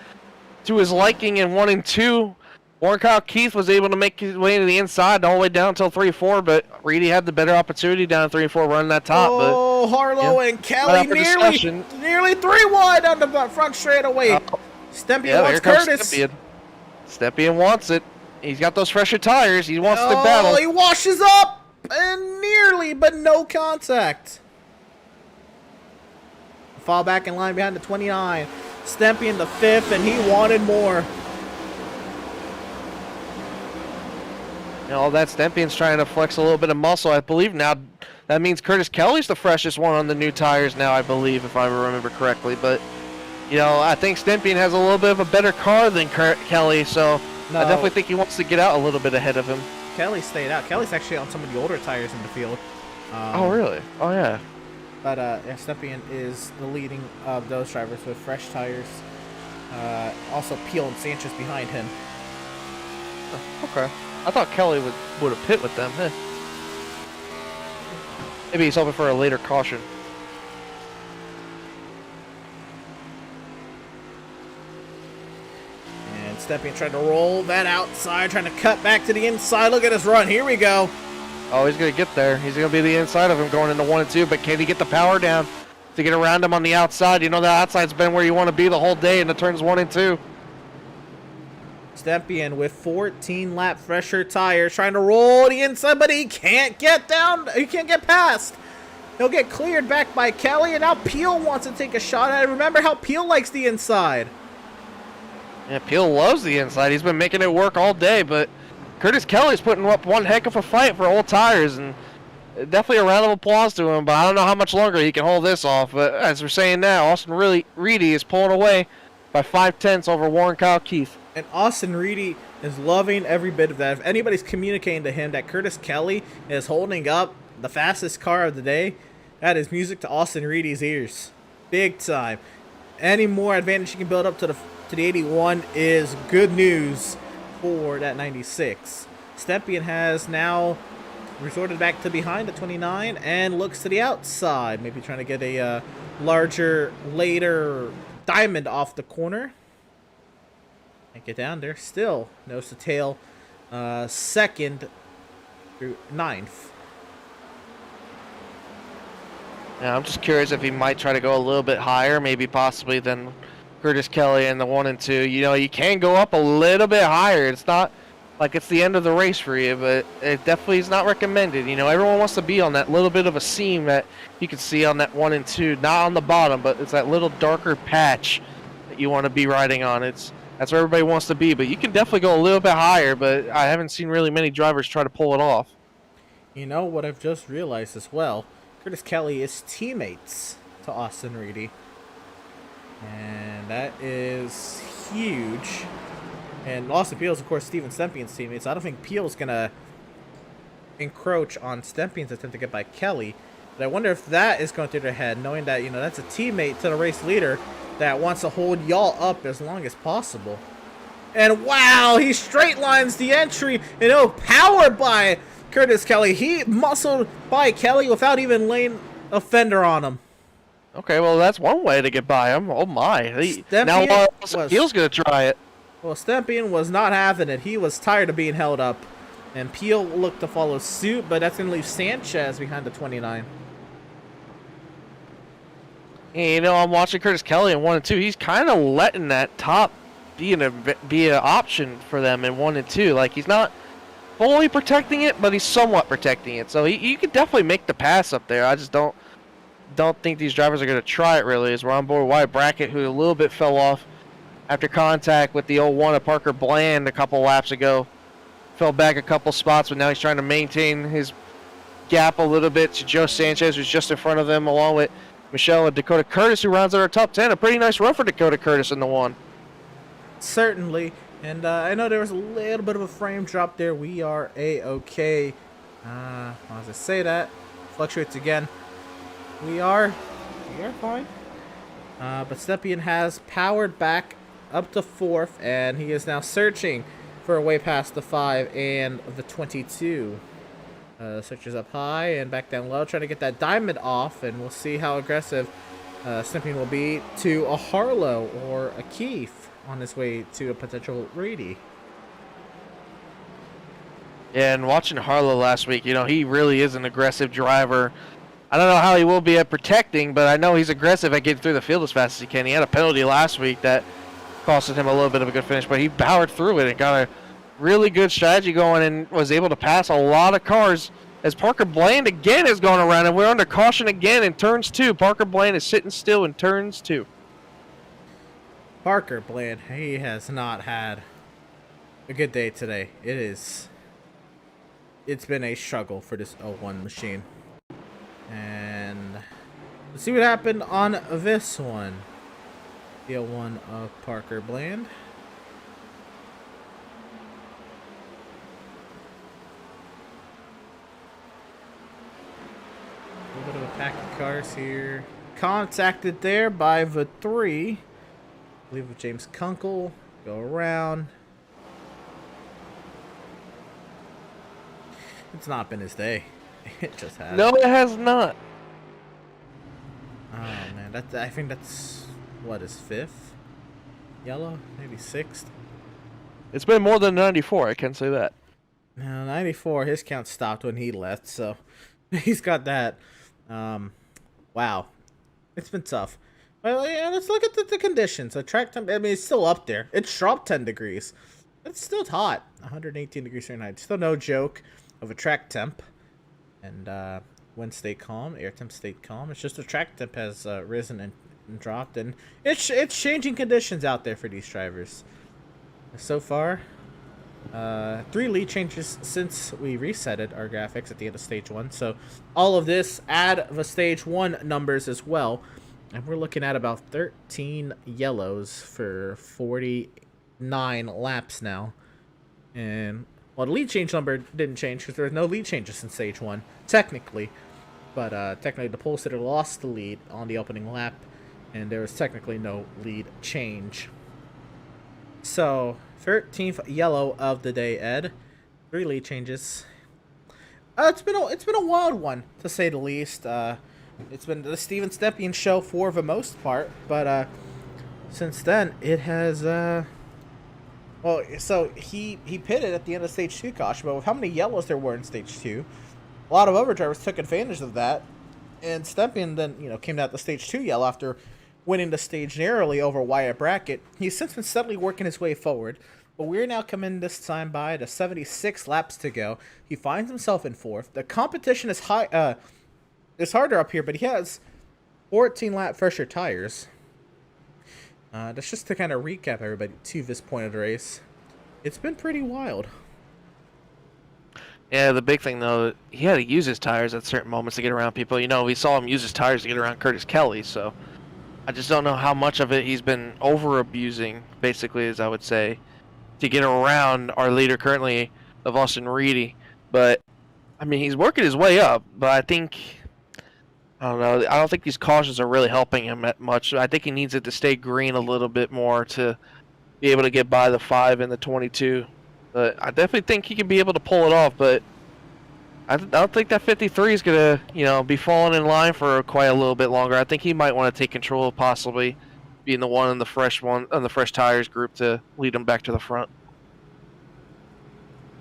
to his liking in 1 and 2. Warren Kalkeith was able to make his way to the inside all the way down until 3-4, but Reedy had the better opportunity down 3-4 running that top. Oh, but, Harlow and Kelly nearly 3 wide on the front straightaway. Stempien wants Curtis. Stempien wants it. He's got those fresher tires. He wants to battle. He washes up and nearly, but no contact. Fall back in line behind the 29. Stempien the 5th, and he wanted more. You know, that Stempien's trying to flex a little bit of muscle, I believe now. That means Curtis Kelly's the freshest one on the new tires now, I believe, if I remember correctly. But, you know, I think Stempien has a little bit of a better car than Kelly, so I definitely think he wants to get out a little bit ahead of him. Kelly stayed out. Kelly's actually on some of the older tires in the field. Oh, really? Oh, yeah. But yeah, Stempien is the leading of those drivers with fresh tires. Also, Peel and Sanchez behind him. Oh, okay. I thought Kelly would have pit with them. Maybe he's hoping for a later caution. And Stempien trying to roll that outside, trying to cut back to the inside. Look at his run. Here we go. Oh, he's going to get there. He's going to be the inside of him going into 1 and 2, but can he get the power down to get around him on the outside? You know, the outside's been where you want to be the whole day in the turns 1 and 2. Stempien with 14 lap fresher tires, trying to roll the inside, but he can't get down. He can't get past. He'll get cleared back by Kelly, and now Peel wants to take a shot at it. Remember how Peel likes the inside. Yeah, Peel loves the inside. He's been making it work all day, but Curtis Kelly's putting up one heck of a fight for old tires, and definitely a round of applause to him, but I don't know how much longer he can hold this off. But as we're saying now, Austin Reedy is pulling away by 5/10 over Warren Kalkeith. And Austin Reedy is loving every bit of that. If anybody's communicating to him that Curtis Kelly is holding up the fastest car of the day, that is music to Austin Reedy's ears. Big time. Any more advantage you can build up to the 81 is good news for that 96. Stepien has now resorted back to behind the 29 and looks to the outside. Maybe trying to get a larger, later diamond off the corner. Can't get down there. Still nose to tail, second through ninth. Yeah, I'm just curious if he might try to go a little bit higher, maybe possibly than Curtis Kelly in the 1 and 2. You know, you can go up a little bit higher. It's not like it's the end of the race for you, but it definitely is not recommended. You know, everyone wants to be on that little bit of a seam that you can see on that 1 and 2, not on the bottom, but it's that little darker patch that you want to be riding on. That's where everybody wants to be, but you can definitely go a little bit higher, but I haven't seen really many drivers try to pull it off. You know what I've just realized as well? Curtis Kelly is teammates to Austin Reedy. And that is huge. And Austin Peel's, of course, Steven Stepien's teammates. I don't think Peel's going to encroach on Stepien's attempt to get by Kelly. But I wonder if that is going through their head, knowing that, you know, that's a teammate to the race leader that wants to hold y'all up as long as possible. And wow, he straight lines the entry, and oh, powered by Curtis Kelly. He muscled by Kelly without even laying a fender on him. Okay, well, that's one way to get by him. Oh my. Now Peel's going to try it. Well, Stepien was not having it. He was tired of being held up. And Peel looked to follow suit, but that's going to leave Sanchez behind the 29. And, you know, I'm watching Curtis Kelly in 1 and 2. He's kind of letting that top be an option for them in 1 and 2. Like, he's not fully protecting it, but he's somewhat protecting it. So he could definitely make the pass up there. I just don't think these drivers are going to try it, really, as we're on board Wyatt Brackett, who a little bit fell off after contact with the 01 of Parker Bland a couple laps ago. Fell back a couple spots, but now he's trying to maintain his gap a little bit to Joe Sanchez, who's just in front of them, along with Michelle and Dakota Curtis, who rounds out our top 10. A pretty nice run for Dakota Curtis in the 1. Certainly. And I know there was a little bit of a frame drop there. We are A-okay. As I say that, fluctuates again. We are fine. But Stepien has powered back up to 4th, and he is now searching for a way past the 5 and the 22. Searches up high and back down low, trying to get that diamond off, and we'll see how aggressive Stepien will be to a Harlow or a Keith on his way to a potential Reedy. Yeah, and watching Harlow last week, you know, he really is an aggressive driver. I don't know how he will be at protecting, but I know he's aggressive at getting through the field as fast as he can. He had a penalty last week that costed him a little bit of a good finish, but he powered through it and got a really good strategy going and was able to pass a lot of cars as Parker Bland again is going around, and we're under caution again in turns 2. Parker Bland is sitting still in turns 2. Parker Bland, he has not had a good day today. It's been a struggle for this 01 machine. And let's see what happened on this one. The 01 of Parker Bland. A little bit of a pack of cars here. Contacted there by the 3. I believe with James Kunkel. Go around. It's not been his day. It just has. No, it has not. Oh man, I think that's what is 5th? Yellow, maybe 6th. It's been more than 94. I can say that. No, 94. His count stopped when he left, so he's got that. Wow, it's been tough. Well, yeah, let's look at the conditions. The track temp. I mean, it's still up there. It's dropped 10 degrees. It's still hot. 118 degrees Fahrenheit. Still no joke of a track temp. And wind stayed calm. Air temp stayed calm. It's just the track temp has risen and dropped, and it's changing conditions out there for these drivers. So far, 3 lead changes since we resetted our graphics at the end of stage 1. So all of this add the stage 1 numbers as well. And we're looking at about 13 yellows for 40 9 laps now. And, well, the lead change number didn't change because there was no lead changes in stage 1, technically. But technically, the pole sitter lost the lead on the opening lap, and there was technically no lead change. So, 13th yellow of the day, Ed. 3 lead changes. It's been a wild one, to say the least. It's been the Steven Stepien show for the most part, but since then it has well, so he pitted at the end of stage 2 caution, but with how many yellows there were in stage 2, a lot of other drivers took advantage of that, and Stepien then came out the stage 2 yellow after winning the stage narrowly over Wyatt Brackett. He's since been steadily working his way forward. But we're now coming this time by to 76 laps to go. He finds himself in 4th. The competition is high. It's harder up here, but he has 14 lap fresher tires. That's just to kind of recap everybody to this point of the race. It's been pretty wild. Yeah, the big thing though, he had to use his tires at certain moments to get around people. We saw him use his tires to get around Curtis Kelly, so I just don't know how much of it he's been over abusing, basically, as I would say, to get around our leader currently of Austin Reedy. But I mean, he's working his way up, but I don't know, I don't think these cautions are really helping him much. I think he needs it to stay green a little bit more to be able to get by the 5 and the 22. But I definitely think he can be able to pull it off, but I don't think that 53 is going to, be falling in line for quite a little bit longer. I think he might want to take control, possibly being the one in the fresh tires group to lead him back to the front.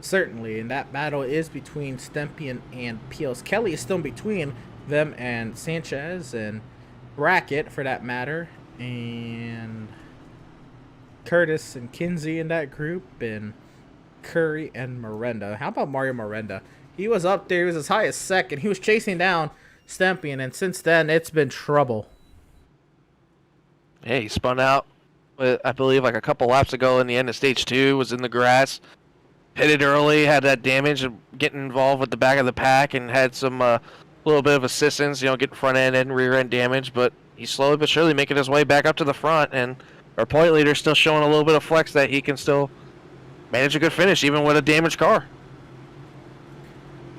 Certainly, and that battle is between Stepien and Peels. Kelly is still in between them and Sanchez and Brackett, for that matter, and Curtis and Kinsey in that group, and Curry and Miranda. How about Mario Miranda? He was up there. He was as high as 2nd. He was chasing down Stepien, and since then, it's been trouble. Yeah, he spun out, I believe, like a couple laps ago in the end of stage 2, was in the grass, pitted early, had that damage of getting involved with the back of the pack, and had some little bit of assistance, getting front end and rear end damage, but he's slowly but surely making his way back up to the front, and our point leader's still showing a little bit of flex that he can still manage a good finish, even with a damaged car.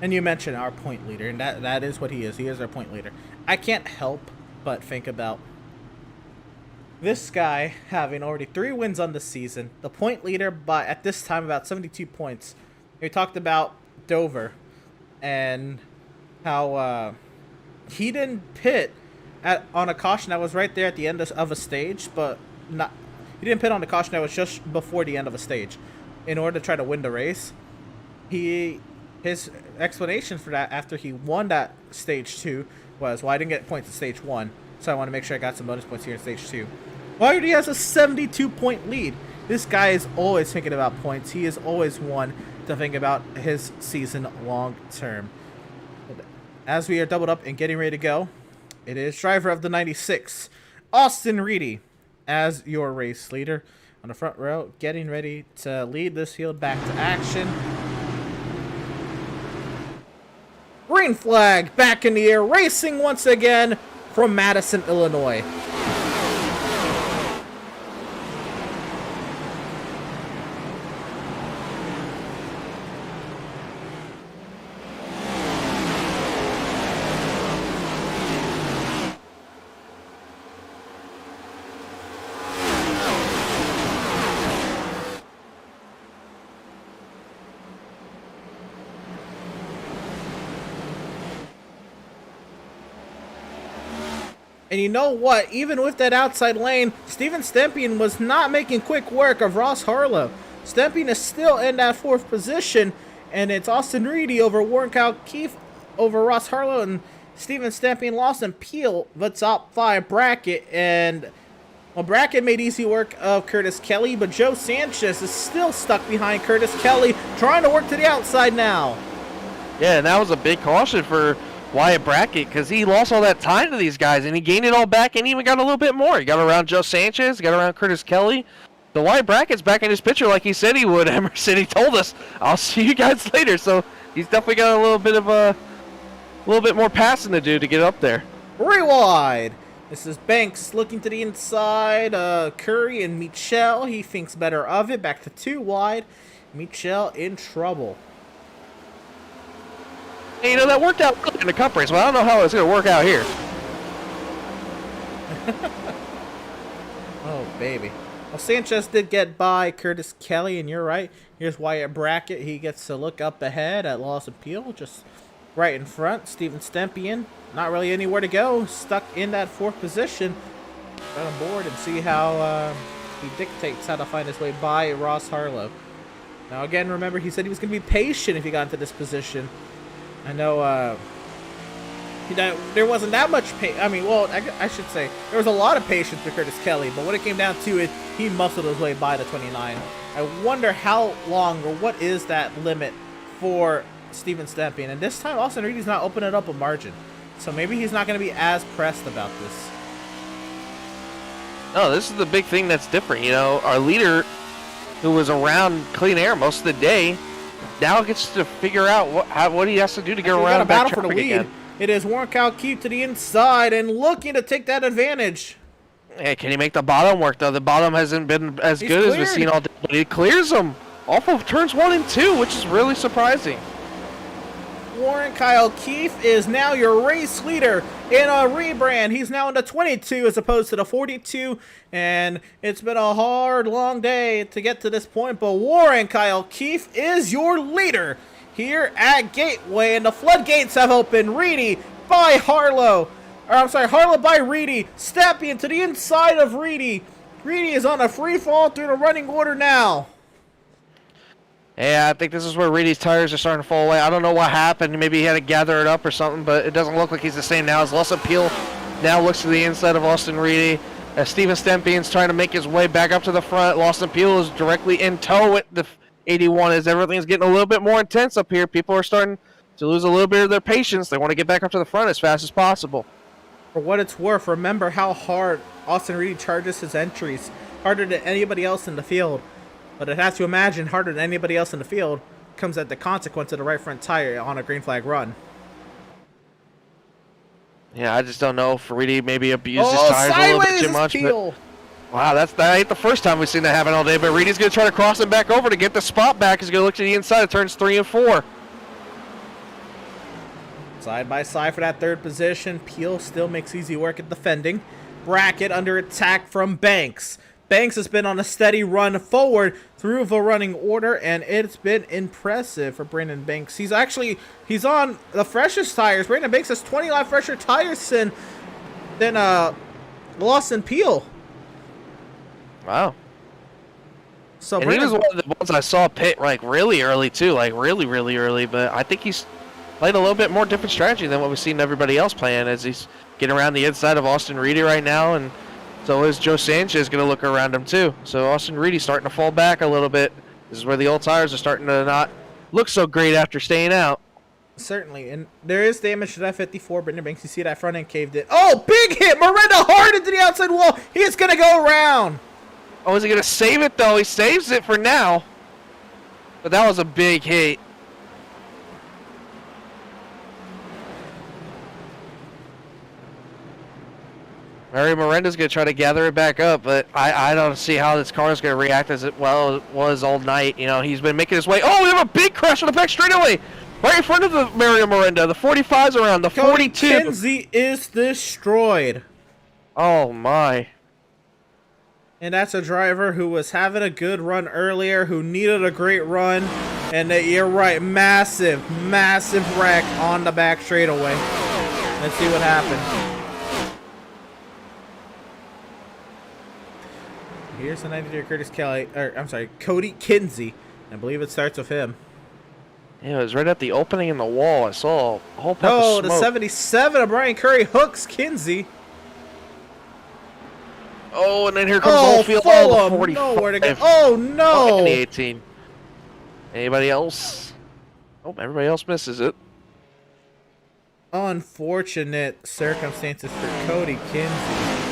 And you mentioned our point leader, and that is what he is. He is our point leader. I can't help but think about this guy having already 3 wins on the season, the point leader by, at this time, about 72 points. We talked about Dover and how he didn't pit on a caution that was right there at the end of a stage, but he didn't pit on the caution that was just before the end of a stage in order to try to win the race. His explanation for that after he won that stage 2 was, well, I didn't get points in stage 1, so I want to make sure I got some bonus points here in stage 2. Well, he already has a 72-point lead. This guy is always thinking about points. He is always one to think about his season long term. As we are doubled up and getting ready to go, it is driver of the 96, Austin Reedy, as your race leader on the front row, getting ready to lead this field back to action. Green flag back in the air, racing once again from Madison, Illinois. And you know what? Even with that outside lane, Steven Stepien was not making quick work of Ross Harlow. Stepien is still in that 4th position, and it's Austin Reedy over Warren Kyle Keefe over Ross Harlow, and Steven Stepien lost and Peel the top 5 bracket. And well, bracket made easy work of Curtis Kelly, but Joe Sanchez is still stuck behind Curtis Kelly, trying to work to the outside now. Yeah, and that was a big caution for Wyatt Brackett, because he lost all that time to these guys, and he gained it all back and even got a little bit more. He got around Joe Sanchez, got around Curtis Kelly. The Wyatt Brackett's back in his picture like he said he would. Emerson, he told us, I'll see you guys later. So he's definitely got a little bit more passing to do to get up there. Rewind. This is Banks looking to the inside. Curry and Michel. He thinks better of it. Back to 2 wide. Michel in trouble. Hey, you know, that worked out good in the Cup race, but I don't know how it's going to work out here. Oh, baby. Well, Sanchez did get by Curtis Kelly, and you're right. Here's Wyatt Brackett. He gets to look up ahead at Lawson Peel, just right in front. Steven Stempian, not really anywhere to go. Stuck in that 4th position. Right on board and see how he dictates how to find his way by Ross Harlow. Now, again, remember, he said he was going to be patient if he got into this position. I know there wasn't that much I should say there was a lot of patience for Curtis Kelly, but when it came down to it, he muscled his way by the 29. I wonder how long or what is that limit for Steven Stempian. And this time, Austin Reedy's not opening up a margin, so maybe he's not going to be as pressed about this. No, this is the big thing that's different. You know, our leader, who was around clean air most of the day, now gets to figure out what he has to do to get around a battle for the traffic lead. again. It is Warren Kyle Keefe to the inside and looking to take that advantage. Hey, can he make the bottom work, though? The bottom hasn't been as He's good as we've cleared. seen all day, but he clears them off of turns 1 and 2, which is really surprising. Warren Kyle Keefe is now your race leader in a rebrand. He's now in the 22 as opposed to the 42, and it's been a hard, long day to get to this point, but Warren Kyle Keefe is your leader here at Gateway, and the floodgates have opened. Reedy by Harlow. Harlow by Reedy. Stempian to the inside of Reedy. Reedy is on a free fall through the running order now. Yeah, I think this is where Reedy's tires are starting to fall away. I don't know what happened. Maybe he had to gather it up or something, but it doesn't look like he's the same now. As Lawson Peel now looks to the inside of Austin Reedy. As Steven Stempian's trying to make his way back up to the front. Lawson Peel is directly in tow with the 81 as everything's getting a little bit more intense up here. People are starting to lose a little bit of their patience. They want to get back up to the front as fast as possible. For what it's worth, remember how hard Austin Reedy charges his entries. Harder than anybody else in the field. But it has to imagine harder than anybody else in the field comes at the consequence of the right front tire on a green flag run. Yeah, I just don't know if Reedy maybe abused his tires a little bit too much. But, wow, that ain't the first time we've seen that happen all day. But Reedy's going to try to cross him back over to get the spot back. He's going to look to the inside of turns 3 and 4. Side by side for that 3rd position. Peel still makes easy work at defending. Brackett under attack from Banks. Banks has been on a steady run forward through the running order, and it's been impressive for Brandon Banks. He's on the freshest tires. Brandon Banks has 20 lap fresher tires than Lawson Peel. Wow. So and he was one of the ones I saw pit like really early too, like really, really early. But I think he's played a little bit more different strategy than what we've seen everybody else playing, as he's getting around the inside of Austin Reedy right now, and so is Joe Sanchez going to look around him too. So Austin Reedy starting to fall back a little bit. This is where the old tires are starting to not look so great after staying out. Certainly, and there is damage to that 54. Brandon Banks, you see that front end caved in. Oh, big hit! Miranda hard into the outside wall. He's going to go around. Oh, is he going to save it though? He saves it for now. But that was a big hit. Mario Miranda's going to try to gather it back up, but I don't see how this car is going to react as well as it was all night. You know, he's been making his way. Oh, we have a big crash on the back straightaway. Right in front of the Mario Miranda. The 45's around. The 42. Kinsey is destroyed. Oh, my. And that's a driver who was having a good run earlier, who needed a great run. And you're right, massive wreck on the back straightaway. Let's see what happened. Here's the 93 Cody Kinsey. I believe it starts with him. Yeah, it was right at the opening in the wall. I saw a whole puff Oh, of the smoke. 77 of Brian Curry hooks Kinsey. Oh, and then here comes Oldfield. Fulham, Oh, the 45. nowhere to go. Oh, no. And the 18. Anybody else? Oh, everybody else misses it. Unfortunate circumstances for Cody Kinsey.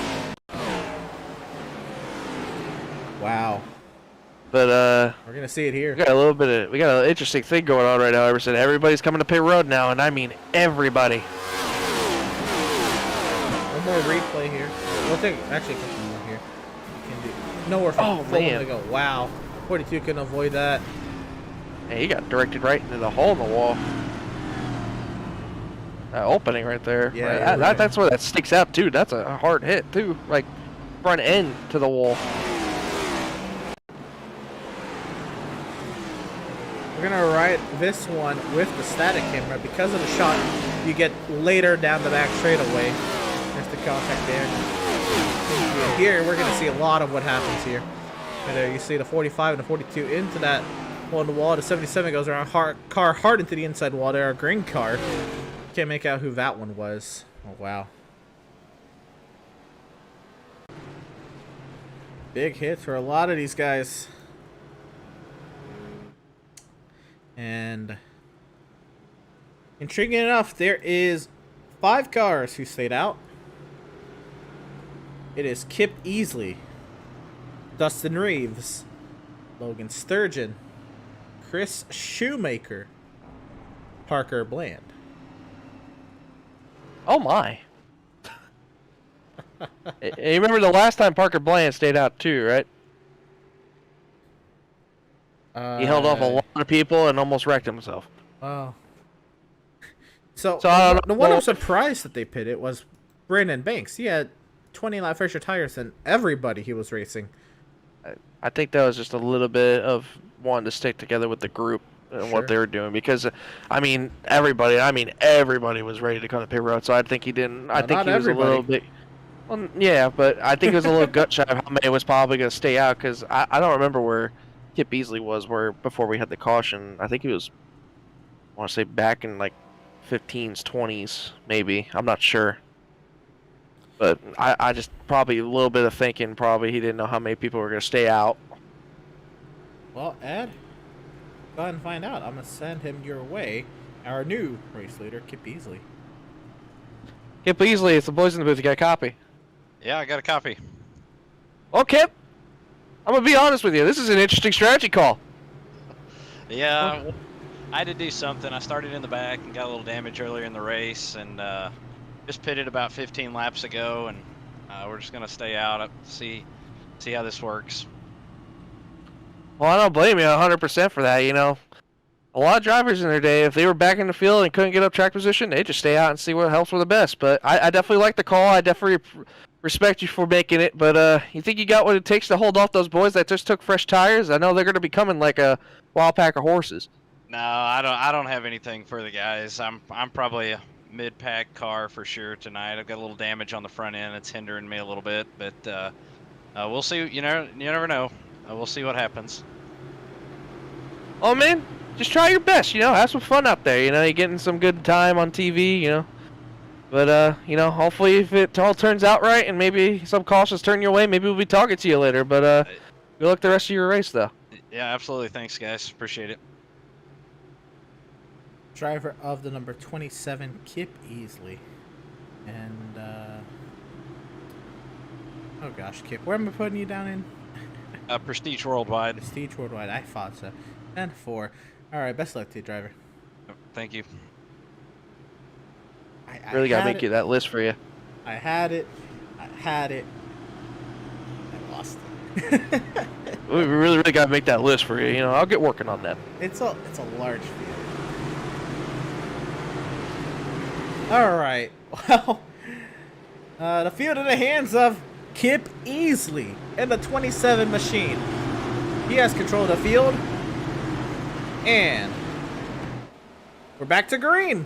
Wow. But we're gonna see it here. We got an interesting thing going on right now, Emerson. Everybody's coming to pit road now, and I mean everybody. Well, one more replay here. We'll take actually a couple more here. Can do nowhere from man. to go. Wow, 42 couldn't avoid that. Hey, he got directed right into the hole in the wall. That opening right there. Yeah, right. That's where that sticks out too. That's a hard hit too, like front end to the wall. We're gonna ride this one with the static camera because of the shot you get later down the back straightaway. There's the contact there. And here we're gonna see a lot of what happens here. And there you see the 45 and the 42 into that hole in the wall. The 77 goes around car hard into the inside wall there. A green car. Can't make out who that one was. Oh wow. Big hits for a lot of these guys. And intriguing enough, there is 5 cars who stayed out. It is Kip Easley, Dustin Reeves, Logan Sturgeon, Chris Shoemaker, Parker Bland. Oh my. You remember the last time Parker Bland stayed out too, right? He held off a lot of people and almost wrecked himself. Wow. So I don't the one know. I'm surprised that they pitted was Brandon Banks. He had 20 lap fresher tires than everybody he was racing. I think that was just a little bit of wanting to stick together with the group and what they were doing because, I mean, everybody was ready to come to pit road. So I think he didn't. I think he was a little bit. Well, yeah, but I think it was a little gut shot of how many was probably going to stay out because I don't remember where Kip Beasley was before we had the caution. I think he was, I want to say back in like 15s, 20s, maybe. I'm not sure. But I just probably a little bit of thinking. Probably he didn't know how many people were going to stay out. Well, Ed, go ahead and find out. I'm going to send him your way. Our new race leader, Kip Beasley. Kip Beasley, it's the boys in the booth. You got a copy? Yeah, I got a copy. Well, Kip, I'm going to be honest with you. This is an interesting strategy call. Yeah, I had to do something. I started in the back and got a little damage earlier in the race, and just pitted about 15 laps ago, and we're just going to stay out, see how this works. Well, I don't blame you 100% for that. You know, a lot of drivers in their day, if they were back in the field and couldn't get up track position, they just stay out and see what helps for the best. But I definitely like the call. I definitely respect you for making it. But you think you got what it takes to hold off those boys that just took fresh tires? I know they're going to be coming like a wild pack of horses. No, I don't have anything for the guys. I'm probably a mid-pack car for sure tonight. I've got a little damage on the front end. It's hindering me a little bit, but we'll see. You never know. We'll see what happens. Oh man, just try your best. You know, have some fun out there. You know, you're getting some good time on TV. You know, but you know, hopefully if it all turns out right and maybe some cautions turn your way, maybe we'll be talking to you later. But good luck the rest of your race, though. Yeah, absolutely. Thanks, guys. Appreciate it. Driver of the number 27, Kip Easley. And, oh gosh, Kip, where am I putting you down in? Prestige Worldwide. Prestige Worldwide, I thought so. 10-4. Alright, best luck to you, driver. Thank you. I really gotta had make you that list for you. I had it. I lost it. We really gotta make that list for you. You know, I'll get working on that. It's a large field. Alright, well, the field in the hands of Kip Easley and the 27 machine. He has control of the field, and we're back to green.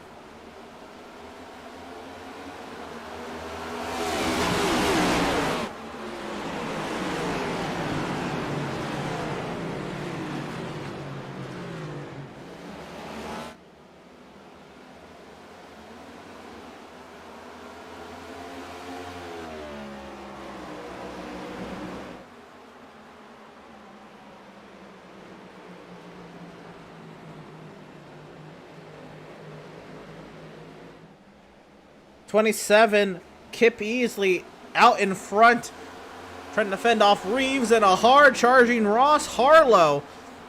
'27, Kip Easley out in front, trying to fend off Reeves and a hard-charging Ross Harlow,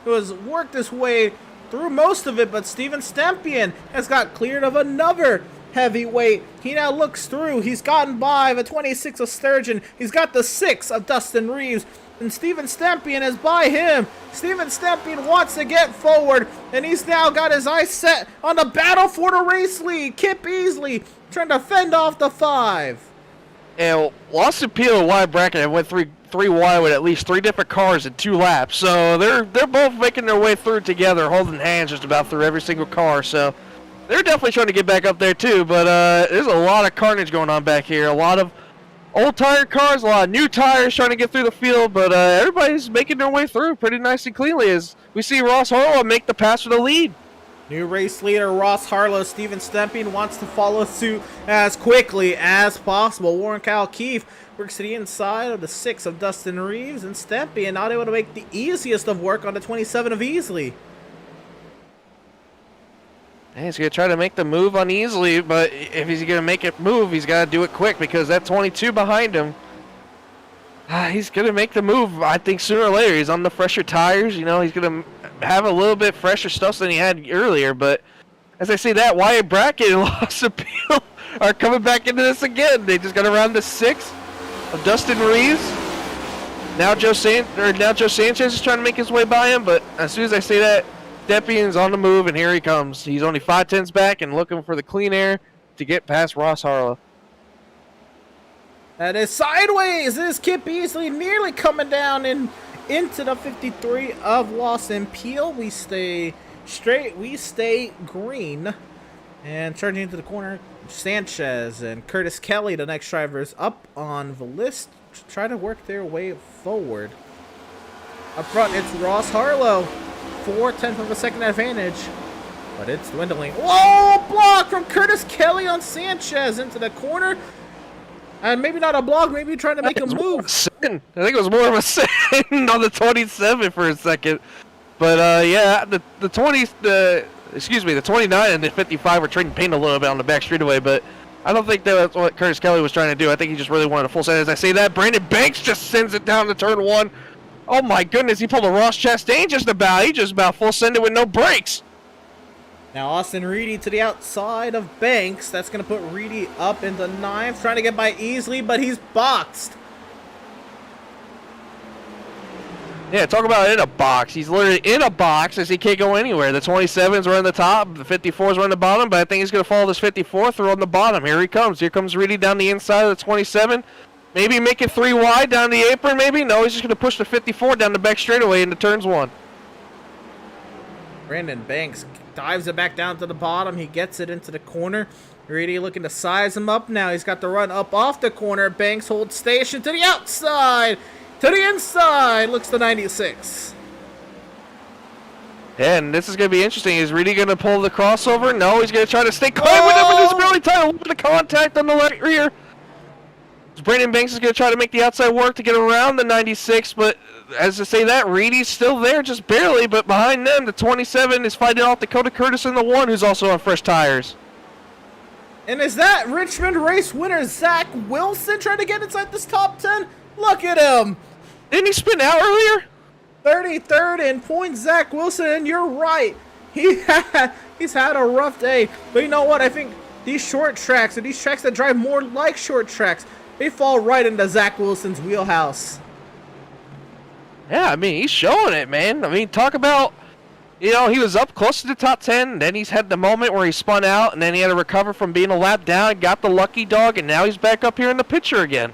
who has worked his way through most of it, but Steven Stempian has got cleared of another heavyweight. He now looks through. He's gotten by the 26 of Sturgeon. He's got the 6 of Dustin Reeves. And Steven Stempian is by him. Steven Stempian wants to get forward, and he's now got his eyes set on the battle for the race lead. Kip Easley trying to fend off the 5. And Lost Appeal and wide bracket have went three wide with at least 3 different cars in 2 laps. So they're both making their way through together, holding hands just about through every single car. So they're definitely trying to get back up there too. But there's a lot of carnage going on back here. A lot of old tire cars, a lot of new tires trying to get through the field. But everybody's making their way through pretty nice and cleanly as we see Ross Harlow make the pass for the lead. New race leader Ross Harlow. Steven Stempian wants to follow suit as quickly as possible. Warren Kyle Keefe works to the inside of the 6 of Dustin Reeves, and Stempian not able to make the easiest of work on the 27 of Easley. And he's going to try to make the move on Easley, but if he's going to make it move, he's got to do it quick because that 22 behind him, he's going to make the move, I think, sooner or later. He's on the fresher tires. You know, he's going to have a little bit fresher stuff than he had earlier, but as I say that, Wyatt Brackett and Lost Appeal are coming back into this again. They just got around the 6 of Dustin Reeves. Now Joe Sanchez is trying to make his way by him, but as soon as I say that, Stempian's on the move, and here he comes. He's only 5/10 back and looking for the clean air to get past Ross Harlow. That is sideways. This is Kip Easley nearly coming down into the 53 of Lost Appeal. We stay straight. We stay green. And charging into the corner, Sanchez and Curtis Kelly, the next drivers, up on the list to try to work their way forward. Up front, it's Ross Harlow. 4/10 of a second advantage. But it's dwindling. Whoa! Block from Curtis Kelly on Sanchez into the corner. And maybe not a block, maybe trying to make a move. I think it was more of a second on the 27 for a second. But yeah, the 29 and the 55 were trading paint a little bit on the back straightaway, but I don't think that's what Curtis Kelly was trying to do. I think he just really wanted a full set. As I say that, Brandon Banks just sends it down to turn 1. Oh my goodness, he pulled a Ross Chastain just about. He just about full send it with no brakes. Now Austin Reedy to the outside of Banks. That's going to put Reedy up in the 9th. Trying to get by Easley, but he's boxed. Yeah, talk about in a box. He's literally in a box as he can't go anywhere. The 27s were on the top, the 54s were on the bottom, but I think he's going to follow this 54 through on the bottom. Here he comes. Here comes Reedy down the inside of the 27. Maybe make it 3 wide down the apron, maybe? No, he's just going to push the 54 down the back straightaway into turns 1. Brandon Banks dives it back down to the bottom. He gets it into the corner. Reedy looking to size him up now. He's got the run up off the corner. Banks holds station to the outside. To the inside. Looks to 96. And this is going to be interesting. Is Reedy going to pull the crossover? No, he's going to try to stay clean with him, and it's really tight. A little bit of contact on the left rear. Brandon Banks is going to try to make the outside work to get around the 96, but as I say that, Reedy's still there just barely, but behind them, the 27 is fighting off Dakota Curtis in the 1, who's also on fresh tires. And is that Richmond race winner Zach Wilson trying to get inside this top 10? Look at him. Didn't he spin out earlier? 33rd in points, Zach Wilson, and you're right. He's had a rough day, but you know what? I think these short tracks, and these tracks that drive more like short tracks, they fall right into Zach Wilson's wheelhouse. Yeah, I mean, he's showing it, man. I mean, talk about, you know, he was up close to the top 10, then he's had the moment where he spun out, and then he had to recover from being a lap down, got the lucky dog, and now he's back up here in the picture again.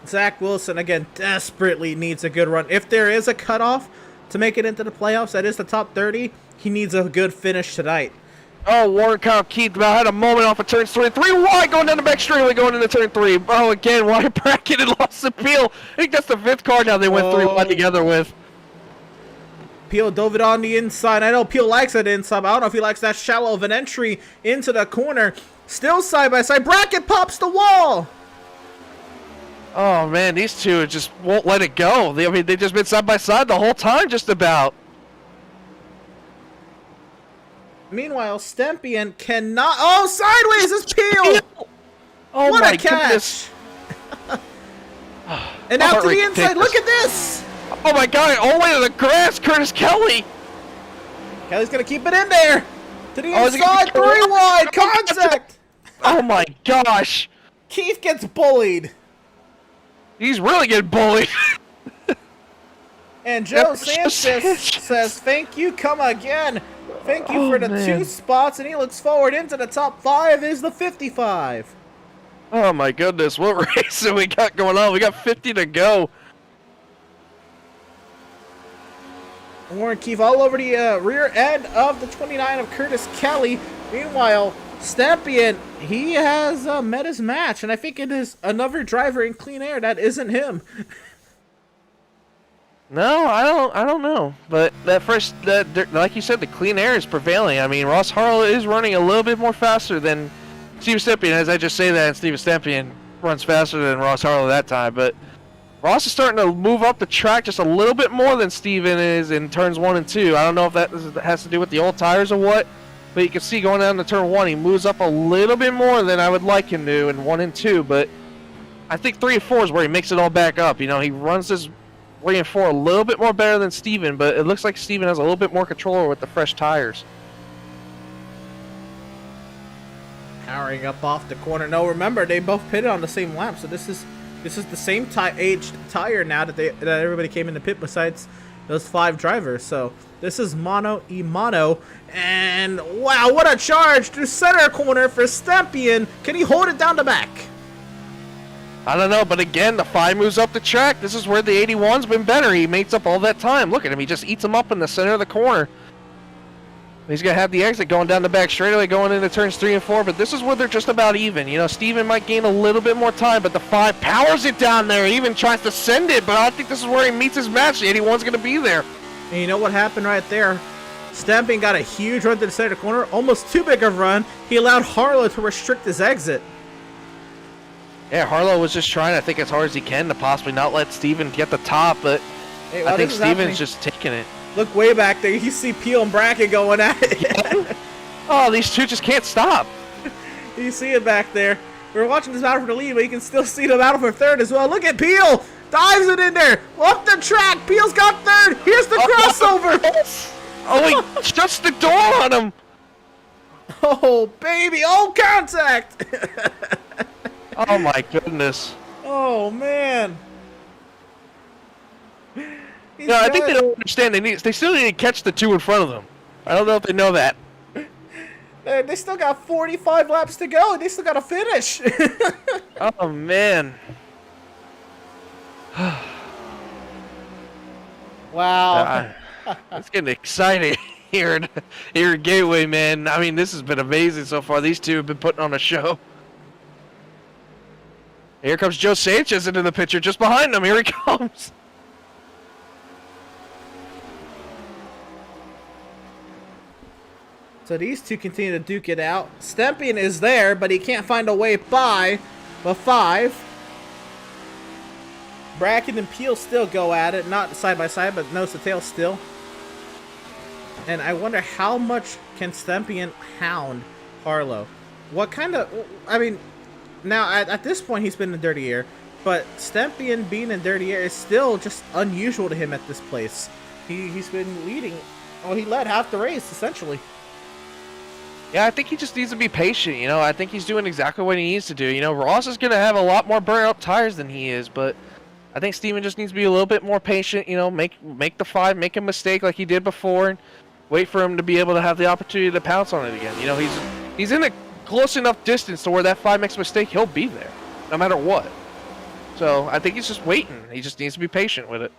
Zach Wilson, again, desperately needs a good run. If there is a cutoff to make it into the playoffs, that is the top 30, he needs a good finish tonight. Oh, Warren Kyle Keith about had a moment off of turn 3 wide going down the back straightaway going into turn 3. Oh, again, Wyatt Brackett and Lost Appeal. I think that's the 5th car now they went 3 wide together with. Peel dove it on the inside. I know Peel likes it inside, but I don't know if he likes that shallow of an entry into the corner. Still side by side. Brackett pops the wall. Oh, man, these two just won't let it go. I mean, they've just been side by side the whole time just about. Meanwhile, Stempian cannot. Oh, sideways is Peel. Oh, what my a catch. goodness. And out to the inside. Look at this. Oh, my God. All the way to the grass, Curtis Kelly. Kelly's going to keep it in there. To the inside, 3 wide, contact! Oh my gosh! Keith gets bullied. He's really getting bullied. And Joe Sanchez says, thank you, come again. Thank you for the 2 spots, and he looks forward into the top 5 is the 55. Oh my goodness, what race have we got going on? We got 50 to go. Warren Keefe all over the rear end of the 29 of Curtis Kelly. Meanwhile, Stampian, he has met his match, and I think it is another driver in clean air that isn't him. No, I don't know. But like you said, the clean air is prevailing. I mean, Ross Harlow is running a little bit more faster than Steven Stampian. As I just say that, and Steven Stampian runs faster than Ross Harlow that time. But Ross is starting to move up the track just a little bit more than Steven is in turns 1 and 2. I don't know if that has to do with the old tires or what. But you can see going down to turn 1, he moves up a little bit more than I would like him to in 1 and 2. But I think 3 and 4 is where he makes it all back up. You know, he runs this 3 and 4 a little bit more better than Steven, but it looks like Steven has a little bit more control with the fresh tires. Powering up off the corner. No, remember, they both pitted on the same lap, so this is the same aged tire now that everybody came in the pit besides those 5 drivers. So this is mono y mono, and wow, what a charge through center corner for Stampian. Can he hold it down the back? I don't know, but again, the 5 moves up the track. This is where the 81's been better. He makes up all that time. Look at him. He just eats him up in the center of the corner. He's going to have the exit going down the back straightaway going into turns 3 and 4, but this is where they're just about even. You know, Steven might gain a little bit more time, but the 5 powers it down there. He even tries to send it, but I think this is where he meets his match. The 81's going to be there. And you know what happened right there? Stampian got a huge run to the center corner, almost too big of a run. He allowed Harlow to restrict his exit. Yeah, Harlow was just trying, I think, as hard as he can to possibly not let Steven get the top, but hey, I think Steven's just taking it. Look way back there. You see Peel and Brackett going at it. Yeah. Oh, these two just can't stop. You see it back there. We're watching this battle for the lead, but you can still see the battle for third as well. Look at Peel. Dives it in there. Up the track. Peel's got third. Here's the crossover. Oh, he shuts the door on him. Oh, baby. Oh, contact. Oh, my goodness. Oh, man. No, I think they don't understand. They still need to catch the 2 in front of them. I don't know if they know that. They still got 45 laps to go. They still got to finish. Oh, man. Wow. It's getting exciting here at Gateway, man. I mean, this has been amazing so far. These two have been putting on a show. Here comes Joe Sanchez into the picture just behind him. Here he comes. So these two continue to duke it out. Stampian is there, but he can't find a way by the 5. Brackett and Peel still go at it, not side by side, but nose to tail still. And I wonder how much can Stampian hound Harlow? What kind of... I mean, now at this point he's been in Dirty Air, but Stampian being in Dirty Air is still just unusual to him at this place. He's been leading... Well, he led half the race, essentially. Yeah, I think he just needs to be patient, you know. I think he's doing exactly what he needs to do. You know, Ross is going to have a lot more burnt-up tires than he is, but I think Steven just needs to be a little bit more patient, you know, make the 5, make a mistake like he did before, and wait for him to be able to have the opportunity to pounce on it again. You know, he's in a close enough distance to where that 5 makes a mistake, he'll be there, no matter what. So I think he's just waiting. He just needs to be patient with it.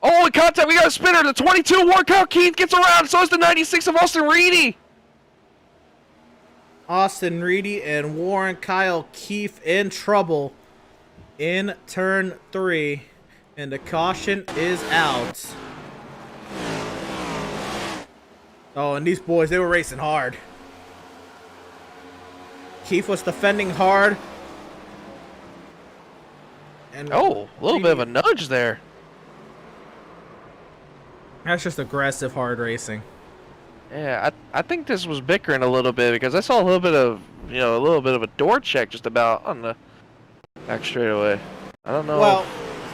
Oh, in contact, we got a spinner. The 22 Warren Keith gets around. So is the 96 of Austin Reedy. Austin Reedy and Warren Kyle Keefe in trouble in turn 3. And the caution is out. Oh, and these boys, they were racing hard. Keefe was defending hard. And oh, a little bit of a nudge there. That's just aggressive hard racing. Yeah, I think this was bickering a little bit because I saw a little bit of, you know, a little bit of a door check just about on the back straightaway. I don't know. Well,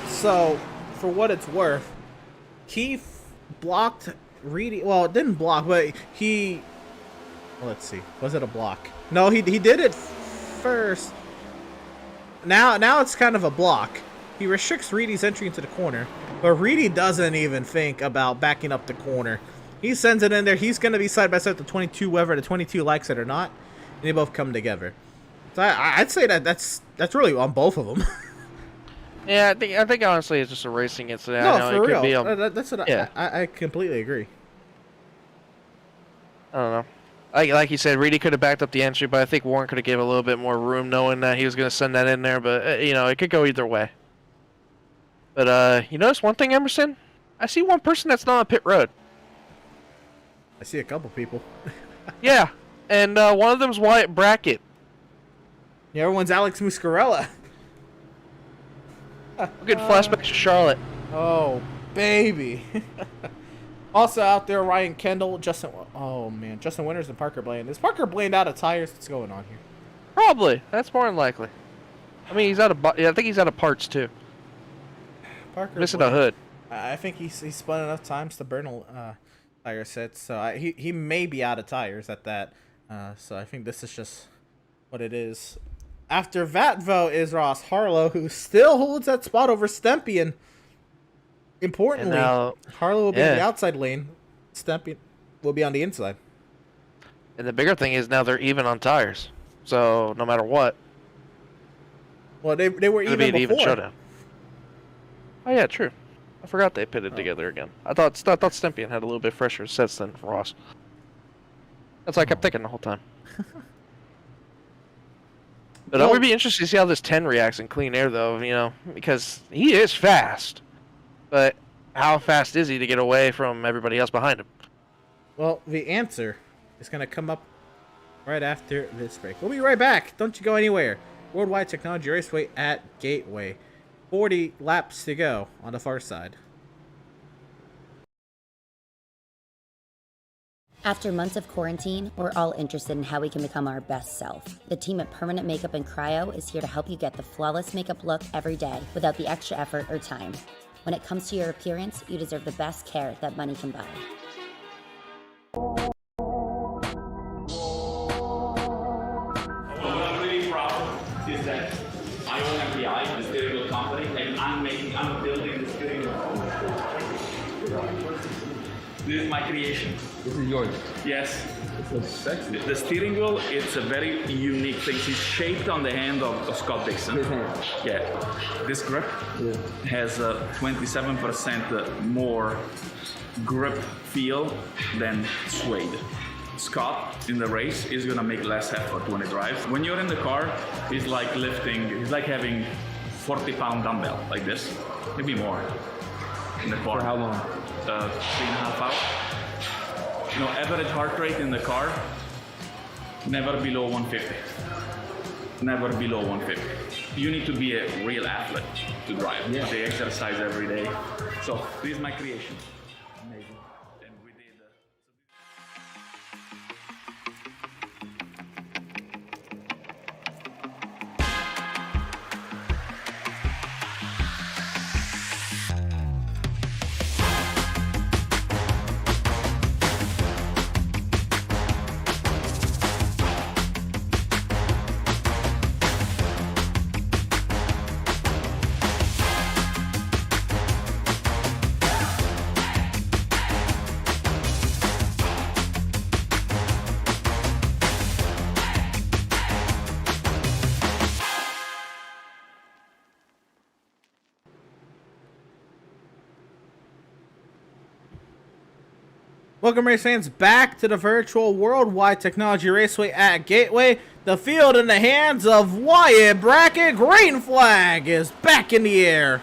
so for what it's worth, Keefe blocked Reedy. Well, it didn't block, but he. Well, let's see. Was it a block? No, he did it first. Now it's kind of a block. He restricts Reedy's entry into the corner, but Reedy doesn't even think about backing up the corner. He sends it in there. He's going to be side by side with the 22, whether the 22 likes it or not, and they both come together. So I'd say that's really on both of them. Yeah, I think honestly it's just a racing incident. No, I know for it real. could be That's what yeah. I completely agree. I don't know. Like you said, Reedy could have backed up the entry, but I think Warren could have gave a little bit more room, knowing that he was going to send that in there. But you know, it could go either way. But you notice one thing, Emerson? I see one person that's not on pit road. I see a couple people. Yeah, and one of them's Wyatt Brackett. Yeah, everyone's Alex Muscarella. Good flashback to Charlotte. Oh, baby. Also out there, Ryan Kendall, Justin. Oh man, Justin Winters and Parker Bland. Is Parker Bland out of tires? What's going on here? Probably. That's more than likely. I mean, he's out of. Yeah, I think he's out of parts too. Parker missing Bland. a hood. I think he's spun enough times to burn a tire set, so he may be out of tires at that. So I think this is just what it is. After Vatvo is Ross Harlow, who still holds that spot over Stempian. Importantly, Harlow will be in the outside lane. Stempian will be on the inside. And the bigger thing is now they're even on tires. So no matter what. Well, they were even before. Even showdown. Oh yeah, true. I forgot they pitted together again. I thought Stempian had a little bit fresher sets than Ross. That's what I kept thinking the whole time. But it would be interesting to see how this 10 reacts in clean air, though, you know, because he is fast. But how fast is he to get away from everybody else behind him? Well, the answer is going to come up right after this break. We'll be right back. Don't you go anywhere. Worldwide Technology Raceway at Gateway. 40 laps to go on the far side. After months of quarantine, we're all interested in how we can become our best self. The team at Permanent Makeup and Cryo is here to help you get the flawless makeup look every day without the extra effort or time. When it comes to your appearance, you deserve the best care that money can buy. What I'm really proud is that I own MPI, the steering wheel company, and I'm building the steering wheel. This is my creation. This is yours. Yes. It's so sexy. The steering wheel, it's a very unique thing. It's shaped on the hand of Scott Dixon. His hand. Yeah. This grip has 27% more grip feel than suede. Scott in the race is gonna make less effort when he drives. When you're in the car, it's like having 40-pound dumbbell like this, maybe more. In the car. For how long? 3.5 hours. You know, average heart rate in the car, never below 150. Never below 150. You need to be a real athlete to drive. Yeah. They exercise every day. So this is my creation. Amazing. And we did. Welcome, race fans, back to the virtual Worldwide Technology Raceway at Gateway. The field in the hands of Wyatt Brackett. Green flag is back in the air.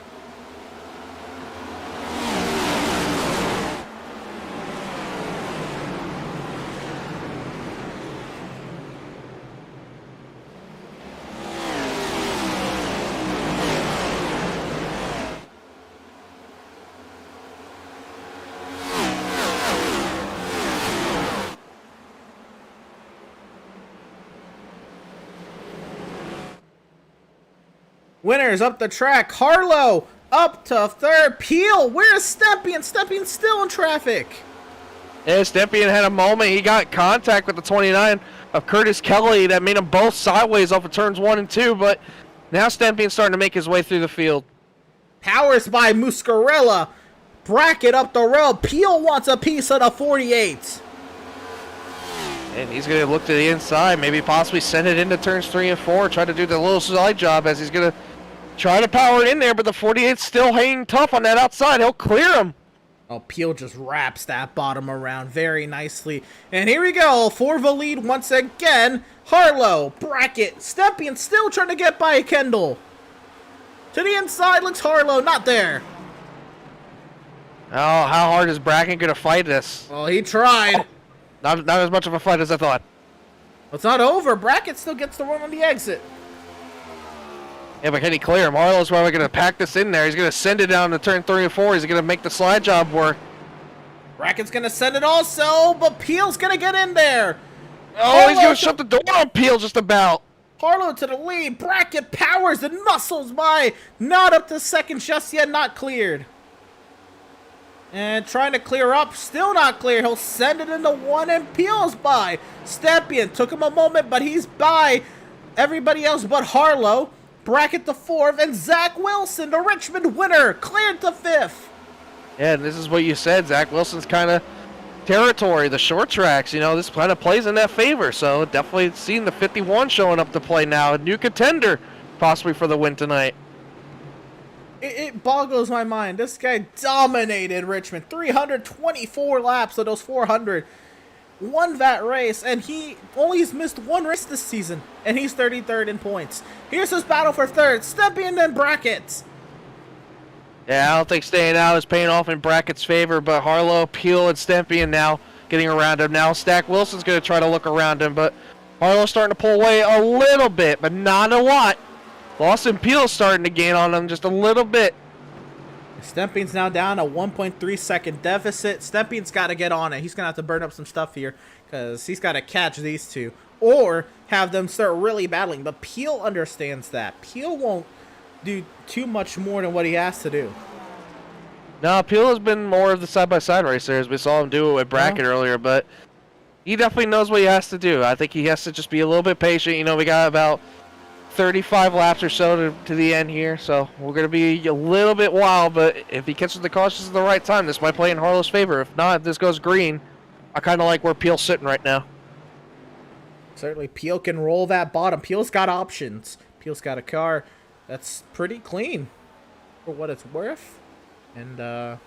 Winners up the track. Harlow up to third. Peel, where's Stepien? Stepien's still in traffic. Yeah, Stepien had a moment. He got contact with the 29 of Curtis Kelly that made them both sideways off of turns 1 and 2, but now Stepien's starting to make his way through the field. Powers by Muscarella. Bracket up the road. Peel wants a piece of the 48. And he's going to look to the inside, maybe possibly send it into turns 3 and 4, try to do the little slide job as he's going to try to power it in there, but the 48's still hanging tough on that outside. He'll clear him. Oh, Peel just wraps that bottom around very nicely. And here we go for the lead once again. Harlow, Brackett, Stepien still trying to get by Kendall. To the inside looks Harlow, not there. Oh, how hard is Brackett going to fight this? Well, he tried. Oh, not as much of a fight as I thought. It's not over. Brackett still gets the run on the exit. Yeah, but can he clear him? Harlow's probably going to pack this in there. He's going to send it down to turn 3 and 4. He's going to make the slide job work. Brackett's going to send it also, but Peel's going to get in there. Oh, he's going to shut the door on Peel just about. Harlow to the lead. Brackett powers and muscles by. Not up to second just yet. Not cleared. And trying to clear up. Still not clear. He'll send it into 1 and Peel's by. Stepien took him a moment, but he's by everybody else but Harlow. Brackett to 4th, and Zach Wilson, the Richmond winner, cleared to 5th. Yeah, and this is what you said. Zach Wilson's kind of territory, the short tracks, you know, this kind of plays in that favor. So definitely seeing the 51 showing up to play now. A new contender, possibly for the win tonight. It boggles my mind. This guy dominated Richmond. 324 laps of those 400. Won that race, and he only has missed 1 race this season, and he's 33rd in points. Here's his battle for 3rd. Stepien and Brackett. Yeah, I don't think staying out is paying off in Brackett's favor, but Harlow, Peel, and Stepien now getting around him. Now Stack Wilson's going to try to look around him, but Harlow's starting to pull away a little bit, but not a lot. Lawson Peel's starting to gain on him just a little bit. Stepien's now down a 1.3 second deficit. Stepien's got to get on it. He's going to have to burn up some stuff here because he's got to catch these two or have them start really battling. But Peel understands that. Peel won't do too much more than what he has to do. No, Peel has been more of the side-by-side racer, as we saw him do it with Brackett earlier, but he definitely knows what he has to do. I think he has to just be a little bit patient. You know, we got about 35 laps or so to the end here, so we're going to be a little bit wild, but if he catches the cautions at the right time, this might play in Harlow's favor. If not, if this goes green, I kind of like where Peel's sitting right now. Certainly, Peel can roll that bottom. Peel's got options. Peel's got a car that's pretty clean for what it's worth, and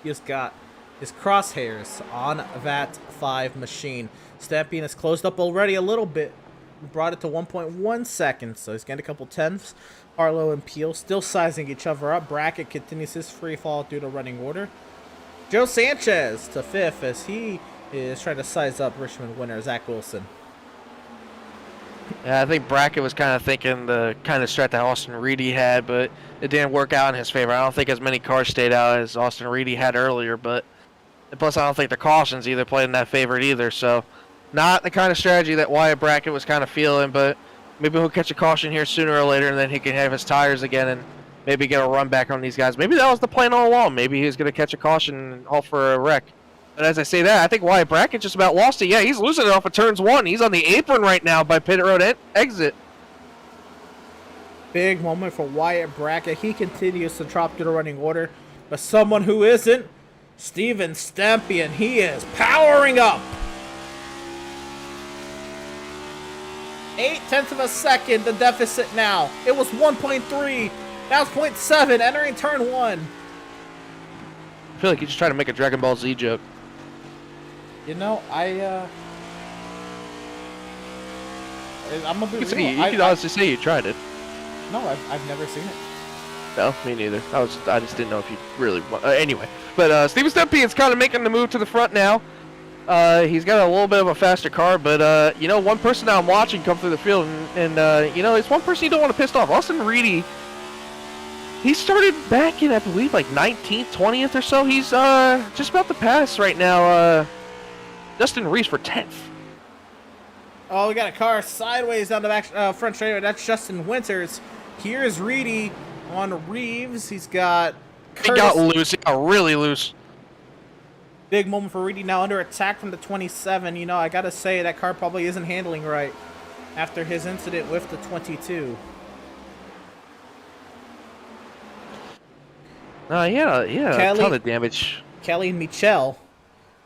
he's got his crosshairs on that 5 machine. Stepien has closed up already a little bit. Brought it to 1.1 seconds, so he's getting a couple tenths. Harlow and Peel still sizing each other up. Brackett continues his free fall due to running order. Joe Sanchez to 5th as he is trying to size up Richmond winner Zach Wilson. Yeah, I think Brackett was kind of thinking the kind of strat that Austin Reedy had, but it didn't work out in his favor. I don't think as many cars stayed out as Austin Reedy had earlier, but plus I don't think the cautions either played in that favor either, so not the kind of strategy that Wyatt Brackett was kind of feeling, but maybe he'll catch a caution here sooner or later, and then he can have his tires again and maybe get a run back on these guys. Maybe that was the plan all along. Maybe he was going to catch a caution and haul for a wreck. But as I say that, I think Wyatt Brackett just about lost it. Yeah, he's losing it off of turns 1. He's on the apron right now by pit road exit. Big moment for Wyatt Brackett. He continues to drop to the running order, but someone who isn't, Steven Stepien, he is powering up. 0.8 of a second, the deficit now. It was 1.3. Now it's 0.7, entering turn 1. I feel like you just tried to make a Dragon Ball Z joke. You know, I'm gonna be real. You could honestly say you tried it. No, I've never seen it. No, me neither. I just didn't know if you really want. Anyway, but Steven Stepien's kind of making the move to the front now. He's got a little bit of a faster car, but you know, one person that I'm watching come through the field, and you know, it's one person you don't want to piss off. Austin Reedy. He started back in, I believe, like 19th, 20th or so. He's just about to pass right now. Justin Reese for 10th. Oh, we got a car sideways down the back front straightaway. That's Justin Winters. Here's Reedy. on Reeves. He's got He got loose. He got really loose. Big moment for Reedy now under attack from the 27. You know, I gotta say that car probably isn't handling right after his incident with the 22. Yeah, a ton of damage. Kelly and Michelle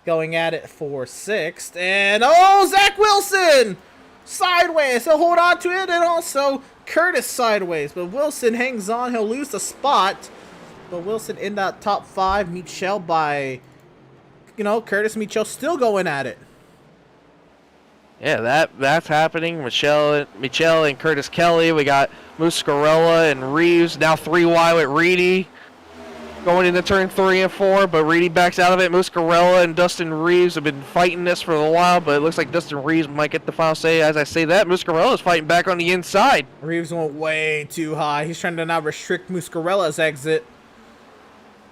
going at it for 6th. And, oh, Zach Wilson! Sideways. He'll hold on to it, and also Curtis sideways. But Wilson hangs on. He'll lose the spot. But Wilson in that top 5. Michelle by, you know, Curtis and Michelle still going at it. Yeah, that's happening. Michelle and Curtis Kelly. We got Muscarella and Reeves. Now 3 wide with Reedy. Going into turn 3 and 4, but Reedy backs out of it. Muscarella and Dustin Reeves have been fighting this for a while, but it looks like Dustin Reeves might get the final say. As I say that, Muscarella is fighting back on the inside. Reeves went way too high. He's trying to now restrict Muscarella's exit.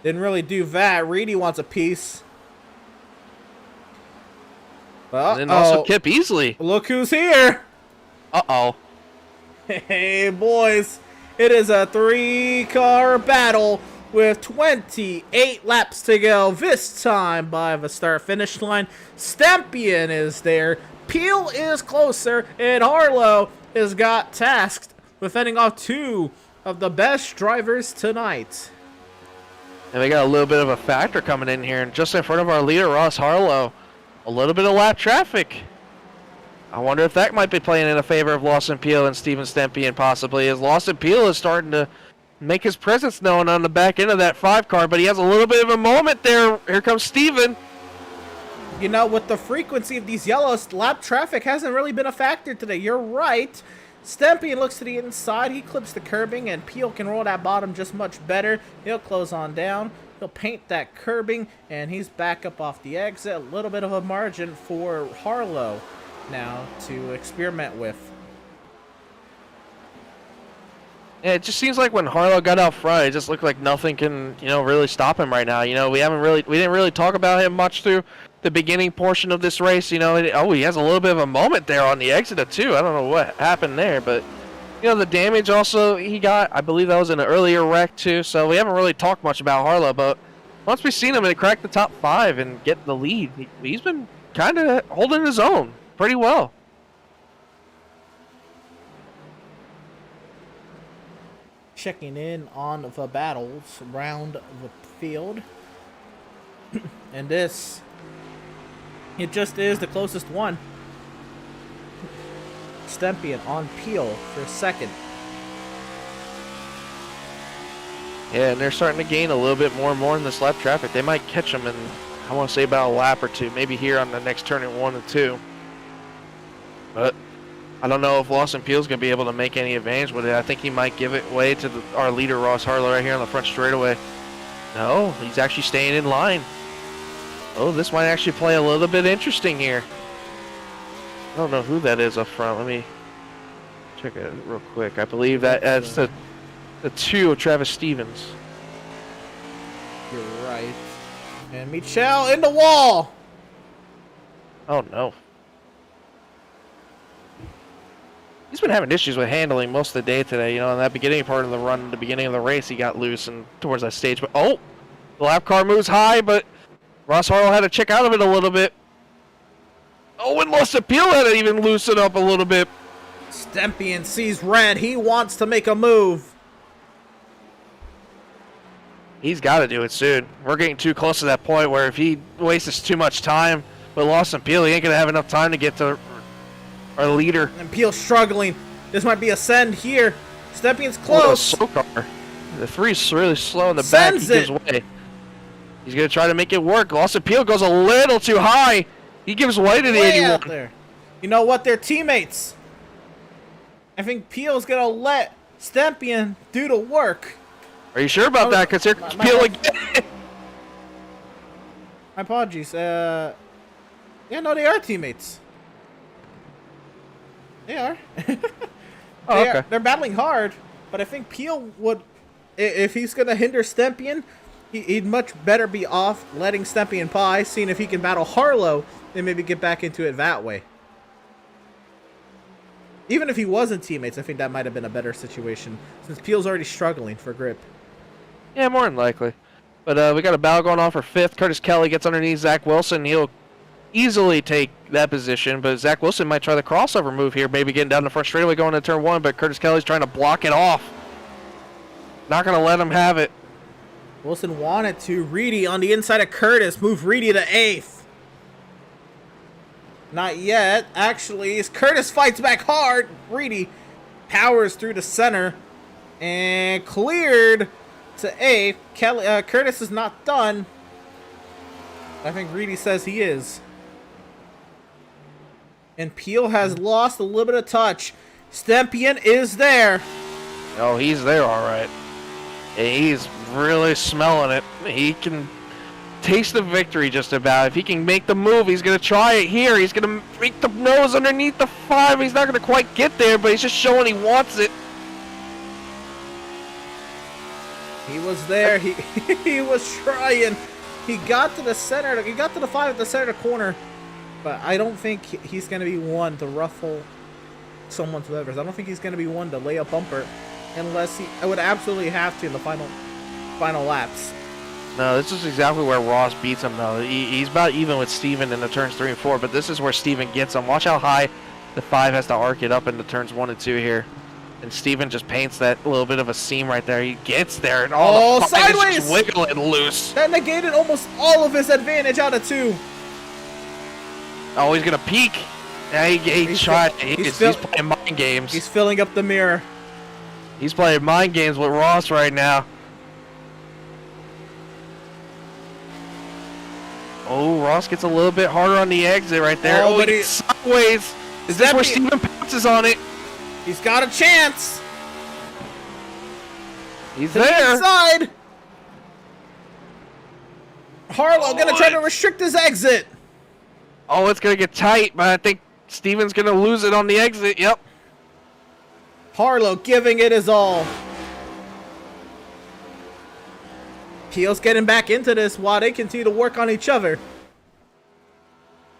Didn't really do that. Reedy wants a piece. And then also Kip Easley. Look who's here. Uh-oh. Hey, boys. It is a 3-car battle with 28 laps to go. This time by the start-finish line. Stempian is there. Peel is closer. And Harlow has got tasked with fending off 2 of the best drivers tonight. And we got a little bit of a factor coming in here. And just in front of our leader, Ross Harlow. A little bit of lap traffic. I wonder if that might be playing in a favor of Lawson Peel and Steven Stempian possibly, as Lawson Peel is starting to make his presence known on the back end of that 5-car, but he has a little bit of a moment there. Here comes Steven. You know, with the frequency of these yellows, lap traffic hasn't really been a factor today. You're right. Stempian looks to the inside. He clips the curbing, and Peel can roll that bottom just much better. He'll close on down. He'll paint that curbing, and he's back up off the exit. A little bit of a margin for Harlow now to experiment with. Yeah, it just seems like when Harlow got out front, it just looked like nothing can, really stop him right now. We didn't really talk about him much through the beginning portion of this race. He has a little bit of a moment there on the exit of 2. I don't know what happened there, but the damage also he got, I believe that was in an earlier wreck too. So we haven't really talked much about Harlow, but once we've seen him and crack the top 5 and get the lead, he's been kind of holding his own pretty well. Checking in on the battles around the field. And this, it just is the closest one. Stempian on Peel for 2nd. Yeah, and they're starting to gain a little bit more and more in this lap traffic. They might catch them in, I want to say, about a lap or 2, maybe here on the next turn in 1 and 2. But I don't know if Lawson Peel's going to be able to make any advantage with it. I think he might give it away to our leader, Ross Harlow, right here on the front straightaway. No, he's actually staying in line. Oh, this might actually play a little bit interesting here. I don't know who that is up front. Let me check it real quick. I believe that's the 2 of Travis Stevens. You're right. And Michelle in the wall. Oh, no. He's been having issues with handling most of the day today. In that beginning part of the run, the beginning of the race, he got loose and towards that stage. But, the lap car moves high, but Ross Harlow had to check out of it a little bit. And Lawson Peel had to even loosen up a little bit. Stempian sees red. He wants to make a move. He's got to do it soon. We're getting too close to that point where if he wastes too much time with Lawson Peel, he ain't going to have enough time to get to our leader. And Peel struggling. This might be a send here. Stempian's close. Slow car. The 3's really slow in the back. He gives way. He's going to try to make it work. Lawson Peel goes a little too high. He gives way to the 81. Out there. You know what? They're teammates. I think Peel's going to let Stempian do the work. Are you sure about that? Because here comes Peel again. My apologies. Yeah, no, they are teammates. They are. Okay. They're battling hard, but I think Peel would, if he's going to hinder Stempian, he'd much better be off letting Stempian pie, seeing if he can battle Harlow and maybe get back into it that way. Even if he wasn't teammates, I think that might have been a better situation since Peel's already struggling for grip. Yeah, more than likely. But we got a battle going on for 5th. Curtis Kelly gets underneath Zach Wilson. He'll easily take that position, but Zach Wilson might try the crossover move here, maybe getting down the front straightaway going to turn 1, but Curtis Kelly's trying to block it off. Not going to let him have it. Wilson wanted to. Reedy on the inside of Curtis. Move Reedy to 8th. Not yet. Actually, as Curtis fights back hard, Reedy powers through the center and cleared to 8th. Curtis is not done. I think Reedy says he is. And Peel has lost a little bit of touch. Stempian is there. Oh, he's there all right. He's really smelling it. He can taste the victory just about. If he can make the move, he's going to try it here. He's going to make the nose underneath the 5. He's not going to quite get there, but he's just showing he wants it. He was there. He was trying. He got to the center. He got to the 5 at the center of the corner. But I don't think he's going to be one to ruffle someone's feathers. I don't think he's going to be one to lay a bumper unless I would absolutely have to in the final laps. No, this is exactly where Ross beats him, though. He's about even with Steven in the turns 3 and 4, but this is where Steven gets him. Watch how high the 5 has to arc it up into turns 1 and 2 here. And Steven just paints that little bit of a seam right there. He gets there, and all the sideways! is just wiggling loose. That negated almost all of his advantage out of 2. Oh, he's going to peek. Yeah, he tried. He's playing mind games. He's filling up the mirror. He's playing mind games with Ross right now. Oh, Ross gets a little bit harder on the exit right there. Oh, but he's sideways. Is this where Steven pounces on it? He's got a chance. He's there. Inside. Harlow gonna try to restrict his exit. Oh, it's gonna get tight, but I think Steven's gonna lose it on the exit. Yep. Harlow giving it his all. Peel's getting back into this while they continue to work on each other.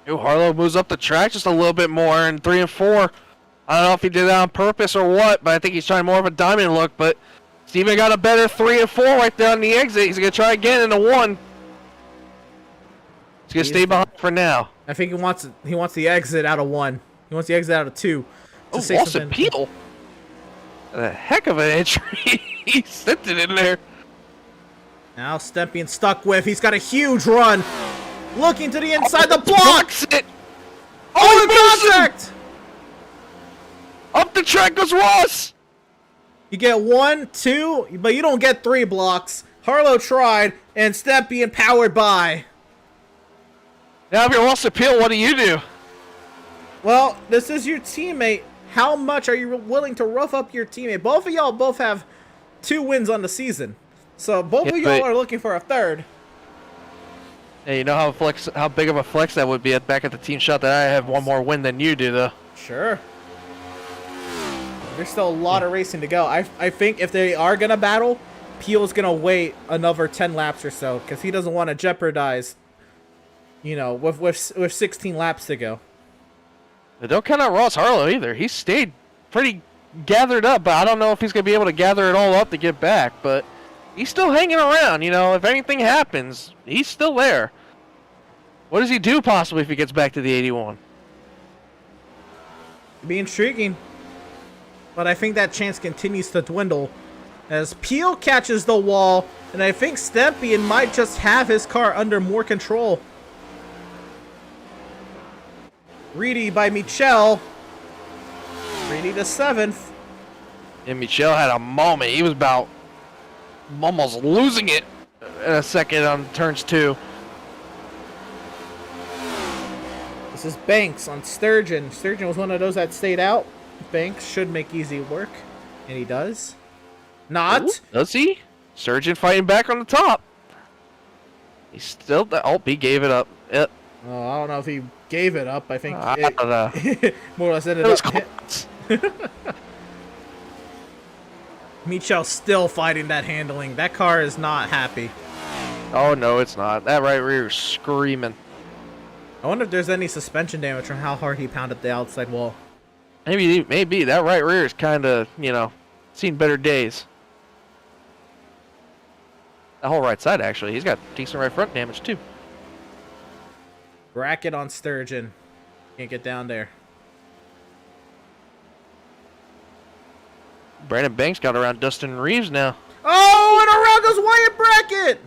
Ooh, Harlow moves up the track just a little bit more in 3 and 4. I don't know if he did that on purpose or what, but I think he's trying more of a diamond look. But Steven got a better 3 and 4 right there on the exit. He's gonna try again in the 1. He's gonna stay behind for now. I think he wants the exit out of 1. He wants the exit out of 2. Oh, Lawson Peel. A heck of an entry. He sent it in there. Now Stempian stuck with. He's got a huge run. Looking to the inside. The block. It. Oh, the contact. Up the track goes Ross. You get 1, 2, but you don't get 3 blocks. Harlow tried, and Stempian powered by. Now if you're Lawson Peel, what do you do? Well, this is your teammate. How much are you willing to rough up your teammate? Both of y'all both have 2 wins on the season. So both of y'all are looking for a 3rd. Hey, you know how big of a flex that would be back at the team shot that I have 1 more win than you do, though. Sure. There's still a lot of racing to go. I think if they are going to battle, Peel's going to wait another 10 laps or so because he doesn't want to jeopardize, you know, with 16 laps to go. But don't count out Ross Harlow either. He stayed pretty gathered up, but I don't know if he's going to be able to gather it all up to get back. But he's still hanging around, you know. If anything happens, he's still there. What does he do possibly if he gets back to the 81? It'd be intriguing. But I think that chance continues to dwindle as Peel catches the wall, and I think Stempian might just have his car under more control. Reedy by Michel. Reedy to 7th. And Michel had a moment. He was about almost losing it in a second on turns 2. This is Banks on Sturgeon. Sturgeon was one of those that stayed out. Banks should make easy work, and he does. Not. Ooh, does he? Sturgeon fighting back on the top. He's still. Oh, he gave it up. Yep. Oh, I don't know if he gave it up. I think I don't know. more or less ended up. Michel's still fighting that handling. That car is not happy. Oh no, it's not. That right rear is screaming. I wonder if there's any suspension damage from how hard he pounded the outside wall. Maybe that right rear is kind of, seen better days. The whole right side, actually. He's got decent right front damage, too. Bracket on Sturgeon. Can't get down there. Brandon Banks got around Dustin Reeves now. Oh, and around goes Wyatt Brackett!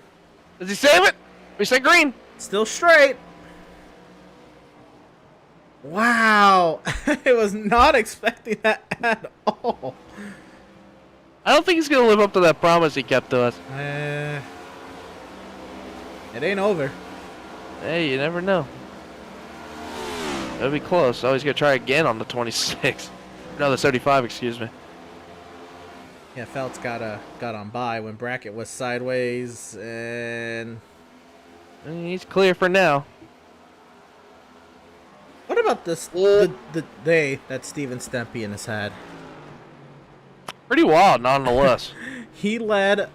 Does he save it? We said green. Still straight. Wow. I was not expecting that at all. I don't think he's going to live up to that promise he kept to us. It ain't over. Hey, you never know. That'll be close. Oh, he's going to try again on the 26. No, the 75, excuse me. Yeah, Feltz got on by when Brackett was sideways, and he's clear for now. What about this? The day that Steven Stempian has had. Pretty wild, nonetheless. He led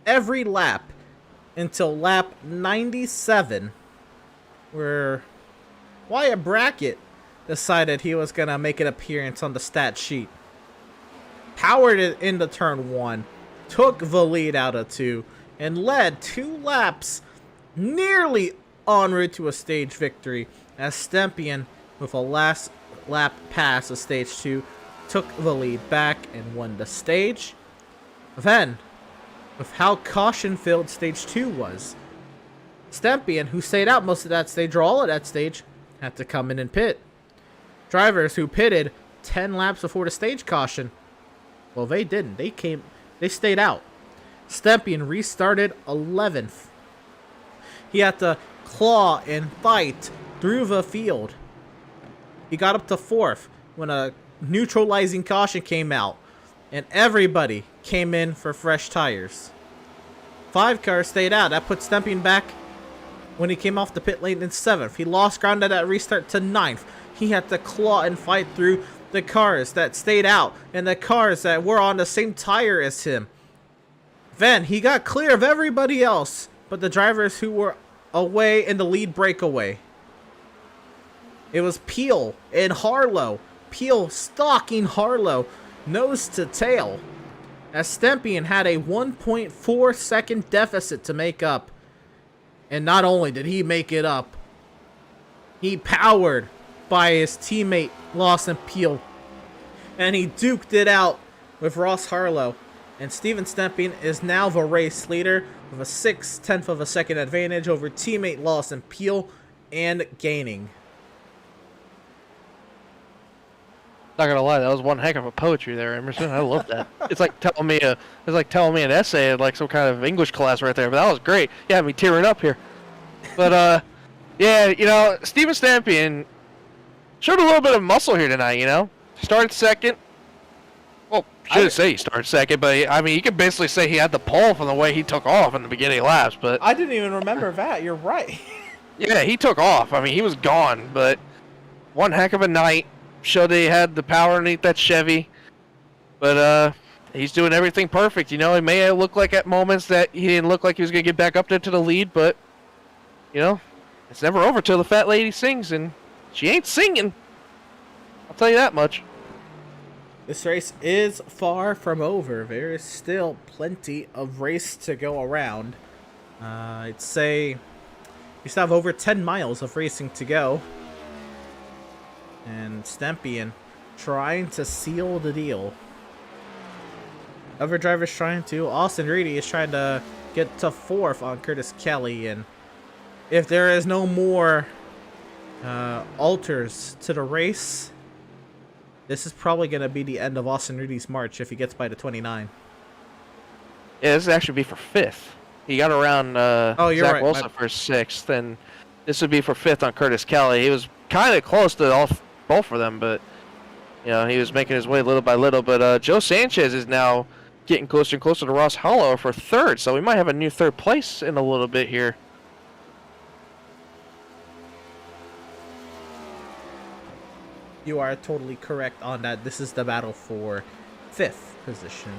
every lap until lap 97, where Wyatt Brackett decided he was gonna make an appearance on the stat sheet. Powered it into turn 1, took the lead out of 2, and led 2 laps, nearly en route to a stage victory, as Stempian, with a last lap pass of stage 2, took the lead back and won the stage. Then, with how caution-filled stage 2 was, Stempian, who stayed out most of that stage, or all of that stage, had to come in and pit. Drivers who pitted 10 laps before the stage caution, well, they didn't. They stayed out. Stempian restarted 11th. He had to claw and fight through the field. He got up to 4th when a neutralizing caution came out, and everybody came in for fresh tires. 5 cars stayed out. That put Stempian back when he came off the pit lane in 7th. He lost ground at that restart to 9th. He had to claw and fight through the cars that stayed out and the cars that were on the same tire as him. Then he got clear of everybody else but the drivers who were away in the lead breakaway. It was Peel and Harlow. Peel stalking Harlow nose to tail, as Stempian had a 1.4 second deficit to make up. And not only did he make it up, he powered by his teammate Lawson Peel, and he duked it out with Ross Harlow, and Steven Stempian is now the race leader with a 6/10 of a second advantage over teammate Lawson Peel and gaining. Not gonna lie, that was one heck of a poetry there, Emerson. I love that. It's like telling me an essay in like some kind of English class right there. But that was great. You had me tearing up here. But yeah, Steven Stempian showed a little bit of muscle here tonight. Started second. Well, shouldn't say he started second, but I mean, you could basically say he had the pole from the way he took off in the beginning laps. But I didn't even remember that. You're right. Yeah, he took off. I mean, he was gone. But one heck of a night. Showed that he had the power underneath that Chevy. But he's doing everything perfect. He may look like at moments that he didn't look like he was going to get back up there to the lead, but, it's never over till the fat lady sings, and she ain't singing. I'll tell you that much. This race is far from over. There is still plenty of race to go around. I'd say we still have over 10 miles of racing to go. And Stempian trying to seal the deal. Other drivers trying to. Austin Reedy is trying to get to 4th on Curtis Kelly. And if there is no more alters to the race, this is probably going to be the end of Austin Reedy's march if he gets by the 29. Yeah, this would actually be for 5th. He got around Zach right. Wilson for 6th, and this would be for 5th on Curtis Kelly. He was kind of close to both of them, but he was making his way little by little. But Joe Sanchez is now getting closer and closer to Ross Hollow for 3rd, so we might have a new 3rd place in a little bit here. You are totally correct on that. This is the battle for 5th position.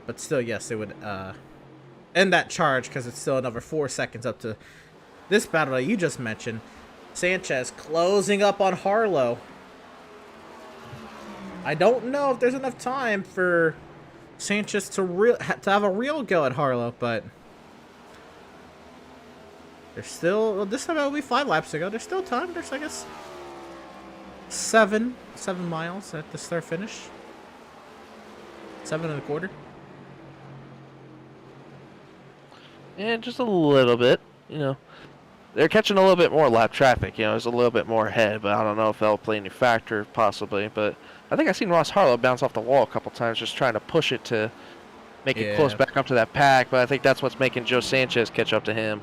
But still, yes, it would end that charge because it's still another 4 seconds up to this battle that you just mentioned. Sanchez closing up on Harlow. I don't know if there's enough time for Sanchez to have a real go at Harlow, but there's still, well, this time it'll be 5 laps to go. There's still time. There's, I guess, 7 miles at the start finish. 7 1/4. Yeah, just a little bit. You know, they're catching a little bit more lap traffic. You know, there's a little bit more ahead, but I don't know if that'll play any factor, possibly. But I think I've seen Ross Harlow bounce off the wall a couple times, just trying to push it to make it close back up to that pack. But I think that's what's making Joe Sanchez catch up to him.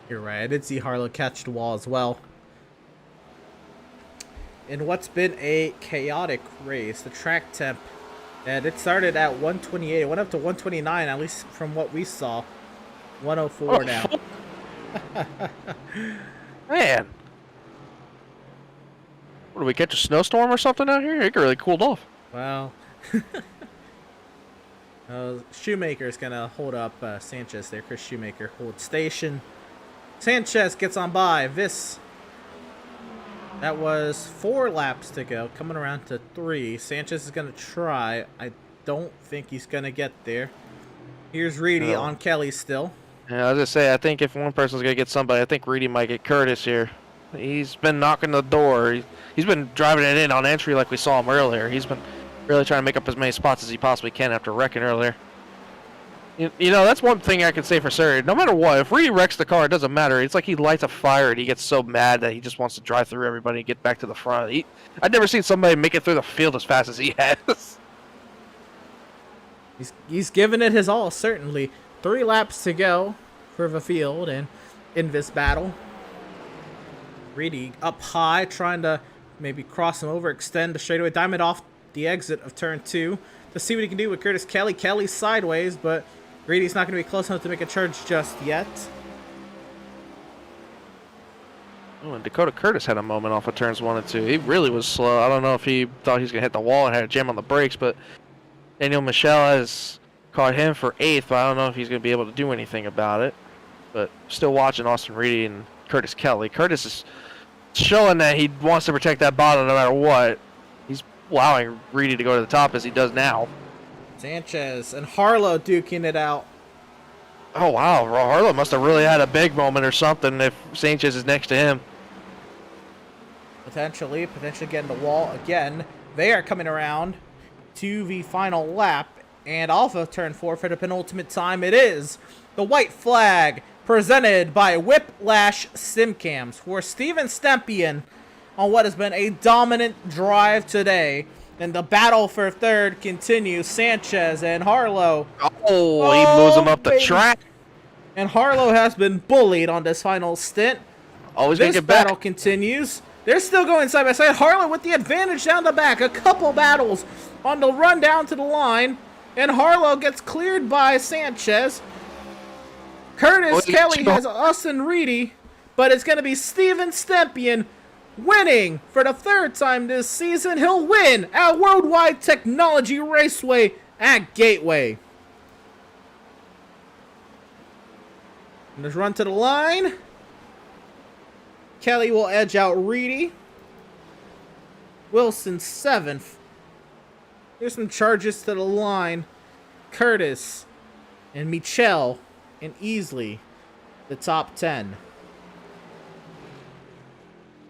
You're right. I did see Harlow catch the wall as well. In what's been a chaotic race, the track temp, and it started at 128. It went up to 129, at least from what we saw. 104 now. Man. What, did we catch a snowstorm or something out here? It really cooled off. Well, Shoemaker's going to hold up Sanchez there. Chris Shoemaker holds station. Sanchez gets on by. That was 4 laps to go, coming around to 3. Sanchez is going to try. I don't think he's going to get there. Here's Reedy on Kelly still. Yeah, I was going to say, I think if one person's going to get somebody, I think Reedy might get Curtis here. He's been knocking the door. He's been driving it in on entry like we saw him earlier. He's been really trying to make up as many spots as he possibly can after wrecking earlier. You know, that's one thing I can say for certain. No matter what, if Reedy wrecks the car, it doesn't matter. It's like he lights a fire and he gets so mad that he just wants to drive through everybody and get back to the front. I've never seen somebody make it through the field as fast as he has. He's giving it his all, certainly. 3 laps to go for the field and in this battle. Reedy up high, trying to maybe cross him over, extend the straightaway, diamond off the exit of turn 2 to see what he can do with Curtis Kelly. Kelly's sideways, but Reedy's not going to be close enough to make a charge just yet. Oh, and Dakota Curtis had a moment off of turns 1 and 2. He really was slow. I don't know if he thought he was going to hit the wall and had a jam on the brakes, but Daniel Michel has caught him for 8th, but I don't know if he's going to be able to do anything about it. But still watching Austin Reedy and Curtis Kelly. Curtis is showing that he wants to protect that bottom no matter what. He's allowing Reedy to go to the top as he does now. Sanchez and Harlow duking it out. Oh, wow. Harlow must have really had a big moment or something if Sanchez is next to him. Potentially getting the wall again. They are coming around to the final lap. And off of turn 4 for the penultimate time, it is the white flag presented by Whiplash Simcams for Steven Stempian on what has been a dominant drive today. And the battle for third continues. Sanchez and Harlow. Oh, he moves him up the track. And Harlow has been bullied on this final stint. Always gonna get back. Battle continues. They're still going side by side. Harlow with the advantage down the back. A couple battles on the run down to the line. And Harlow gets cleared by Sanchez. Curtis Kelly has Austin Reedy. But it's going to be Steven Stempian winning for the 3rd time this season. He'll win at Worldwide Technology Raceway at Gateway. And let's run to the line. Kelly will edge out Reedy. Wilson 7th. Here's some charges to the line. Curtis and Michel and Easley, the top 10.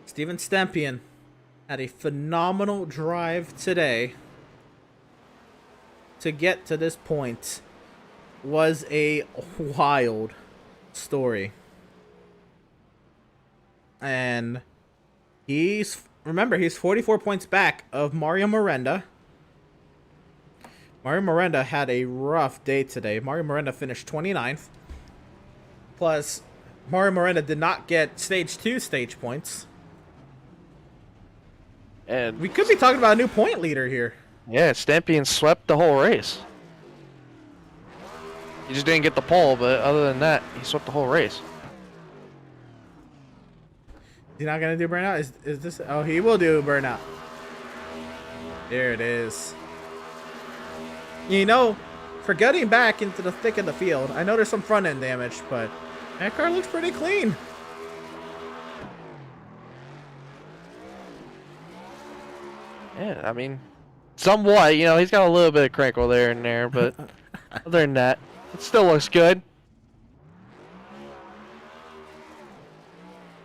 Steven Stempian had a phenomenal drive today. To get to this point was a wild story. And remember, he's 44 points back of Mario Miranda. Mario Miranda had a rough day today. Mario Miranda finished 29th. Plus, Mario Miranda did not get stage 2 stage points. And we could be talking about a new point leader here. Yeah, Stempian swept the whole race. He just didn't get the pole, but other than that, he swept the whole race. He's not going to do burnout? Is this... Oh, he will do burnout. There it is. You know, for getting back into the thick of the field, I know there's some front-end damage, but that car looks pretty clean. Yeah, I mean, somewhat. You know, he's got a little bit of crinkle there and there, but other than that, it still looks good.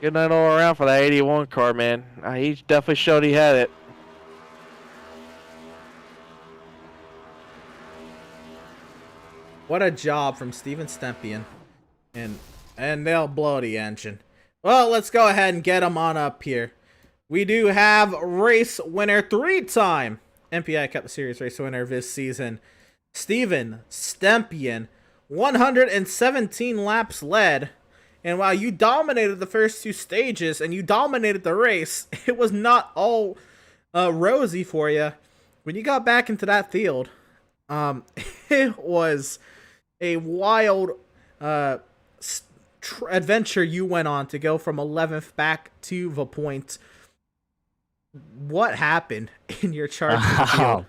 Good night all around for that 81 car, man. He definitely showed he had it. What a job from Steven Stempian. And they'll blow the engine. Well, let's go ahead and get him on up here. We do have race winner, 3-time MPI Cup Series race winner this season, Steven Stempian. 117 laps led. And while you dominated the first 2 stages and you dominated the race, it was not all rosy for you. When you got back into that field, it was a wild adventure you went on to go from 11th back to the point. What happened in your charge field?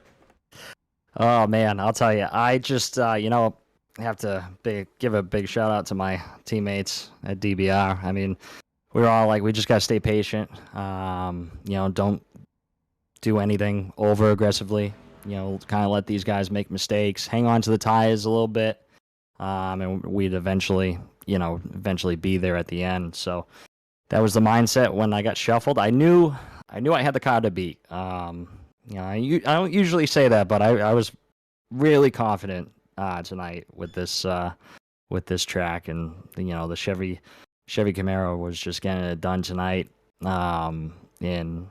Oh man, I'll tell you. I just have to give a big shout out to my teammates at DBR. I mean, we were all like, we just gotta stay patient. Don't do anything over aggressively. Kind of let these guys make mistakes. Hang on to the tires a little bit, and we'd eventually be there at the end. So that was the mindset when I got shuffled. I knew I had the car to beat. I don't usually say that, but I was really confident tonight with this track, and the Chevy Camaro was just getting it done tonight. In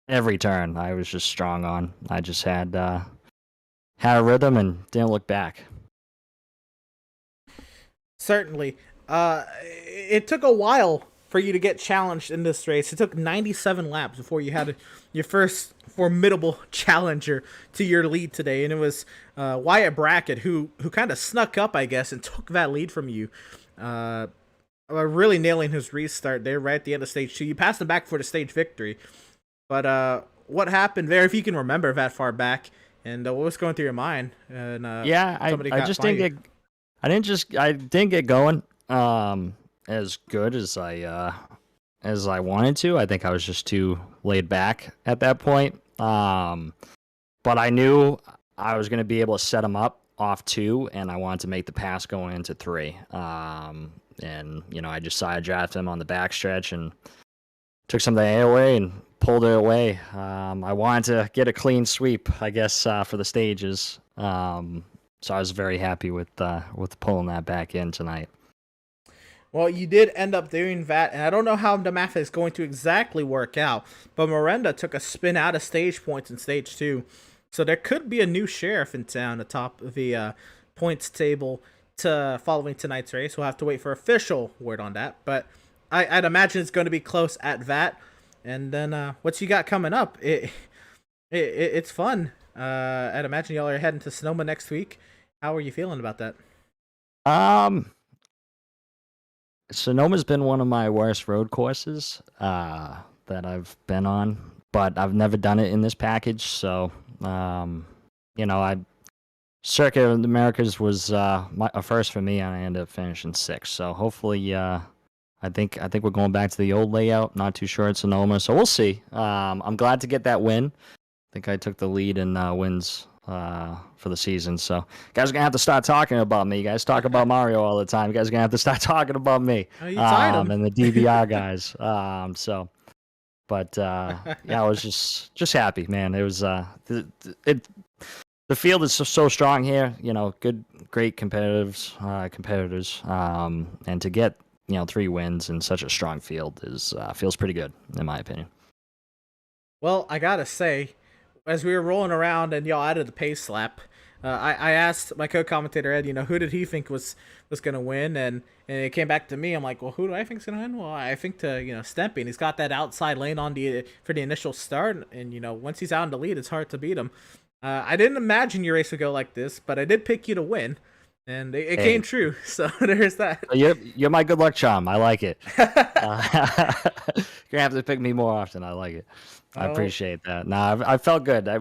every turn, I was just strong on. I just had a rhythm and didn't look back. Certainly. It took a while for you to get challenged in this race. It took 97 laps before you had your first formidable challenger to your lead today, and it was Wyatt Brackett who kind of snuck up, I guess, and took that lead from you. Really nailing his restart there right at the end of stage 2. You passed him back for the stage victory. But what happened there, if you can remember that far back, and what was going through your mind? And I didn't get going as good as I wanted to. I think I was just too laid back at that point. But I knew I was going to be able to set him up off 2, and I wanted to make the pass going into 3. And I just side drafted him on the backstretch and took some of the air away and pulled it away. I wanted to get a clean sweep, I guess, for the stages. So I was very happy with pulling that back in tonight. Well, you did end up doing that, and I don't know how the math is going to exactly work out, but Miranda took a spin out of stage points in stage 2. So there could be a new sheriff in town atop the points table following tonight's race. We'll have to wait for official word on that, but I'd imagine it's going to be close at that. And then what you got coming up? It's fun. I'd imagine y'all are heading to Sonoma next week. How are you feeling about that? Sonoma's been one of my worst road courses that I've been on, but I've never done it in this package. So, Circuit of the Americas was a first for me, and I ended up finishing 6th. So hopefully, I think we're going back to the old layout. Not too sure at Sonoma, so we'll see. I'm glad to get that win. I think I took the lead in wins for the season. So, you guys are gonna have to start talking about me. You guys talk about Mario all the time. You guys are gonna have to start talking about me. Oh, you tied him. And the DBR guys. Yeah, I was just happy, man. It was the field is so strong here. Great competitors, and to get 3 wins in such a strong field feels pretty good in my opinion. Well, I gotta say, as we were rolling around and y'all added the pace slap, I asked my co-commentator Ed, who did he think was going to win, and it came back to me. I'm like, well, who do I think's going to win? Well, I think Stempy, and he's got that outside lane for the initial start, and once he's out in the lead, it's hard to beat him. I didn't imagine your race would go like this, but I did pick you to win, and it came true. So there's that. You're my good luck charm. I like it. You're gonna have to pick me more often. I like it. I appreciate that. No, I felt good. I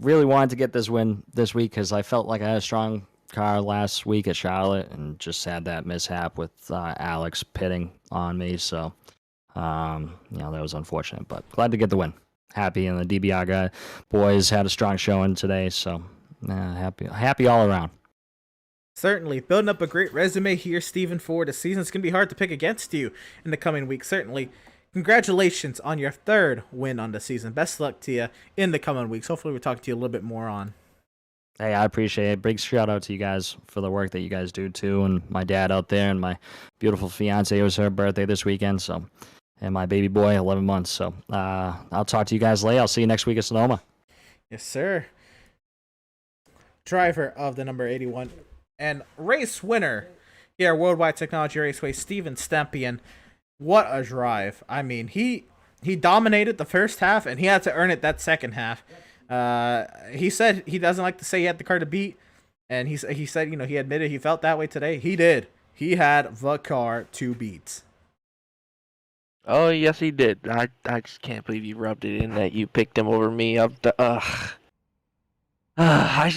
really wanted to get this win this week because I felt like I had a strong car last week at Charlotte and just had that mishap with Alex pitting on me. So, that was unfortunate, but glad to get the win. happy, and the DiBiaga boys had a strong showing today, so happy all around. Certainly. Building up a great resume here, Stephen, for the season. It's going to be hard to pick against you in the coming weeks, certainly. Congratulations on your 3rd win on the season. Best luck to you in the coming weeks. Hopefully we'll talk to you a little bit more on. Hey, I appreciate it. Big shout out to you guys for the work that you guys do too, and my dad out there, and my beautiful fiance. It was her birthday this weekend, so, and my baby boy, 11 months. So I'll talk to you guys later. I'll see you next week at Sonoma. Yes, sir. Driver of the number 81 and race winner here at Worldwide Technology Raceway, Steven Stempian. What a drive. I mean, he dominated the first half, and he had to earn it that second half. He said he doesn't like to say he had the car to beat, and he said, you know, he admitted he felt that way today. He did. He had the car to beat. Oh, yes, he did. I just can't believe you rubbed it in that you picked him over me. I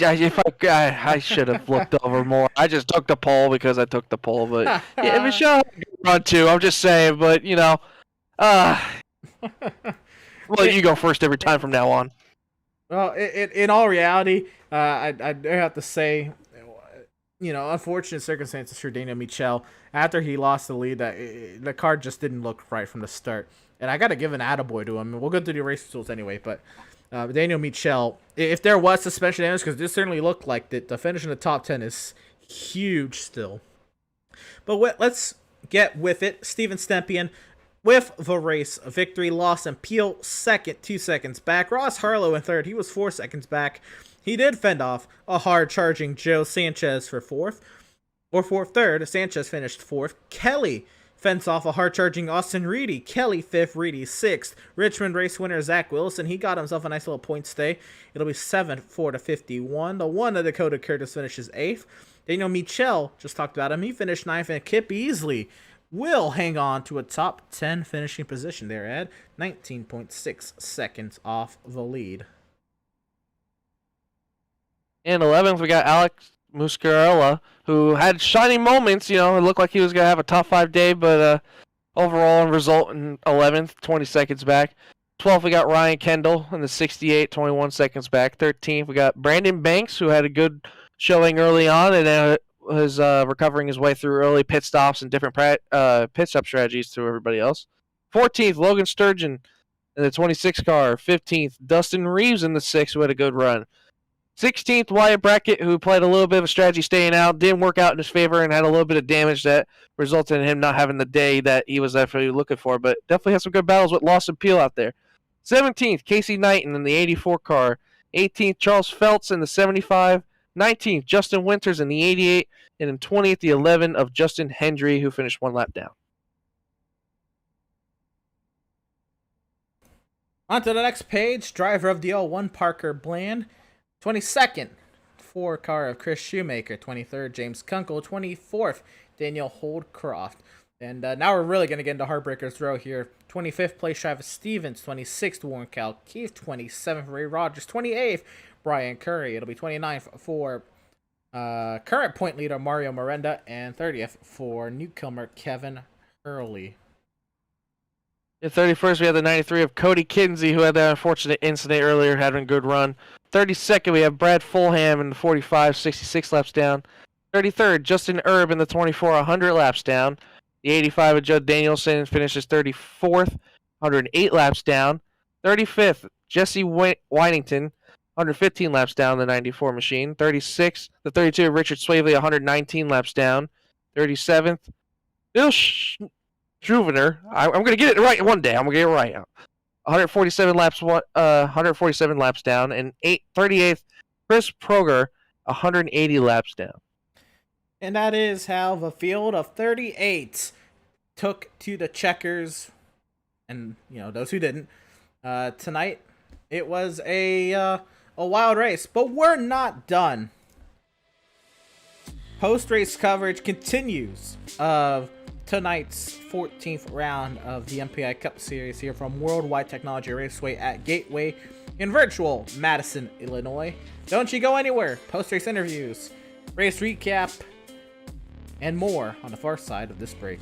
should have looked over more. I just took the pole because I took the pole, but yeah, Michelle had a good run too. I'm just saying, but you know, well, you go first every time from now on. Well, in all reality, I have to say, you know, unfortunate circumstances for Daniel Michel. After he lost the lead, the car just didn't look right from the start, and I got to give an attaboy to him. We'll go through the race results anyway, but. Daniel Michel, if there was suspension damage, because this certainly looked like that, the finish in the top 10 is huge still. But let's get with it. Steven Stempian with the race victory. Lawson Peel second, 2 seconds back. Ross Harlow in third. He was 4 seconds back. He did fend off a hard-charging Joe Sanchez for third. Sanchez finished fourth. Kelly fends off a hard-charging Austin Reedy. Kelly 5th, Reedy 6th. Richmond race winner Zach Wilson, he got himself a nice little point stay. It'll be 7th, 4-51. The one of Dakota Curtis finishes 8th. Daniel Michel, just talked about him, he finished 9th, and Kip Easley will hang on to a top 10 finishing position there, Ed. 19.6 seconds off the lead. In 11th, we got Alex Muscarella, who had shining moments. You know, it looked like he was going to have a top 5 day, but overall result in 11th, 20 seconds back. 12th, we got Ryan Kendall in the 68, 21 seconds back. 13th, we got Brandon Banks, who had a good showing early on and was recovering his way through early pit stops and different pit stop strategies to everybody else. 14th, Logan Sturgeon in the 26 car. 15th, Dustin Reeves in the 6, who had a good run. 16th, Wyatt Brackett, who played a little bit of a strategy staying out, didn't work out in his favor, and had a little bit of damage that resulted in him not having the day that he was actually looking for, but definitely had some good battles with Lawson Peel out there. 17th, Casey Knighton in the 84 car. 18th, Charles Feltz in the 75. 19th, Justin Winters in the 88. And in 20th, the 11 of Justin Hendry, who finished 1 lap down. On to the next page, driver of the L1, Parker Bland. 22nd, 4 car of Chris Shoemaker. 23rd, James Kunkel. 24th, Daniel Holdcroft. And now we're really going to get into Heartbreakers Row here. 25th place, Travis Stevens. 26th, Warren Cal Keith. 27th, Ray Rogers. 28th, Brian Curry. It'll be 29th for current point leader Mario Miranda. And 30th for newcomer Kevin Hurley. At 31st, we have the 93 of Cody Kinsey, who had that unfortunate incident earlier, having a good run. 32nd, we have Brad Fulham in the 45, 66 laps down. 33rd, Justin Erb in the 24, 100 laps down. The 85 of Judd Danielson finishes 34th, 108 laps down. 35th, Jesse Whitington, 115 laps down the 94 machine. 36th, the 32 of Richard Swavely, 119 laps down. 37th, Bill Struvener. I'm going to get it right one day. I'm going to get it right. 147 laps down, and 38th, Chris Proger, 180 laps down. And that is how the field of 38 took to the checkers, and those who didn't. Tonight, it was a wild race, but we're not done. Post-race coverage continues of tonight's 14th round of the MPI Cup Series here from Worldwide Technology Raceway at Gateway in virtual Madison, Illinois. Don't you go anywhere. Post-race interviews, race recap, and more on the far side of this break.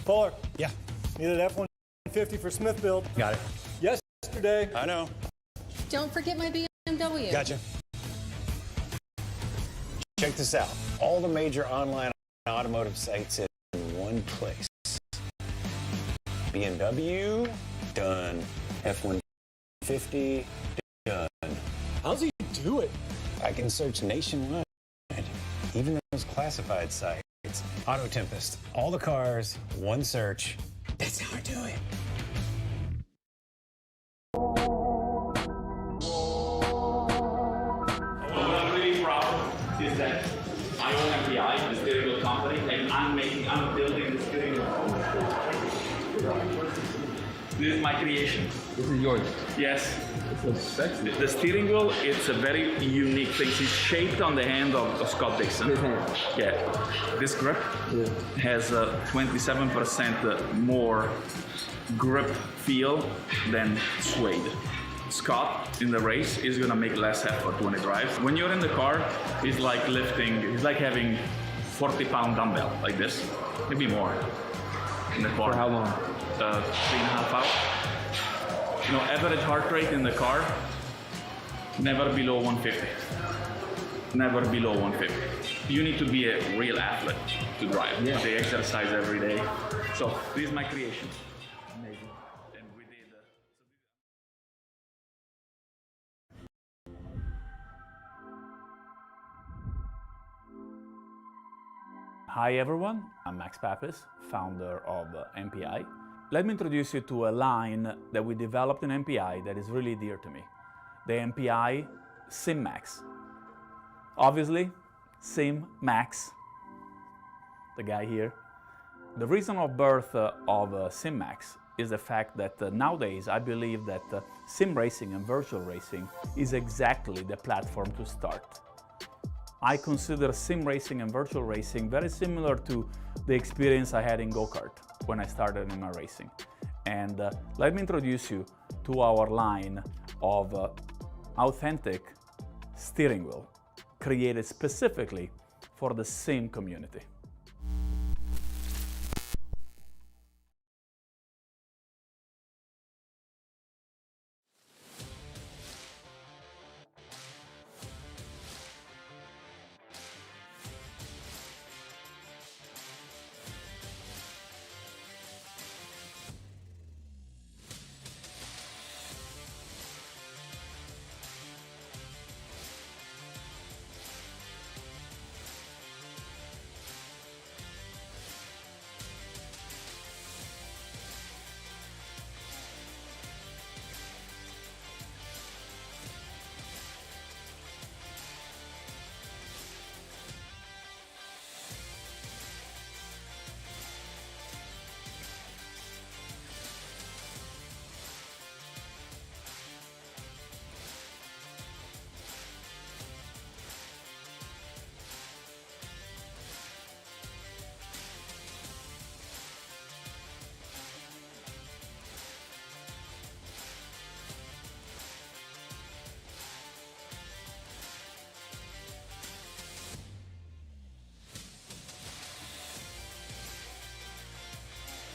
Fuller. Yeah. Needed F-150 for Smith build. Got it. Yesterday. I know. Don't forget my BMW. Gotcha. Check this out. All the major online automotive sites in one place. BMW, done. F-150, done. How's he do it? I can search nationwide, even those classified sites. Auto Tempest, all the cars, one search. That's how I do it. What I'm really proud is that I own MPI, the steering wheel company, and I'm building the steering wheel. This is my creation. This is yours. Yes. It's so sexy. The steering wheel, it's a very unique thing. It's shaped on the hand of Scott Dixon. His hand. Yeah. This grip has 27% more grip feel than suede. Scott in the race is gonna make less effort when he drives. When you're in the car, it's like lifting, it's like having 40-pound dumbbell like this, maybe more in the car. For how long? 3.5 hours. You know, average heart rate in the car, never below 150. Never below 150. You need to be a real athlete to drive. Yeah. They exercise every day. So this is my creation. Amazing. And we did. Hi everyone, I'm Max Papis, founder of MPI. Let me introduce you to a line that we developed in MPI that is really dear to me. The MPI SimMax. Obviously, SimMax, the guy here. The reason of birth of SimMax is the fact that nowadays I believe that sim racing and virtual racing is exactly the platform to start. I consider sim racing and virtual racing very similar to the experience I had in go-kart when I started in my racing. And let me introduce you to our line of authentic steering wheel created specifically for the sim community.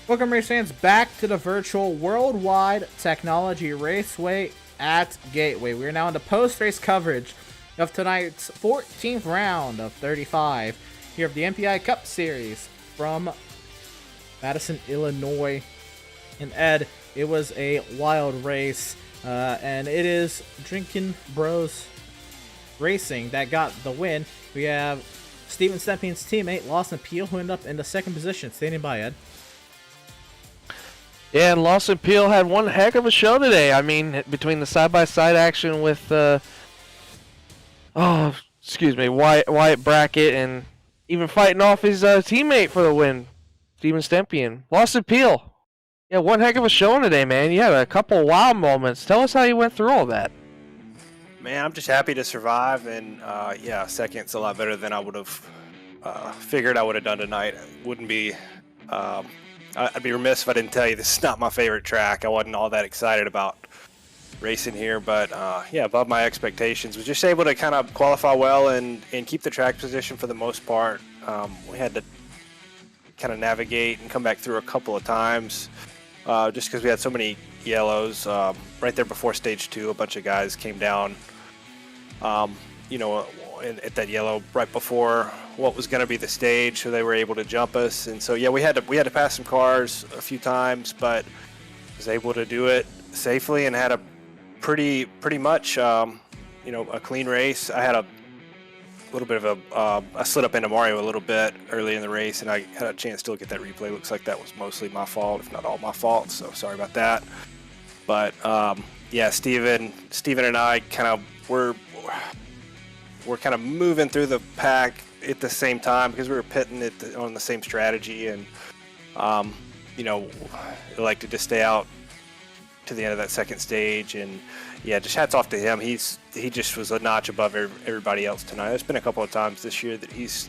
Welcome, race fans, back to the virtual Worldwide Technology Raceway at Gateway. We are now into post-race coverage of tonight's 14th round of 35 here of the MPI Cup Series from Madison, Illinois. And Ed, it was a wild race, and it is Drinking Bros Racing that got the win. We have Steven Stempien's teammate, Lawson Peel, who ended up in the second position. Standing by, Ed. Yeah, and Lawson Peel had one heck of a show today. I mean, between the side-by-side action with, Wyatt Brackett, and even fighting off his teammate for the win, Steven Stempien. Lawson Peel, yeah, one heck of a showing today, man. You had a couple wild moments. Tell us how you went through all that. Man, I'm just happy to survive, and yeah, second's a lot better than I would have figured I would have done tonight. Wouldn't be. I'd be remiss if I didn't tell you this is not my favorite track. I wasn't all that excited about racing here, but yeah, above my expectations. Was just able to kind of qualify well and keep the track position for the most part. We had to kind of navigate and come back through a couple of times, just because we had so many yellows. Right there before stage 2, a bunch of guys came down, at that yellow right before what was going to be the stage, so they were able to jump us. And so, yeah, we had to pass some cars a few times, but was able to do it safely and had a pretty much, a clean race. I had a little bit of I slid up into Mario a little bit early in the race, and I had a chance to look at that replay. Looks like that was mostly my fault, if not all my fault, so sorry about that. But yeah, Steven and I kind of we're kind of moving through the pack at the same time because we were pitting it on the same strategy, and elected to stay out to the end of that second stage. And yeah, just hats off to him. He just was a notch above everybody else tonight. There's been a couple of times this year that he's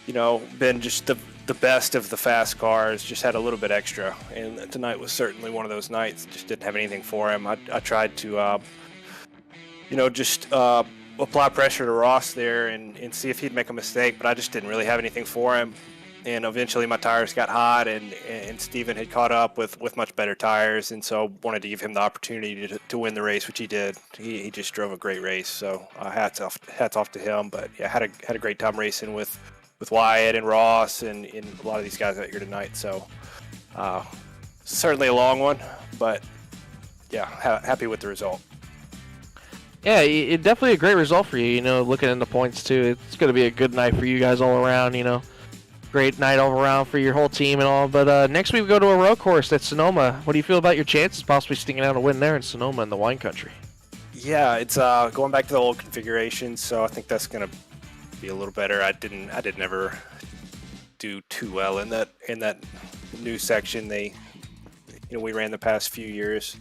been just the best of the fast cars, just had a little bit extra, and tonight was certainly one of those nights. Just didn't have anything for him. I tried to just apply pressure to Ross there and see if he'd make a mistake, but I just didn't really have anything for him. And eventually my tires got hot, and Steven had caught up with much better tires, and so wanted to give him the opportunity to win the race, which he did. He just drove a great race, so hats off to him. But yeah, had a great time racing with Wyatt and Ross and a lot of these guys out here tonight. So certainly a long one, but yeah, happy with the result. Yeah, it definitely a great result for you. Looking in the points too, it's going to be a good night for you guys all around. Great night all around for your whole team and all. But next week we go to a road course at Sonoma. What do you feel about your chances possibly sticking out a win there in Sonoma in the wine country? Yeah, it's going back to the old configuration, so I think that's going to be a little better. I didn't ever do too well in that new section we ran the past few years.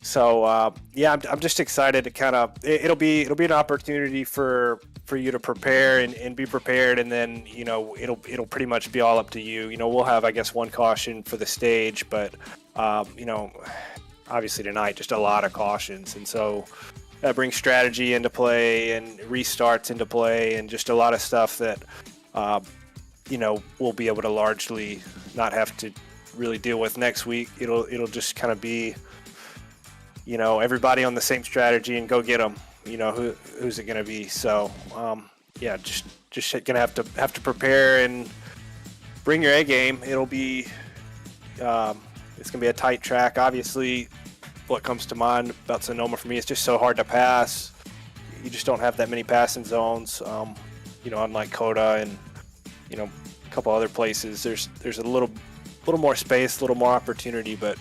So yeah, I'm just excited to kind of it'll be an opportunity for you to prepare and be prepared, and then it'll pretty much be all up to you. We'll have, I guess, one caution for the stage, but obviously tonight just a lot of cautions, and so that brings strategy into play and restarts into play, and just a lot of stuff that we'll be able to largely not have to really deal with next week. It'll just kind of be everybody on the same strategy and go get them. Who's it going to be? So yeah, just gonna have to prepare and bring your A game. It'll be it's gonna be a tight track. Obviously, what comes to mind about Sonoma for me is just so hard to pass. You just don't have that many passing zones. Unlike Coda and a couple other places, there's a little more space, a little more opportunity, but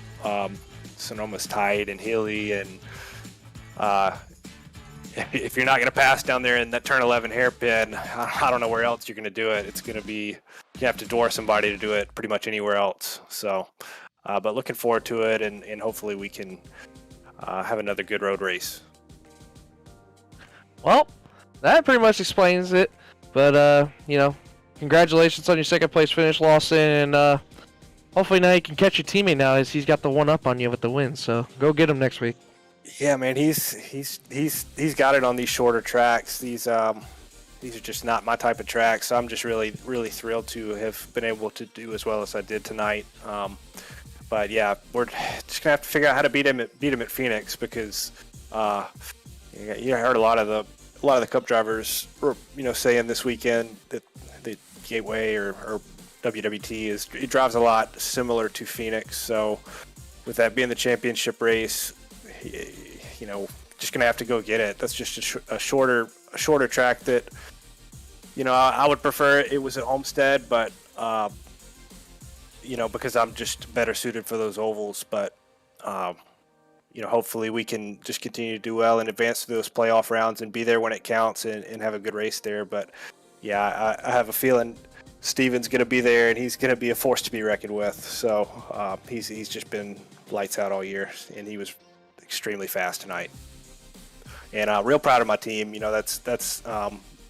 Sonoma's tight and hilly, and if you're not going to pass down there in that turn 11 hairpin, I don't know where else you're going to do it. It's going to be, you have to door somebody to do it pretty much anywhere else. So, but looking forward to it, and hopefully we can have another good road race. Well, that pretty much explains it. But, congratulations on your second place finish, Lawson, and hopefully now you can catch your teammate now as he's got the one up on you with the win. So go get him next week. Yeah, man, he's got it on these shorter tracks. These are just not my type of tracks. So I'm just really thrilled to have been able to do as well as I did tonight. But yeah, we're just gonna have to figure out how to beat him at Phoenix, because you heard a lot of the Cup drivers were saying this weekend that the Gateway or WWT it drives a lot similar to Phoenix. So with that being the championship race, just gonna have to go get it. That's just a shorter track that I would prefer it was at Homestead, but because I'm just better suited for those ovals. But hopefully we can just continue to do well and advance through those playoff rounds and be there when it counts and have a good race there. But yeah, I have a feeling Steven's going to be there, and he's going to be a force to be reckoned with. So he's just been lights out all year, and he was extremely fast tonight. And real proud of my team.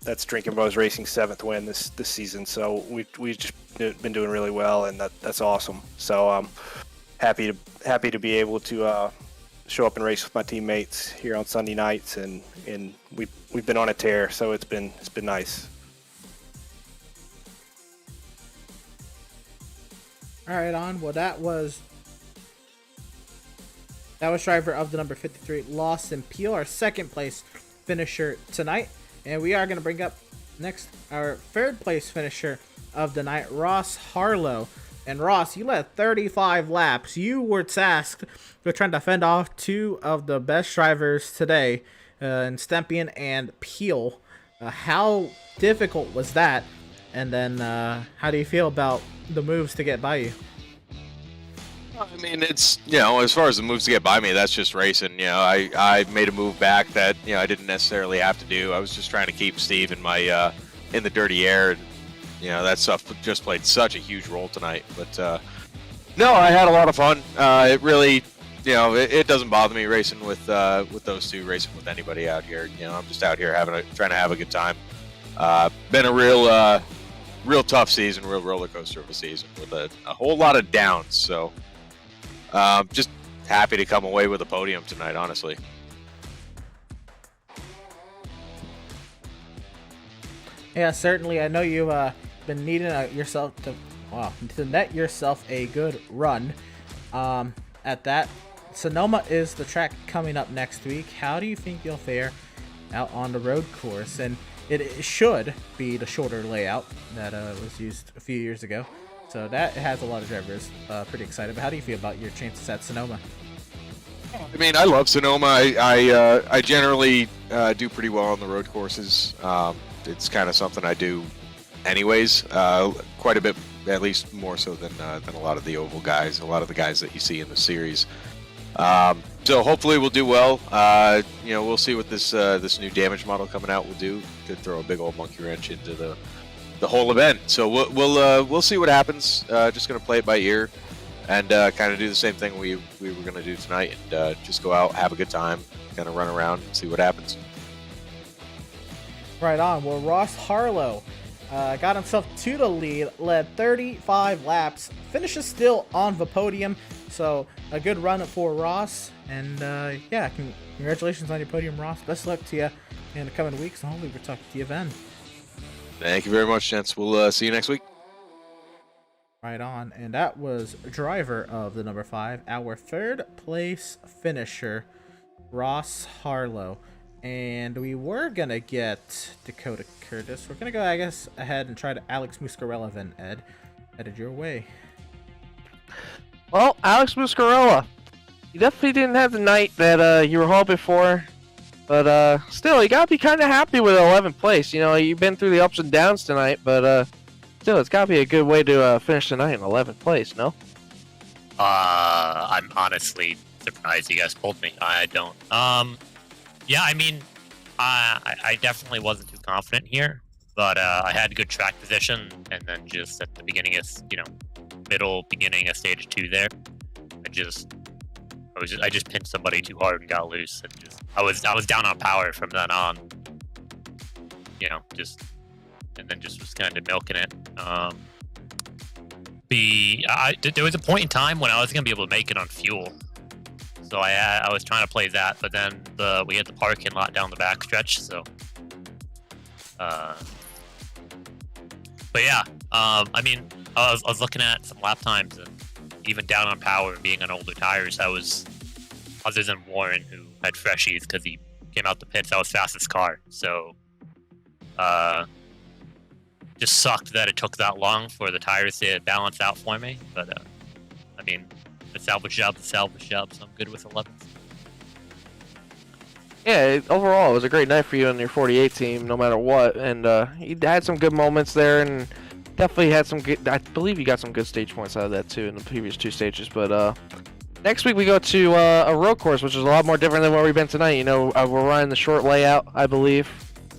That's Drinking Bros Racing's 7th win this season. So we've just been doing really well, and that's awesome. So I'm happy to be able to show up and race with my teammates here on Sunday nights, and we've been on a tear. So it's been nice. All right, on. Well, that was driver of the number 53, Lawson Peel, our second place finisher tonight. And we are going to bring up next our third place finisher of the night, Ross Harlow. And Ross, you led 35 laps. You were tasked with trying to fend off two of the best drivers today, in Stempian and Peel. How difficult was that? And then how do you feel about the moves to get by you? I mean, it's, as far as the moves to get by me, that's just racing. I made a move back that, I didn't necessarily have to do. I was just trying to keep Steve in my, in the dirty air. And, that stuff just played such a huge role tonight. But, no, I had a lot of fun. It really, it doesn't bother me racing with those two, racing with anybody out here. I'm just out here trying to have a good time. Been a real tough season, real roller coaster of a season with a whole lot of downs. So, just happy to come away with a podium tonight, honestly. Yeah, certainly. I know you've been needing yourself to net yourself a good run. At that, Sonoma is the track coming up next week. How do you think you'll fare out on the road course? And it should be the shorter layout that was used a few years ago. So that has a lot of drivers pretty excited. But how do you feel about your chances at Sonoma? I mean, I love Sonoma. I generally do pretty well on the road courses. It's kind of something I do anyways, quite a bit, at least more so than a lot of the oval guys, a lot of the guys that you see in the series. So hopefully we'll do well. We'll see what this new damage model coming out will do. Could throw a big old monkey wrench into the whole event. So we'll see what happens. Just gonna play it by ear, and kind of do the same thing we were gonna do tonight, and just go out, have a good time, kind of run around and see what happens. Right on. Well, Ross Harlow got himself to the lead, led 35 laps, finishes still on the podium. So a good run for Ross, and yeah, congratulations on your podium, Ross. Best luck to you in the coming weeks, and hopefully we'll talk to you then. Thank you very much, gents. We'll see you next week. Right on. And that was driver of the number 5, our third place finisher, Ross Harlow. And we were going to get Dakota Curtis. We're going to go, I guess, ahead and try to Alex Muscarella then, Ed. Headed your way. Well, Alex Muscarella, you definitely didn't have the night that you were hoping for. But still, you got to be kind of happy with 11th place. You've been through the ups and downs tonight, but still, it's got to be a good way to finish tonight in 11th place, no? I'm honestly surprised you guys pulled me. I don't. Yeah, I mean, I definitely wasn't too confident here, but I had good track position, and then just at the beginning of, beginning of stage 2 there, I just pinned somebody too hard and got loose, and I was down on power from then on. And then just was kind of milking it. There was a point in time when I was gonna be able to make it on fuel, so I was trying to play that, but then we had the parking lot down the back stretch, so. But yeah, I mean, I was looking at some lap times, and even down on power and being on older tires, I was, other than Warren, who had freshies because he came out the pits, I was fastest car. So, just sucked that it took that long for the tires to balance out for me. But, I mean, the salvage job, so I'm good with 11th. Yeah, overall, it was a great night for you and your 48 team, no matter what. And you had some good moments there, and definitely had some good. I believe you got some good stage points out of that too in the previous 2 stages. But next week we go to a road course, which is a lot more different than where we've been tonight. We're running the short layout, I believe,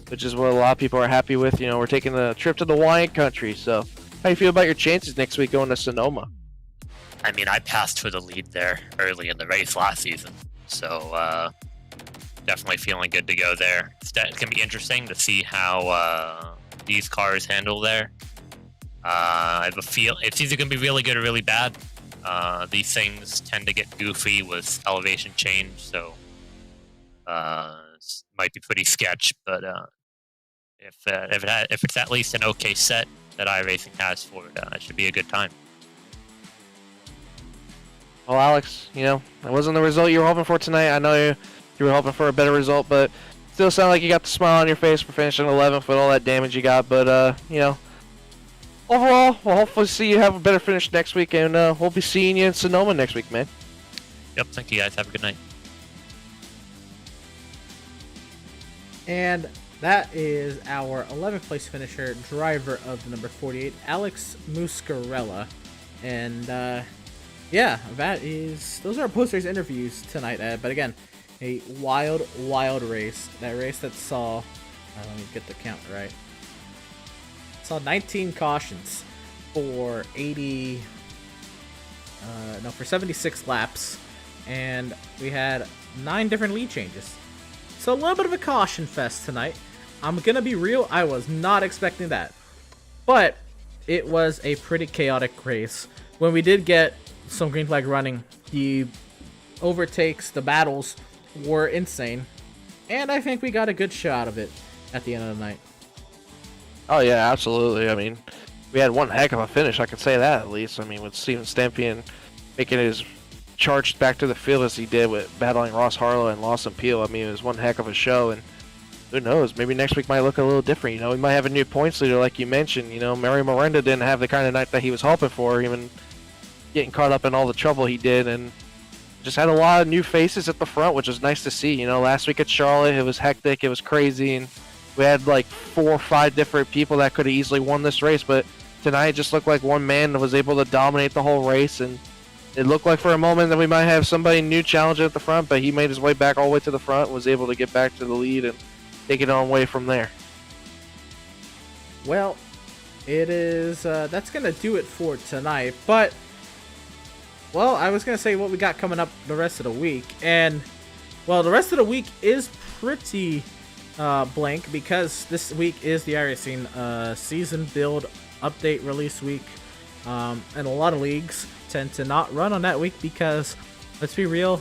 which is what a lot of people are happy with. We're taking a trip to the wine country. So, how do you feel about your chances next week going to Sonoma? I mean, I passed for the lead there early in the race last season, so definitely feeling good to go there. It's gonna be interesting to see how these cars handle there. I have a feel it's either gonna be really good or really bad. These things tend to get goofy with elevation change, so it might be pretty sketch. But if it's at least an okay set that iRacing has for it, it should be a good time. Well, Alex, that wasn't the result you were hoping for tonight. I know you were hoping for a better result, but still sound like you got the smile on your face for finishing 11th with all that damage you got. But, overall, we'll hopefully see you have a better finish next week, and we'll be seeing you in Sonoma next week, man. Yep, thank you guys. Have a good night. And that is our 11th place finisher, driver of the number 48, Alex Muscarella. And those are our post-race interviews tonight, Ed. But again, a wild race. That race that saw, let me get the count right. Saw 19 cautions for 76 laps. And we had 9 different lead changes. So a little bit of a caution fest tonight. I'm going to be real, I was not expecting that. But it was a pretty chaotic race. When we did get some green flag running, the overtakes, the battles were insane. And I think we got a good show out of it at the end of the night. Oh, yeah, absolutely. I mean, we had one heck of a finish, I could say that at least. I mean, with Steven Stampian making his charge back to the field as he did with battling Ross Harlow and Lawson Peel. I mean, it was one heck of a show, and who knows, maybe next week might look a little different. We might have a new points leader like you mentioned. Mario Miranda didn't have the kind of night that he was hoping for, even getting caught up in all the trouble he did, and just had a lot of new faces at the front, which was nice to see. Last week at Charlotte, it was hectic, it was crazy, and we had like 4 or 5 different people that could have easily won this race, but tonight it just looked like one man was able to dominate the whole race, and it looked like for a moment that we might have somebody new challenging at the front, but he made his way back all the way to the front, was able to get back to the lead and take it on away from there. Well, it is, that's going to do it for tonight, but, well, I was going to say what we got coming up the rest of the week, and, well, the rest of the week is pretty blank, because this week is the iRacing season build update release week, and a lot of leagues tend to not run on that week because, let's be real,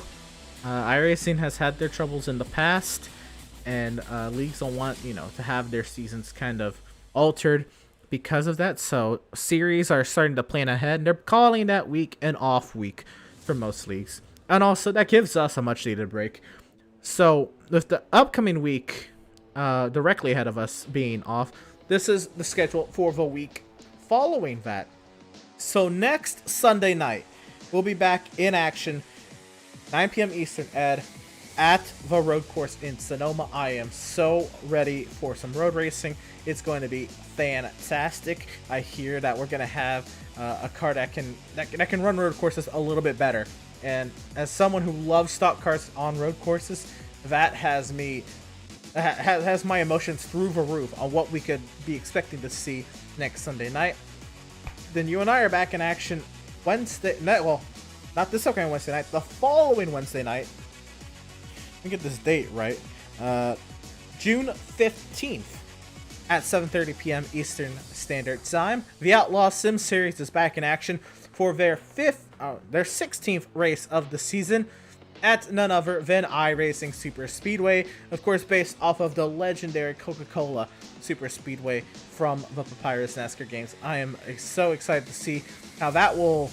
iRacing has had their troubles in the past, and leagues don't want to have their seasons kind of altered because of that. So series are starting to plan ahead, and they're calling that week an off week for most leagues, and also that gives us a much needed break. So with the upcoming week directly ahead of us being off, this is the schedule for the week following that. So next Sunday night, we'll be back in action, 9 p.m. Eastern, at the road course in Sonoma. I am so ready for some road racing. It's going to be fantastic. I hear that we're going to have a car that can run road courses a little bit better. And as someone who loves stock cars on road courses, that has my emotions through the roof on what we could be expecting to see next Sunday night. Then you and I are back in action Wednesday night. Well, not this upcoming Wednesday night, the following Wednesday night. Let me get this date right. June 15th at 7:30 p.m. Eastern Standard Time. The Outlaw Sim Series is back in action for their 16th race of the season at none other than iRacing Super Speedway, of course based off of the legendary Coca-Cola Super Speedway from the Papyrus NASCAR games. I am so excited to see how that will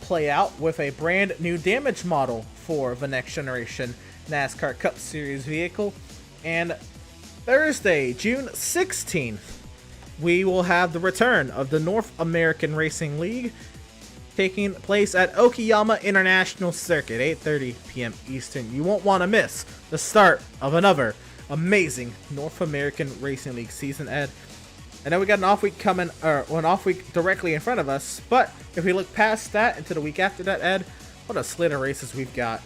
play out with a brand new damage model for the next generation NASCAR Cup Series vehicle. And Thursday, June 16th, we will have the return of the North American Racing League taking place at Okayama International Circuit, 8:30 p.m. Eastern. You won't want to miss the start of another amazing North American Racing League season, Ed. I know we got an off week coming, or an off week directly in front of us, but if we look past that into the week after that, Ed, what a slate of races we've got.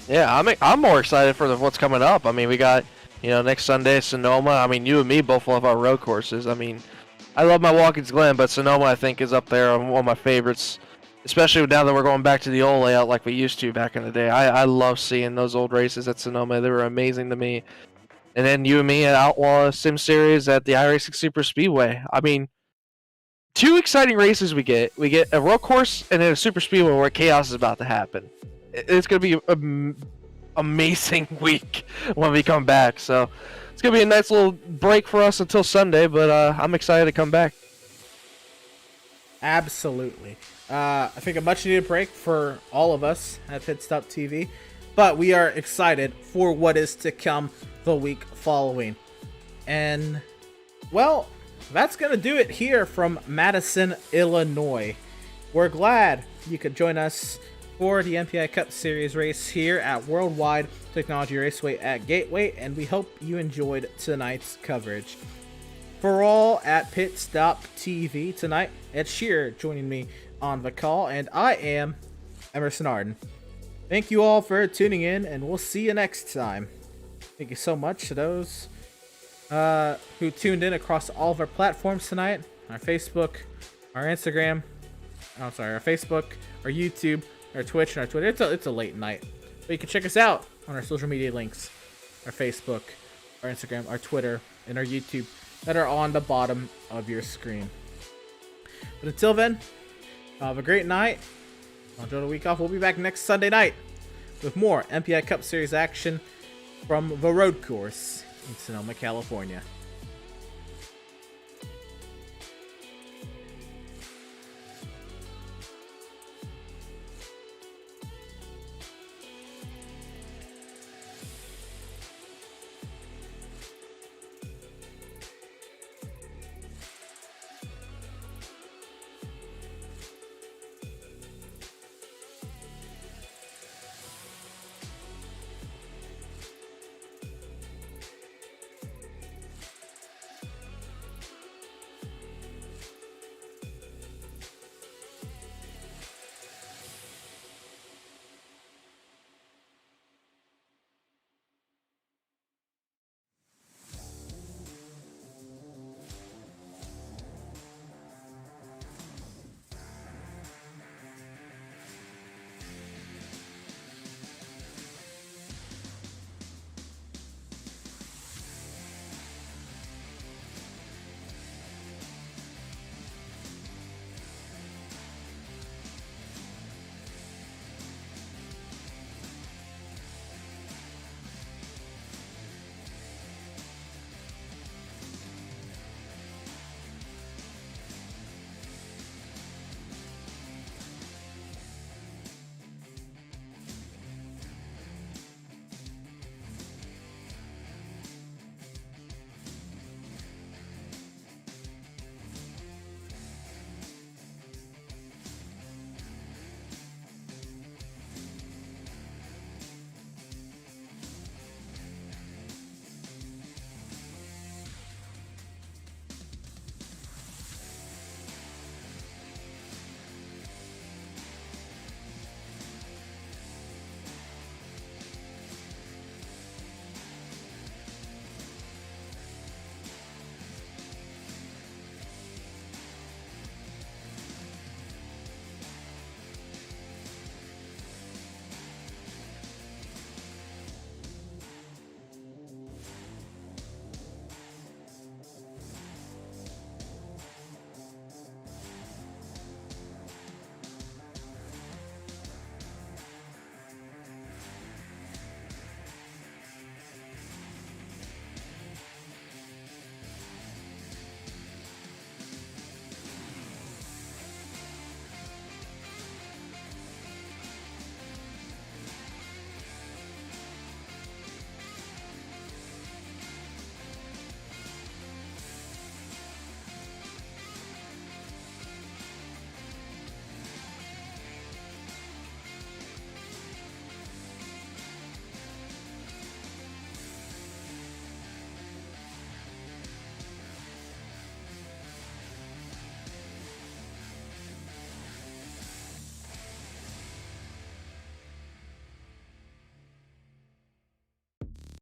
Yeah, I'm more excited for what's coming up. I mean, we got, next Sunday, Sonoma. I mean, you and me both love our road courses. I mean, I love my Watkins Glen, but Sonoma, I think, is up there on one of my favorites, especially now that we're going back to the old layout like we used to back in the day. I love seeing those old races at Sonoma. They were amazing to me. And then you and me at Outlaw Sim Series at the iRacing Super Speedway. I mean, 2 exciting races we get. We get a road course and then a Super Speedway where chaos is about to happen. It's going to be an amazing week when we come back. So it's going to be a nice little break for us until Sunday, but I'm excited to come back. Absolutely. I think a much needed break for all of us at PitStop TV, but we are excited for what is to come the week following. And, well, that's going to do it here from Madison, Illinois. We're glad you could join us for the MPI Cup Series race here at Worldwide Technology Raceway at Gateway, and we hope you enjoyed tonight's coverage. For all at PitStop TV tonight, Ed Shearer joining me on the call, and I am Emerson Arden. Thank you all for tuning in, and we'll see you next time. Thank you so much to those who tuned in across all of our platforms tonight. Our Facebook, our Instagram, our Facebook, our YouTube, our Twitch, and our Twitter. It's a late night, but you can check us out on our social media links, our Facebook, our Instagram, our Twitter, and our YouTube that are on the bottom of your screen. But until then, have a great night. Enjoy the week off. We'll be back next Sunday night with more MPI Cup Series action from the road course in Sonoma, California.